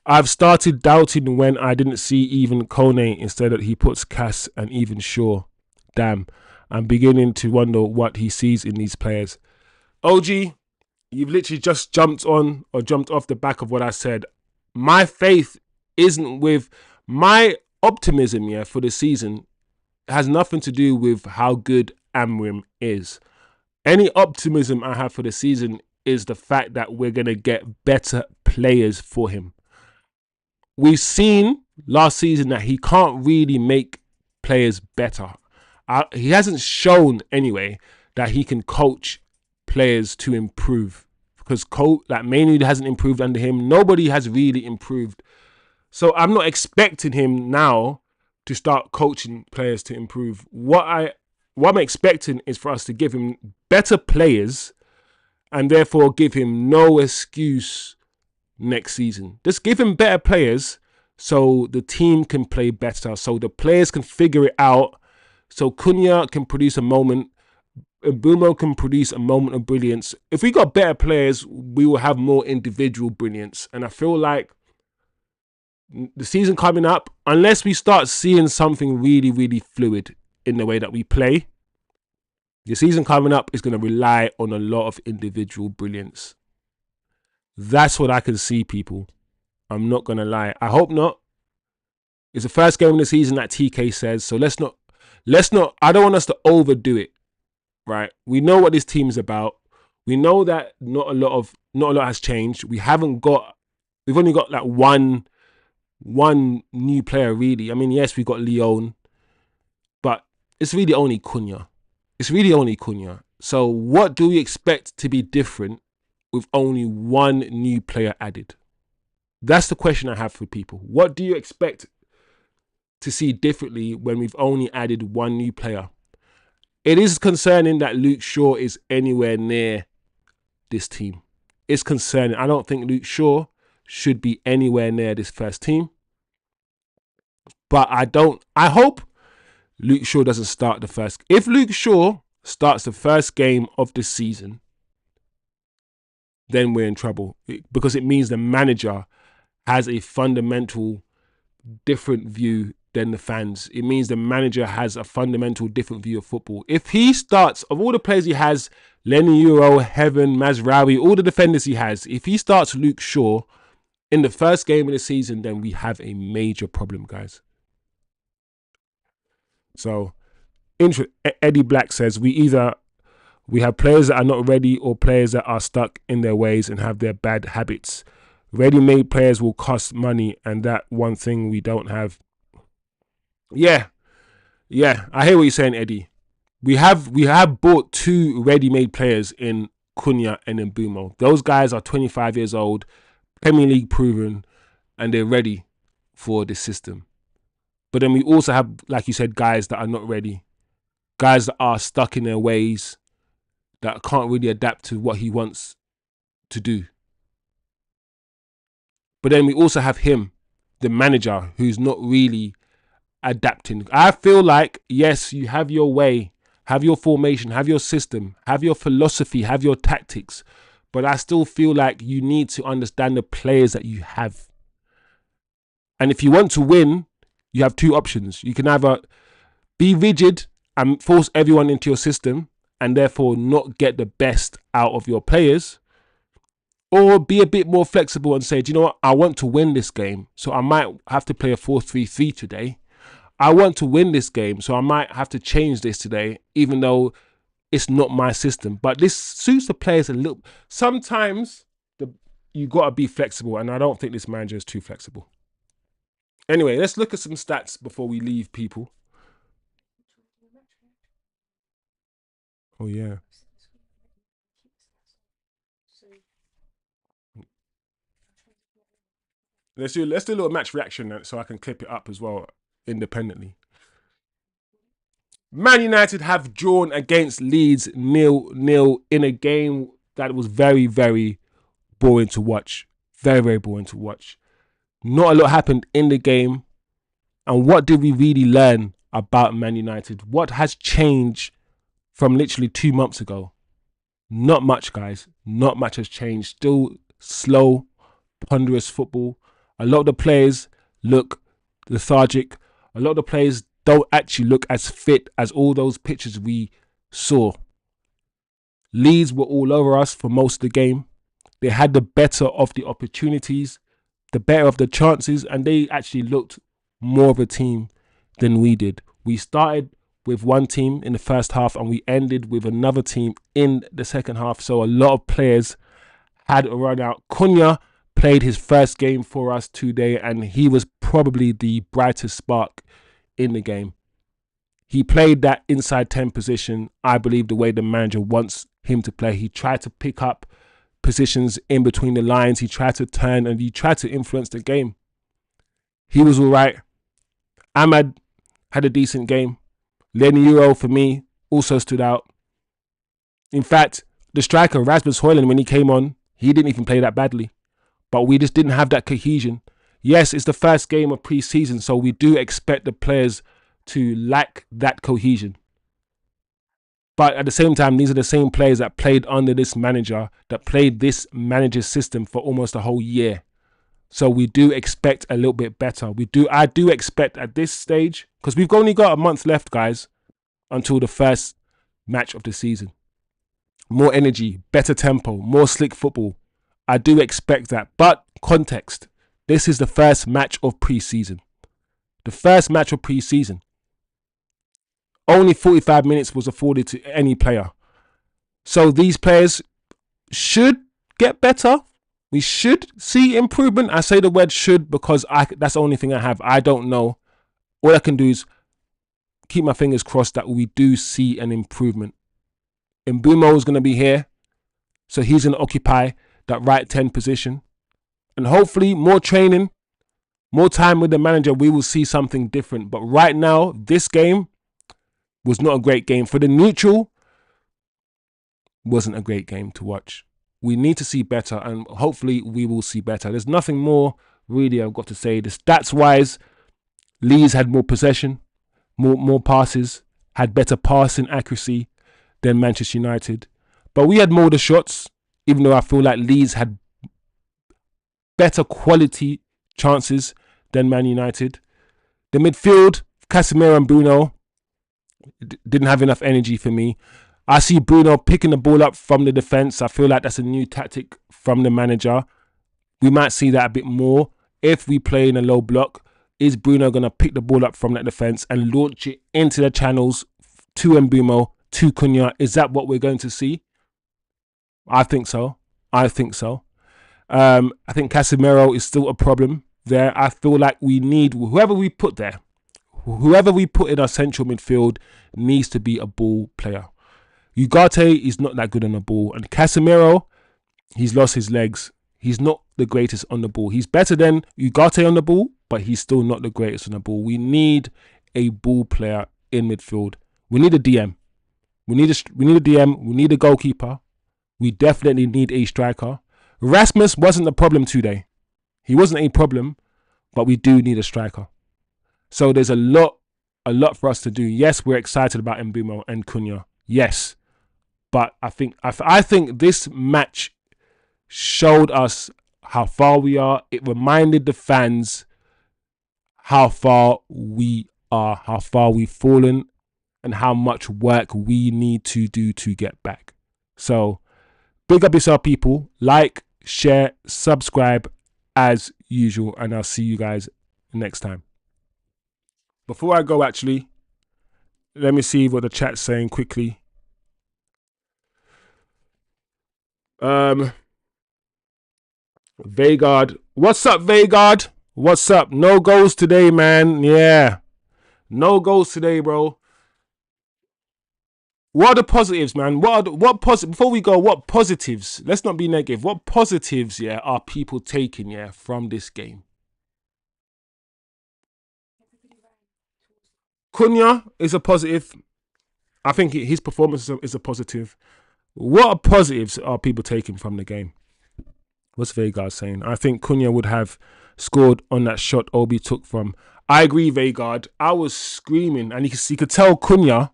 I've started doubting when I didn't see even Kone instead that he puts Cass and even Shaw. Damn, I'm beginning to wonder what he sees in these players. OG, you've literally just jumped on or jumped off the back of what I said. My faith isn't with my optimism for the season. It has nothing to do with how good Amram is. Any optimism I have for the season is the fact that we're going to get better players for him. We've seen last season that he can't really make players better. He hasn't shown anyway that he can coach players to improve, because Maynard hasn't improved under him. Nobody has really improved. So I'm not expecting him now to start coaching players to improve. What I'm expecting is for us to give him better players and therefore give him no excuse next season. Just give him better players so the team can play better, so the players can figure it out, so Cunha can produce a moment, Bumo can produce a moment of brilliance. If we got better players, we will have more individual brilliance. And I feel like the season coming up, unless we start seeing something really, really fluid in the way that we play, the season coming up is going to rely on a lot of individual brilliance. That's what I can see, people. I'm not going to lie. I hope not. It's the first game of the season, that TK says. So let's not, I don't want us to overdo it, right? We know what this team is about. We know that not a lot has changed. We've only got like one new player, really. I mean, yes, we got Leon, but it's really only Cunha. So what do we expect to be different with only one new player added? That's the question I have for people. What do you expect to see differently when we've only added one new player? It is concerning that Luke Shaw is anywhere near this team. It's concerning. I don't think Luke Shaw should be anywhere near this first team. But I hope Luke Shaw doesn't start the first. If Luke Shaw starts the first game of the season, then we're in trouble, because it means the manager has a fundamental different view than the fans. It means the manager has a fundamental different view of football. If he starts, of all the players he has, Leny, Yoro, Heaton, Mazraoui, all the defenders he has, if he starts Luke Shaw in the first game of the season, then we have a major problem, guys. So, Eddie Black says, we have players that are not ready or players that are stuck in their ways and have their bad habits. Ready-made players will cost money, and that one thing we don't have. Yeah, I hear what you're saying, Eddie. We have bought 2 ready-made players in Cunha and in Bumo. Those guys are 25 years old, Premier League proven, and they're ready for the system. But then we also have, like you said, guys that are not ready. Guys that are stuck in their ways, that can't really adapt to what he wants to do. But then we also have him, the manager, who's not really adapting. I feel like, yes, you have your way, have your formation, have your system, have your philosophy, have your tactics. But I still feel like you need to understand the players that you have. And if you want to win, you have 2 options. You can either be rigid and force everyone into your system and therefore not get the best out of your players, or be a bit more flexible and say, do you know what, I want to win this game, so I might have to play a 4-3-3 today. I want to win this game, so I might have to change this today, even though it's not my system. But this suits the players a little. Sometimes you got to be flexible, and I don't think this manager is too flexible. Anyway, let's look at some stats before we leave, people. Oh, yeah. Let's do a little match reaction so I can clip it up as well independently. Man United have drawn against Leeds 0-0 in a game that was very, very boring to watch. Very, very boring to watch. Not a lot happened in the game. And what did we really learn about Man United? What has changed from literally 2 months ago? Not much, guys. Not much has changed. Still slow, ponderous football. A lot of the players look lethargic. A lot of the players don't actually look as fit as all those pictures we saw. Leeds were all over us for most of the game. They had the better of the opportunities, the better of the chances, and they actually looked more of a team than we did. We started with one team in the first half and we ended with another team in the second half. So a lot of players had a run out. Cunha played his first game for us today and he was probably the brightest spark in the game. He played that inside 10 position, I believe, the way the manager wants him to play. He tried to pick up positions in between the lines. He tried to turn and he tried to influence the game. He was all right. Ahmad had a decent game. Leny Yoro, for me, also stood out. In fact, the striker, Rasmus Hojlund, when he came on, he didn't even play that badly. But we just didn't have that cohesion. Yes, it's the first game of pre-season, so we do expect the players to lack that cohesion. But at the same time, these are the same players that played under this manager, that played this manager's system for almost a whole year. So we do expect a little bit better. I do expect at this stage, because we've only got a month left, guys, until the first match of the season. More energy, better tempo, more slick football. I do expect that. But context, this is the first match of pre-season. The first match of pre-season. Only 45 minutes was afforded to any player. So these players should get better. We should see improvement. I say the word should because that's the only thing I have. I don't know. All I can do is keep my fingers crossed that we do see an improvement. Bruno is going to be here. So he's going to occupy that right 10 position. And hopefully more training, more time with the manager, we will see something different. But right now, this game was not a great game. For the neutral, wasn't a great game to watch. We need to see better, and hopefully we will see better. There's nothing more really I've got to say. The stats-wise, Leeds had more possession, more passes, had better passing accuracy than Manchester United. But we had more of the shots, even though I feel like Leeds had better quality chances than Man United. The midfield, Casemiro and Bruno, didn't have enough energy for me. I see Bruno picking the ball up from the defence. I feel like that's a new tactic from the manager. We might see that a bit more if we play in a low block. Is Bruno going to pick the ball up from that defence and launch it into the channels to Mbeumo, to Cunha? Is that what we're going to see? I think so. I think Casemiro is still a problem there. I feel like we need whoever we put there. Whoever we put in our central midfield needs to be a ball player. Ugarte is not that good on the ball. And Casemiro, he's lost his legs. He's not the greatest on the ball. He's better than Ugarte on the ball, but he's still not the greatest on the ball. We need a ball player in midfield. We need a DM. We need a DM. We need a goalkeeper. We definitely need a striker. Rasmus wasn't the problem today. He wasn't a problem, but we do need a striker. So there's a lot for us to do. Yes, we're excited about Mbeumo and Cunha. Yes. But I think this match showed us how far we are. It reminded the fans how far we are, how far we've fallen, and how much work we need to do to get back. So, big up yourself, people. Like, share, subscribe as usual, and I'll see you guys next time. Before I go, actually, let me see what the chat's saying quickly. Vegard. What's up, Vegard? What's up? No goals today, man. Yeah. No goals today, bro. What are the positives, man? Before we go, what positives? Let's not be negative. What positives, yeah, are people taking, yeah, from this game? Cunha is a positive. I think his performance is a positive. What positives are people taking from the game? What's Vegard saying? I think Cunha would have scored on that shot Obi took from. I agree, Vegard. I was screaming, and you could tell Cunha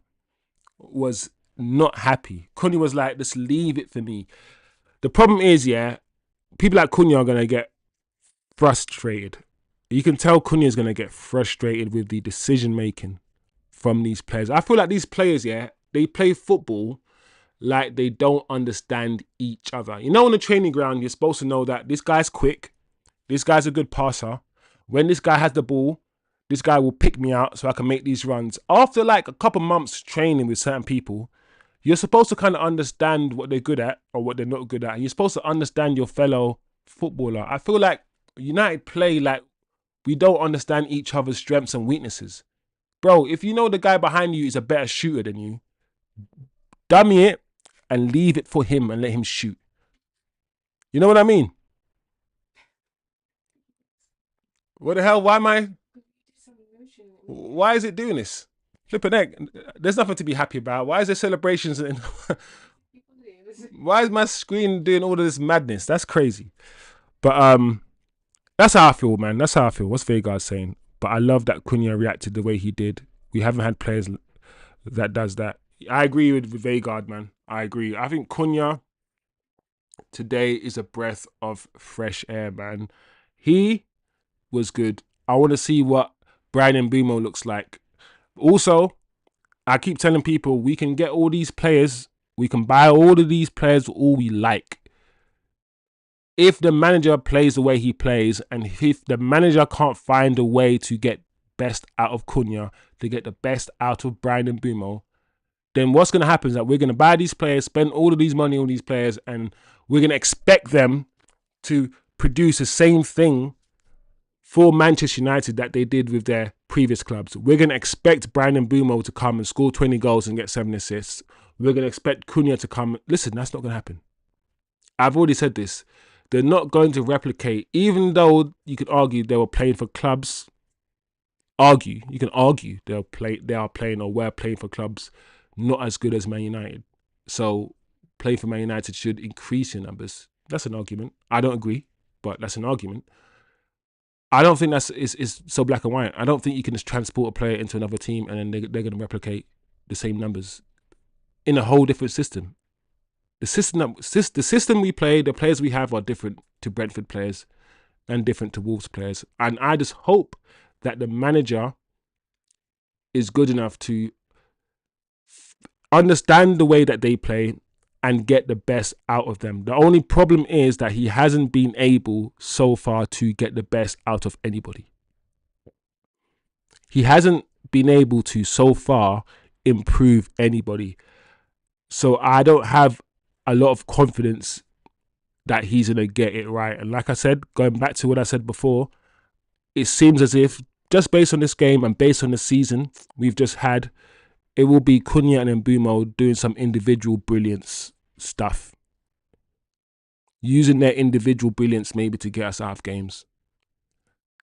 was not happy. Cunha was like, just leave it for me. The problem is, yeah, people like Cunha are going to get frustrated. You can tell Cunha is going to get frustrated with the decision making from these players. I feel like these players, yeah, they play football like they don't understand each other. You know, on the training ground, you're supposed to know that this guy's quick, this guy's a good passer. When this guy has the ball, this guy will pick me out so I can make these runs. After like a couple months training with certain people, you're supposed to kind of understand what they're good at or what they're not good at. And you're supposed to understand your fellow footballer. I feel like United play like we don't understand each other's strengths and weaknesses. Bro, if you know the guy behind you is a better shooter than you, dummy it and leave it for him and let him shoot. You know what I mean? What the hell? Why is it doing this? Flipping egg. There's nothing to be happy about. Why is there celebrations? Why is my screen doing all of this madness? That's crazy. But that's how I feel, man. That's how I feel. What's Vegard saying? But I love that Cunha reacted the way he did. We haven't had players that does that. I agree with Vegard, man. I agree. I think Cunha today is a breath of fresh air, man. He was good. I want to see what Bryan Mbeumo looks like. Also, I keep telling people we can get all these players. We can buy all of these players all we like. If the manager plays the way he plays, and if the manager can't find a way to get best out of Cunha, to get the best out of Bryan Mbeumo, then what's going to happen is that we're going to buy these players, spend all of these money on these players, and we're going to expect them to produce the same thing for Manchester United that they did with their previous clubs. We're going to expect Bryan Mbeumo to come and score 20 goals and get 7 assists. We're going to expect Cunha to come. Listen, that's not going to happen. I've already said this. They're not going to replicate, even though you could argue they were playing for clubs. You can argue they are playing or were playing for clubs not as good as Man United. So playing for Man United should increase your numbers. That's an argument. I don't agree, but that's an argument. I don't think that's is so black and white. I don't think you can just transport a player into another team and then they're going to replicate the same numbers in a whole different system. The system we play, the players we have are different to Brentford players and different to Wolves players. And I just hope that the manager is good enough to understand the way that they play and get the best out of them. The only problem is that he hasn't been able so far to get the best out of anybody. He hasn't been able to so far improve anybody. So I don't have a lot of confidence that he's going to get it right. And like I said, going back to what I said before, it seems as if just based on this game and based on the season we've just had, it will be Cunha and Mbeumo doing some individual brilliance stuff. Using their individual brilliance maybe to get us out of games.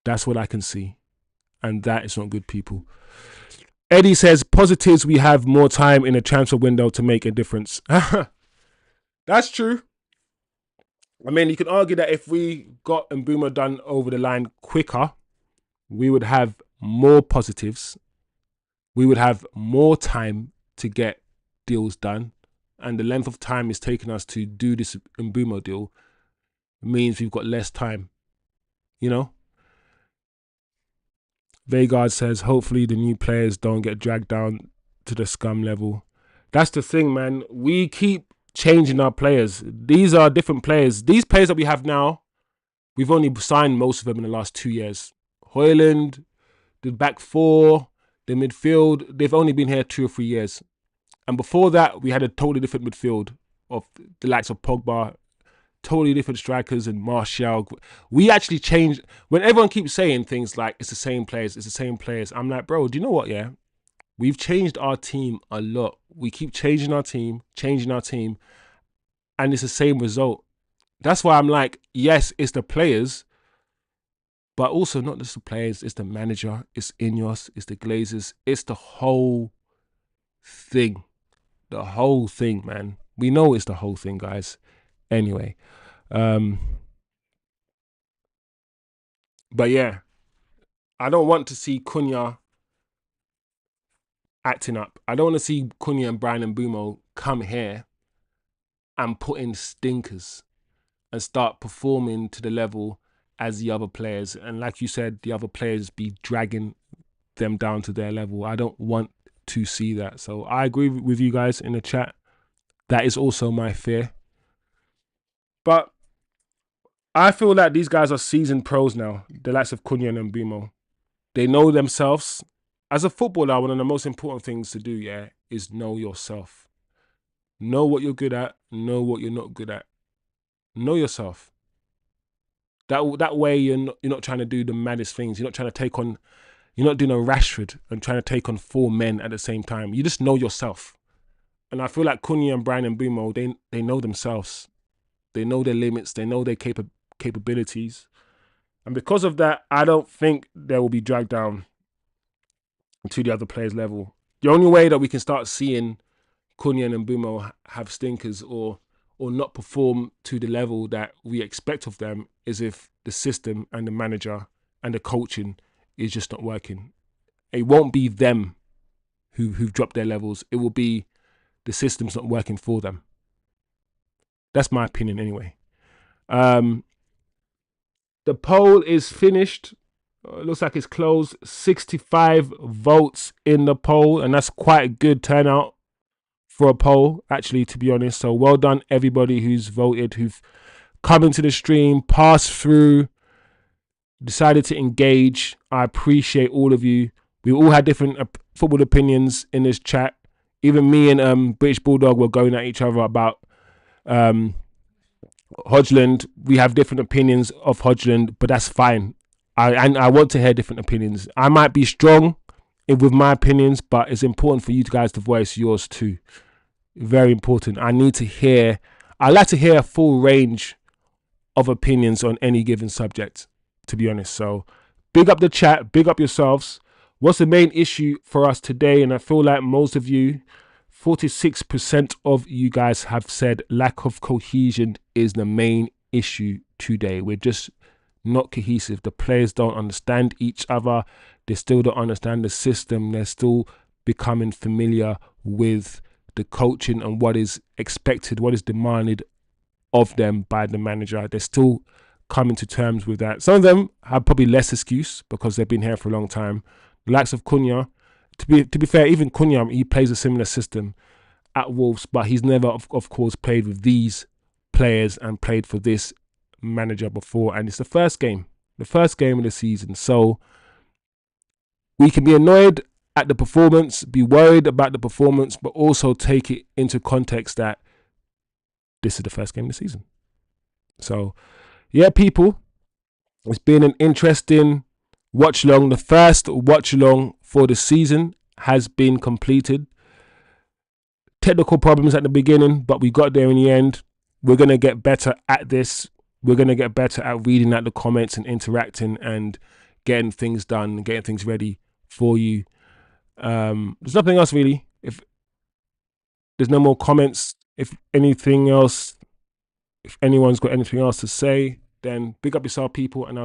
That's what I can see. And that is not good, people. Eddie says, positives, we have more time in a transfer window to make a difference. That's true. I mean, you can argue that if we got Mbeumo done over the line quicker, we would have more positives. We would have more time to get deals done. And the length of time it's taken us to do this Mbeumo deal means we've got less time. You know? Vegard says, hopefully the new players don't get dragged down to the scum level. That's the thing, man. We keep changing our players. These are different players. These players that we have now, we've only signed most of them in the last 2 years. Hojlund, the back four, the midfield, they've only been here 2 or 3 years. And before that, we had a totally different midfield of the likes of Pogba, totally different strikers and Martial. We actually changed. When everyone keeps saying things like, it's the same players, it's the same players, I'm like, bro, do you know what, yeah? We've changed our team a lot. We keep changing our team, and it's the same result. That's why I'm like, yes, it's the players, but also not just the players, it's the manager, it's Ineos, it's the Glazers, it's the whole thing. The whole thing, man. We know it's the whole thing, guys. Anyway. But yeah, I don't want to see Cunha acting up. I don't want to see Cunha and Brian and Bumo come here and put in stinkers and start performing to the level as the other players. And like you said, the other players be dragging them down to their level. I don't want to see that. So I agree with you guys in the chat. That is also my fear. But I feel like these guys are seasoned pros now, the likes of Cunha and Bumo. They know themselves. As a footballer, one of the most important things to do, yeah, is know yourself. Know what you're good at. Know what you're not good at. Know yourself. That way you're not trying to do the maddest things. You're not trying to take on, you're not doing a Rashford and trying to take on 4 men at the same time. You just know yourself. And I feel like Cunha and Brian and Bumo, they know themselves. They know their limits. They know their capabilities. And because of that, I don't think they will be dragged down to the other players' level. The only way that we can start seeing Cunha and Bumo have stinkers or not perform to the level that we expect of them is if the system and the manager and the coaching is just not working. It won't be them who've dropped their levels. It will be the system's not working for them. That's my opinion anyway. The poll is finished. It looks like it's closed. 65 votes in the poll, and that's quite a good turnout for a poll, actually, to be honest. So well done, everybody who's voted, who've come into the stream, passed through, decided to engage. I appreciate all of you. We all had different football opinions in this chat. Even me and British Bulldog were going at each other about Hojlund. We have different opinions of Hojlund, but that's fine. I want to hear different opinions. I might be strong with my opinions, but it's important for you guys to voice yours too. Very important. I like to hear a full range of opinions on any given subject, to be honest. So big up the chat, big up yourselves. What's the main issue for us today? And I feel like most of you, 46% of you guys have said lack of cohesion is the main issue today. We're just not cohesive. The players don't understand each other. They still don't understand the system. They're still becoming familiar with the coaching and what is expected, what is demanded of them by the manager. They're still coming to terms with that. Some of them have probably less excuse because they've been here for a long time. The likes of Cunha, to be fair, even Cunha, he plays a similar system at Wolves, but he's never, of course, played with these players and played for this manager before, and it's the first game of the season. So we can be annoyed at the performance, be worried about the performance, but also take it into context that this is the first game of the season. So yeah, people, it's been an interesting watch along. The first watch along for the season has been completed. Technical problems at the beginning, but we got there in the end. We're going to get better at this. We're going to get better at reading out the comments and interacting and getting things done, getting things ready for you. There's nothing else really. If there's no more comments, if anyone's got anything else to say, then big up yourself, people, and I'll